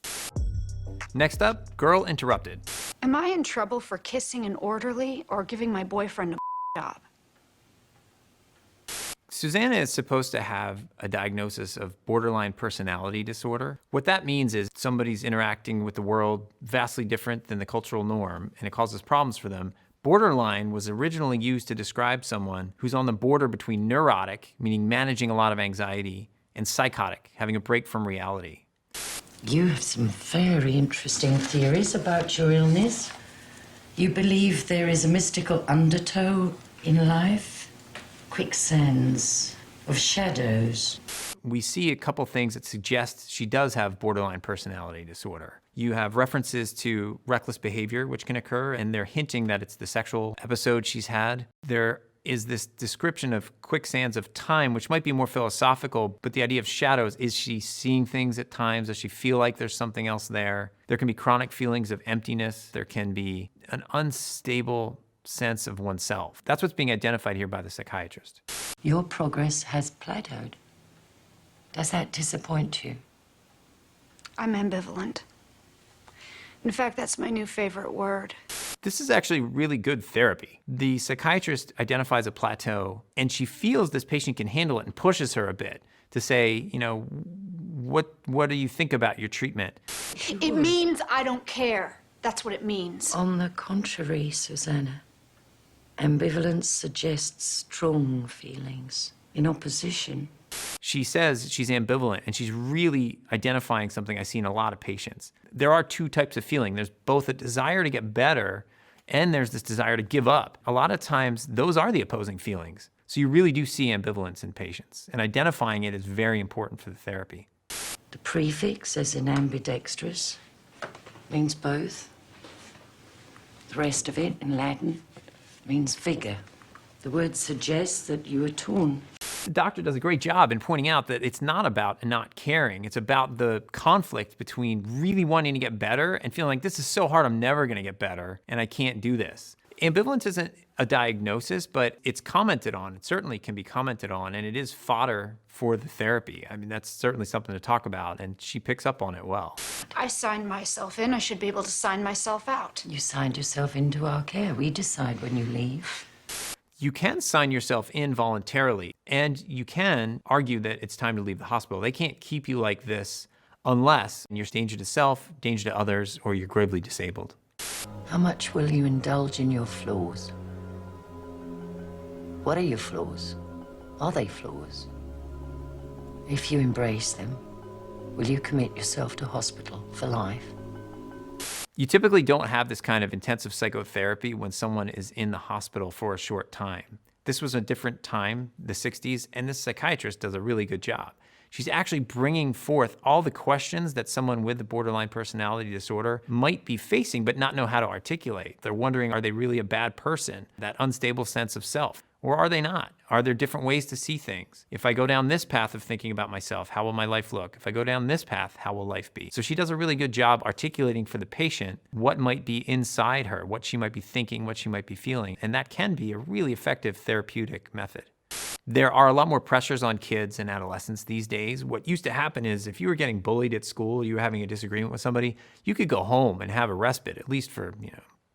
Next up, girl interrupted. Am I in trouble for kissing an orderly or giving my boyfriend a job? Susanna is supposed to have a diagnosis of borderline personality disorder. What that means is somebody's interacting with the world vastly different than the cultural norm, and it causes problems for them. Borderline was originally used to describe someone who's on the border between neurotic, meaning managing a lot of anxiety, and psychotic, having a break from reality. You have some very interesting theories about your illness. You believe there is a mystical undertow in life? Quicksands of shadows. We see a couple things that suggest she does have borderline personality disorder. You have references to reckless behavior, which can occur, and they're hinting that it's the sexual episode she's had. There is this description of quicksands of time, which might be more philosophical, but the idea of shadows, is she seeing things at times? Does she feel like there's something else there? There can be chronic feelings of emptiness. There can be an unstable sense of oneself. That's what's being identified here by the psychiatrist. Your progress has plateaued. Does that disappoint you? I'm ambivalent. In fact, that's my new favorite word. This is actually really good therapy. The psychiatrist identifies a plateau, and she feels this patient can handle it and pushes her a bit to say, you know, what do you think about your treatment? It means I don't care. That's what it means. On the contrary, Susanna, ambivalence suggests strong feelings. In opposition, She says she's ambivalent, and she's really identifying something I see in a lot of patients. There are two types of feeling. There's both a desire to get better, and there's this desire to give up. A lot of times, those are the opposing feelings. So you really do see ambivalence in patients, and identifying it is very important for the therapy. the prefix, as in ambidextrous, means both. The rest of it, in Latin, means vigor. The word suggests that you are torn. The doctor does a great job in pointing out that it's not about not caring. It's about the conflict between really wanting to get better and feeling like this is so hard, I'm never going to get better, and I can't do this. Ambivalence isn't a diagnosis, but it's commented on. It certainly can be commented on, and it is fodder for the therapy. I mean, that's certainly something to talk about, and she picks up on it well. I signed myself in. I should be able to sign myself out. You signed yourself into our care. We decide when you leave. You can sign yourself in voluntarily, and you can argue that it's time to leave the hospital. They can't keep you like this unless you're danger to self, danger to others, or you're gravely disabled. How much will you indulge in your flaws? What are your flaws? Are they flaws? If you embrace them, will you commit yourself to hospital for life? You typically don't have this kind of intensive psychotherapy when someone is in the hospital for a short time. This was a different time, the 60s, and this psychiatrist does a really good job. She's actually bringing forth all the questions that someone with the borderline personality disorder might be facing but not know how to articulate. They're wondering, are they really a bad person? That unstable sense of self. Or are they not? Are there different ways to see things? If I go down this path of thinking about myself, how will my life look? If I go down this path, how will life be? So she does a really good job articulating for the patient what might be inside her, what she might be thinking, what she might be feeling. And that can be a really effective therapeutic method. There are a lot more pressures on kids and adolescents these days. What used to happen is if you were getting bullied at school, you were having a disagreement with somebody, you could go home and have a respite, at least for,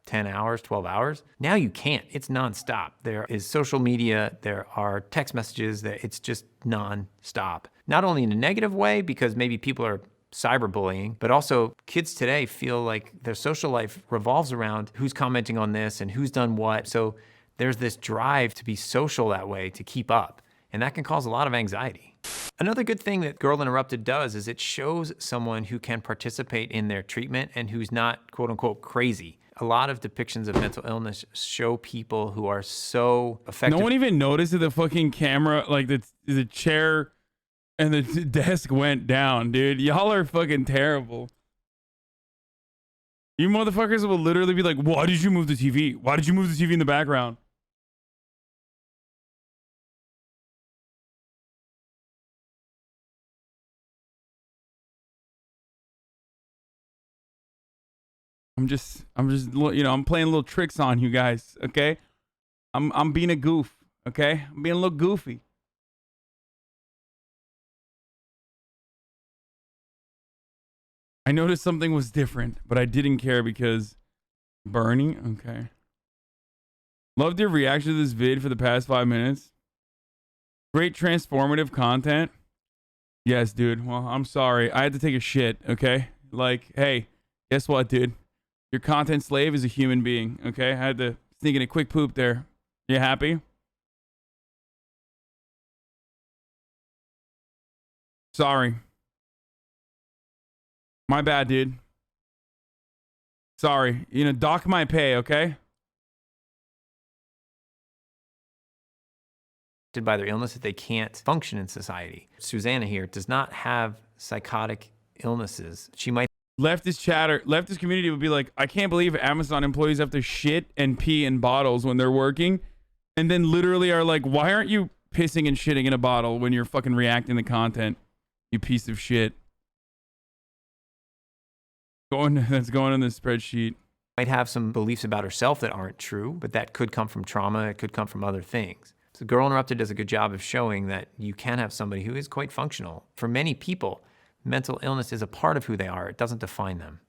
10 hours, 12 hours. Now you can't. It's nonstop. There is social media, there are text messages, it's just nonstop. Not only in a negative way, because maybe people are cyberbullying, but also kids today feel like their social life revolves around who's commenting on this and who's done what. So there's this drive to be social that way, to keep up, and that can cause a lot of anxiety. Another good thing that Girl Interrupted does is it shows someone who can participate in their treatment and who's not, quote unquote, crazy. A lot of depictions of mental illness show people who are so effective. No one even noticed that the fucking camera, like the chair and the desk went down, dude. Y'all are fucking terrible. You motherfuckers will literally be like, why did you move the TV? Why did you move the TV in the background? I'm just, I'm playing little tricks on you guys, okay? I'm being a goof, okay? I'm being a little goofy. I noticed something was different, but I didn't care because Bernie, okay. Loved your reaction to this vid for the past 5 minutes. Great transformative content. Yes, dude. Well, I'm sorry. I had to take a shit, okay? Like, hey, guess what, dude? Your content slave is a human being, okay? I had to sneak in a quick poop there. You happy? Sorry. My bad, dude. Sorry. Dock my pay, okay? By their illness that they can't function in society. Susanna here does not have psychotic illnesses. She might. Leftist community would be like, I can't believe Amazon employees have to shit and pee in bottles when they're working. and then literally are like, why aren't you pissing and shitting in a bottle when you're fucking reacting to content, you piece of shit. That's going in the spreadsheet. Might have some beliefs about herself that aren't true, but that could come from trauma. It could come from other things. So Girl Interrupted does a good job of showing that you can have somebody who is quite functional. For many people, mental illness is a part of who they are. It doesn't define them.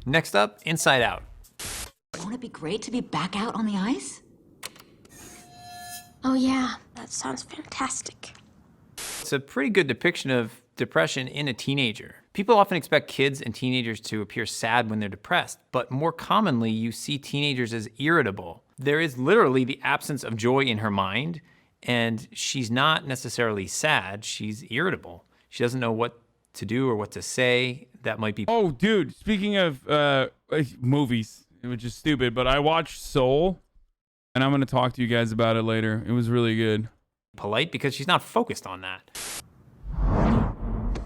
Next up, Inside Out. Won't it be great to be back out on the ice? Oh yeah, that sounds fantastic. It's a pretty good depiction of depression in a teenager. People often expect kids and teenagers to appear sad when they're depressed, but more commonly you see teenagers as irritable. There is literally the absence of joy in her mind, and she's not necessarily sad, she's irritable. She doesn't know what to do or what to say. That might be... Oh, dude, speaking of movies, which is stupid, but I watched Soul, and I'm going to talk to you guys about it later. It was really good. Polite because she's not focused on that.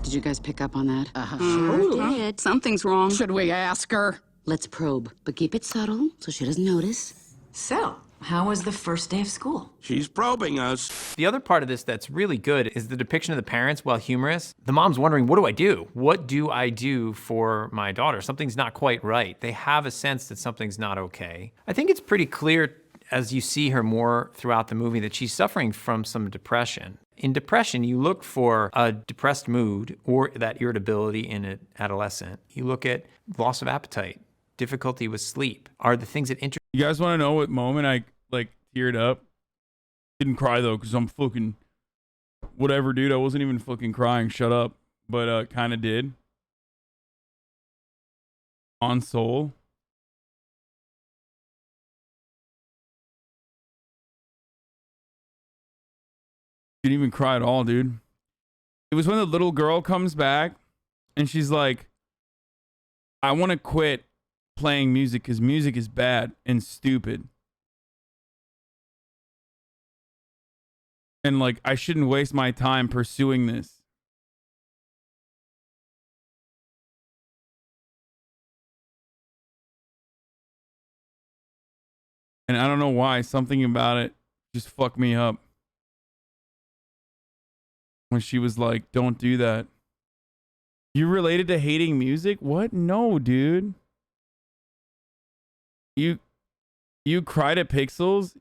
Did you guys pick up on that? Sure did. Something's wrong. Should we ask her? Let's probe, but keep it subtle so she doesn't notice. So, how was the first day of school? She's probing us. The other part of this that's really good is the depiction of the parents, while humorous. The mom's wondering, what do I do? What do I do for my daughter? Something's not quite right. They have a sense that something's not okay. I think it's pretty clear as you see her more throughout the movie that she's suffering from some depression. In depression, you look for a depressed mood or that irritability in an adolescent. You look at loss of appetite, difficulty with sleep, are the things that interest. You guys want to know what moment I like teared up? Didn't cry though, because I'm fucking whatever, dude. I wasn't even fucking crying. Shut up. But kind of did. On Soul. Didn't even cry at all, dude. It was when the little girl comes back and she's like, I want to quit playing music because music is bad and stupid. And like, I shouldn't waste my time pursuing this. And I don't know why, something about it just fucked me up. When she was like, don't do that. You related to hating music? What? No, dude. You cried at Pixels?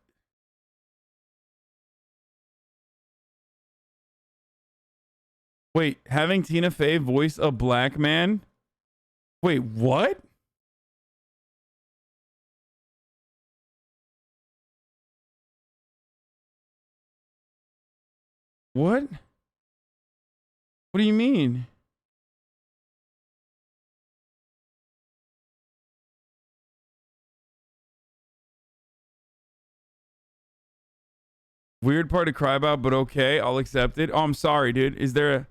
Wait, having Tina Fey voice a black man? Wait, what? What? What do you mean? Weird part to cry about, but okay, I'll accept it. Oh, I'm sorry, dude. Is there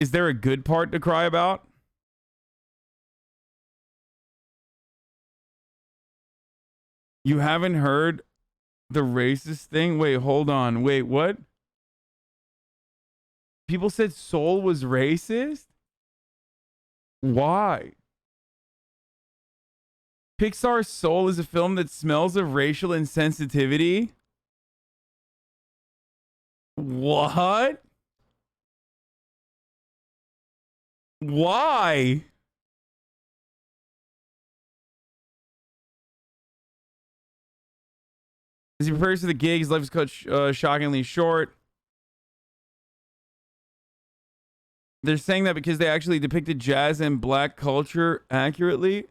a good part to cry about? You haven't heard the racist thing? Wait, hold on. Wait, what? People said Soul was racist? Why? Pixar's Soul is a film that smells of racial insensitivity? What? Why? As he prepares for the gig, his life is cut shockingly short. They're saying that because they actually depicted jazz and black culture accurately.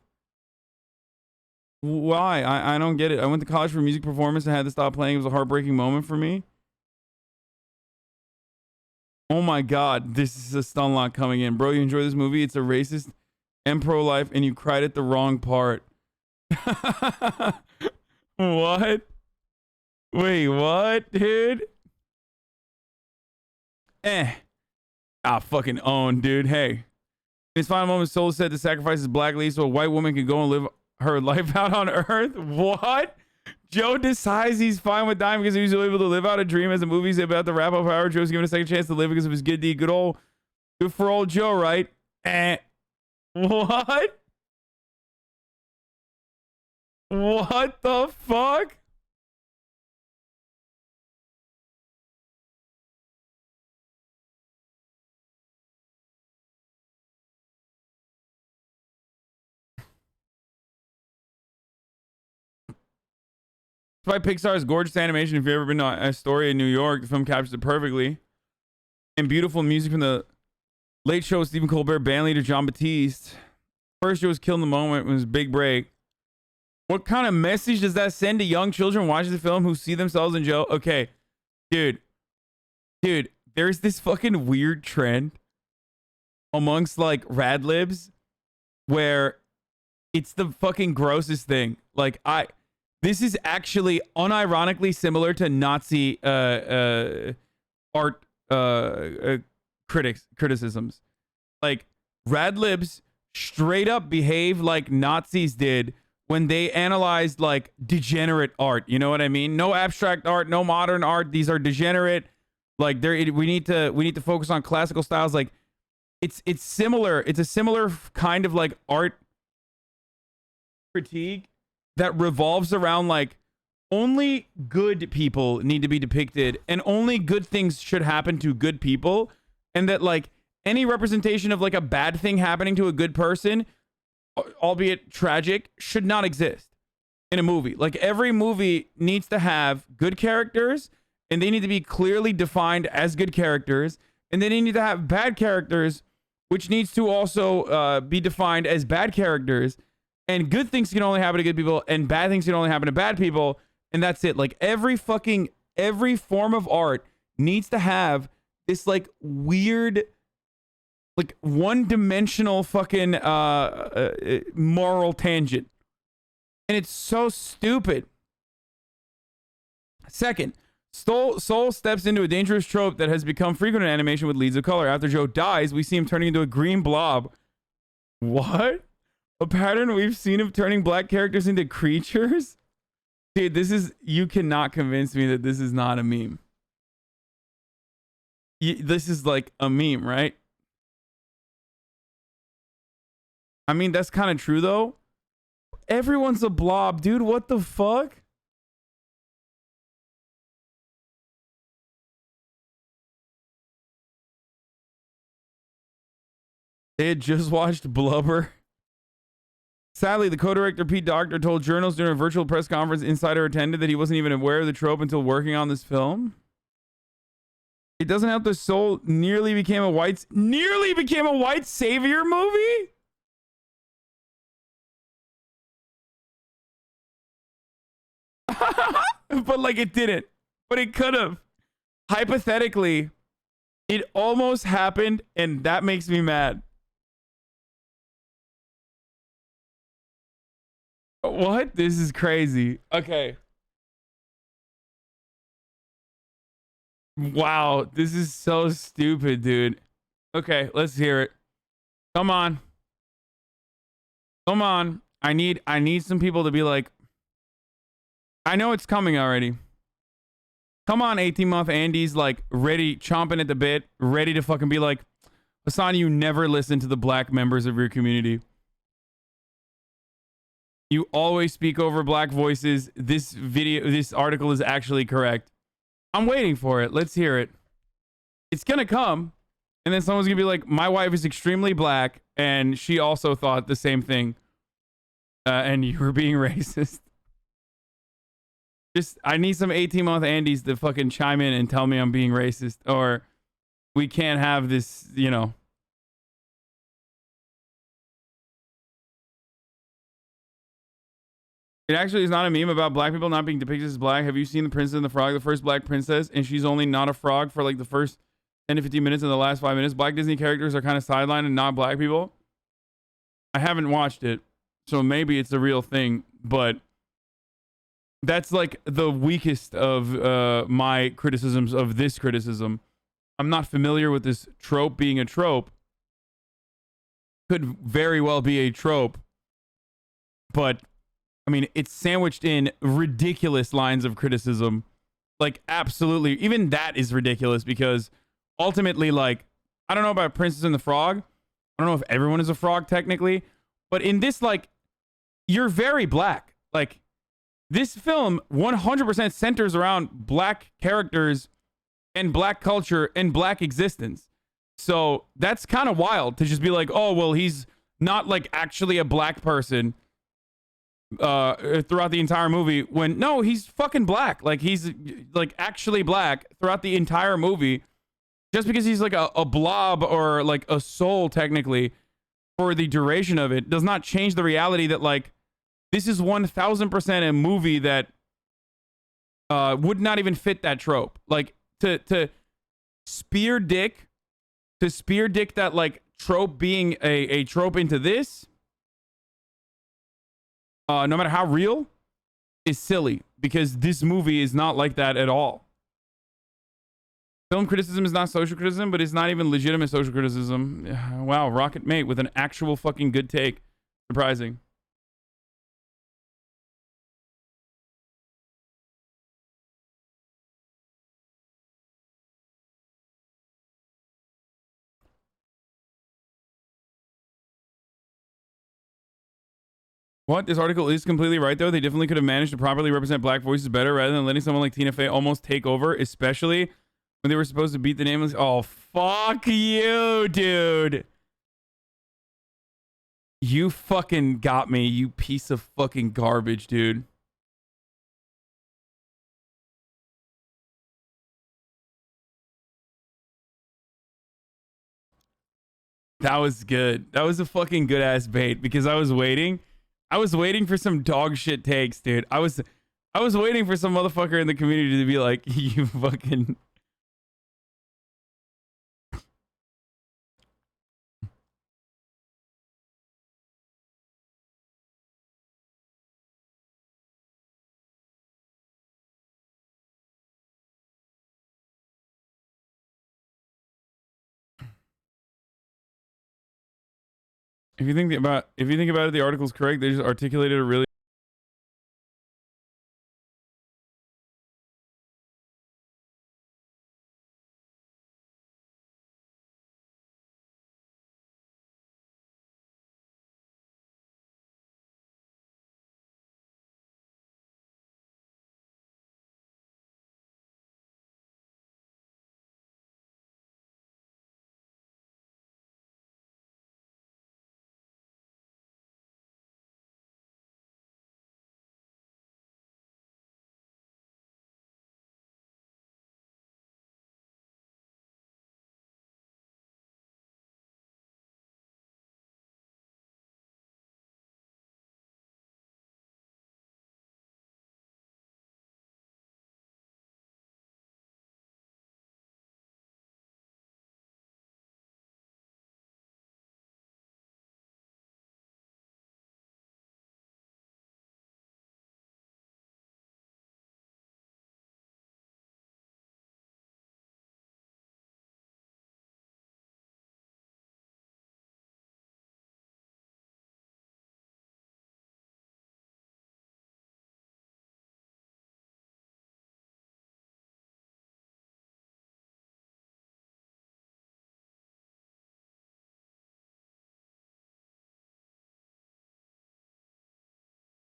Why? I don't get it. I went to college for music performance and had to stop playing. It was a heartbreaking moment for me. Oh my God. This is a stunlock coming in. Bro, you enjoy this movie? It's a racist and pro-life and you cried at the wrong part. What? Wait, what, dude? Fucking own, dude. Hey. In his final moments, Soul said to sacrifice his black leaf so a white woman could go and live her life out on Earth. What? Joe decides he's fine with dying because he was able to live out a dream as the movie's about to wrap up. However, Joe's given a second chance to live because of his good deed. Good for old Joe, right? What? What the fuck? By Pixar's gorgeous animation. If you've ever been to Astoria, New York, the film captures it perfectly. And beautiful music from the Late Show with Stephen Colbert, bandleader John Batiste. First show was Kill in the Moment, was big break. What kind of message does that send to young children watching the film who see themselves in Joe? Okay, dude, there's this fucking weird trend amongst like rad libs where it's the fucking grossest thing. Like this is actually unironically similar to Nazi art criticisms. Like rad libs straight up behave like Nazis did when they analyzed like degenerate art. You know what I mean? No abstract art, no modern art. These are degenerate. Like we need to focus on classical styles. Like it's similar. It's a similar kind of like art critique that revolves around like only good people need to be depicted and only good things should happen to good people, and that like any representation of like a bad thing happening to a good person, albeit tragic, should not exist in a movie. Like every movie needs to have good characters, and they need to be clearly defined as good characters, and then they need to have bad characters, which needs to also be defined as bad characters. And good things can only happen to good people, and bad things can only happen to bad people, and that's it. Like every form of art needs to have this like weird, like one-dimensional fucking moral tangent, and it's so stupid. Second, Soul steps into a dangerous trope that has become frequent in animation with leads of color. After Joe dies, we see him turning into a green blob. What? A pattern we've seen of turning black characters into creatures? Dude, you cannot convince me that this is not a meme. This is like a meme, right? I mean, that's kind of true though. Everyone's a blob, dude. What the fuck? They had just watched Blubber. Sadly, the co-director Pete Docter told journalists during a virtual press conference Insider attended that he wasn't even aware of the trope until working on this film. It doesn't help that Soul nearly became a white savior movie. But like it didn't. But it could have. Hypothetically, it almost happened, and that makes me mad. What? This is crazy. Okay. Wow, this is so stupid, dude. Okay, let's hear it. Come on. Come on. I need some people to be like, I know it's coming already. Come on, 18-month Andy's like ready, chomping at the bit, ready to fucking be like, Hasan, you never listen to the black members of your community. You always speak over black voices. This article is actually correct. I'm waiting for it. Let's hear it. It's gonna come, and then someone's gonna be like, my wife is extremely black, and she also thought the same thing. And you were being racist. I need some 18-month Andys to fucking chime in and tell me I'm being racist, or we can't have this, you know. It actually is not a meme about black people not being depicted as black. Have you seen The Princess and the Frog, the first black princess, and she's only not a frog for like the first 10 to 15 minutes and the last 5 minutes? Black Disney characters are kind of sidelined and not black people. I haven't watched it, so maybe it's a real thing, but that's like the weakest of my criticisms of this criticism. I'm not familiar with this trope being a trope. Could very well be a trope, but I mean, it's sandwiched in ridiculous lines of criticism. Like, absolutely. Even that is ridiculous because ultimately, like, I don't know about Princess and the Frog. I don't know if everyone is a frog technically, but in this, like, you're very black. Like, this film 100% centers around black characters and black culture and black existence. So that's kind of wild to just be like, oh, well, he's not like actually a black person. throughout the entire movie when no, he's fucking black. Like he's like actually black throughout the entire movie. Just because he's like a blob or like a soul technically for the duration of it does not change the reality that like this is 1000% a movie that would not even fit that trope. Like to spear dick that like trope being a trope into this, no matter how real, is silly because this movie is not like that at all. Film criticism is not social criticism, but it's not even legitimate social criticism. Wow, Rocket Mate with an actual fucking good take. Surprising. What? This article is completely right, though. They definitely could have managed to properly represent black voices better rather than letting someone like Tina Fey almost take over, especially when they were supposed to beat the nameless. Oh, fuck you, dude. You fucking got me, you piece of fucking garbage, dude. That was good. That was a fucking good ass bait because I was waiting for some dog shit takes, dude. I was waiting for some motherfucker in the community to be like, you fucking. If you think about it, the article's correct. They just articulated a really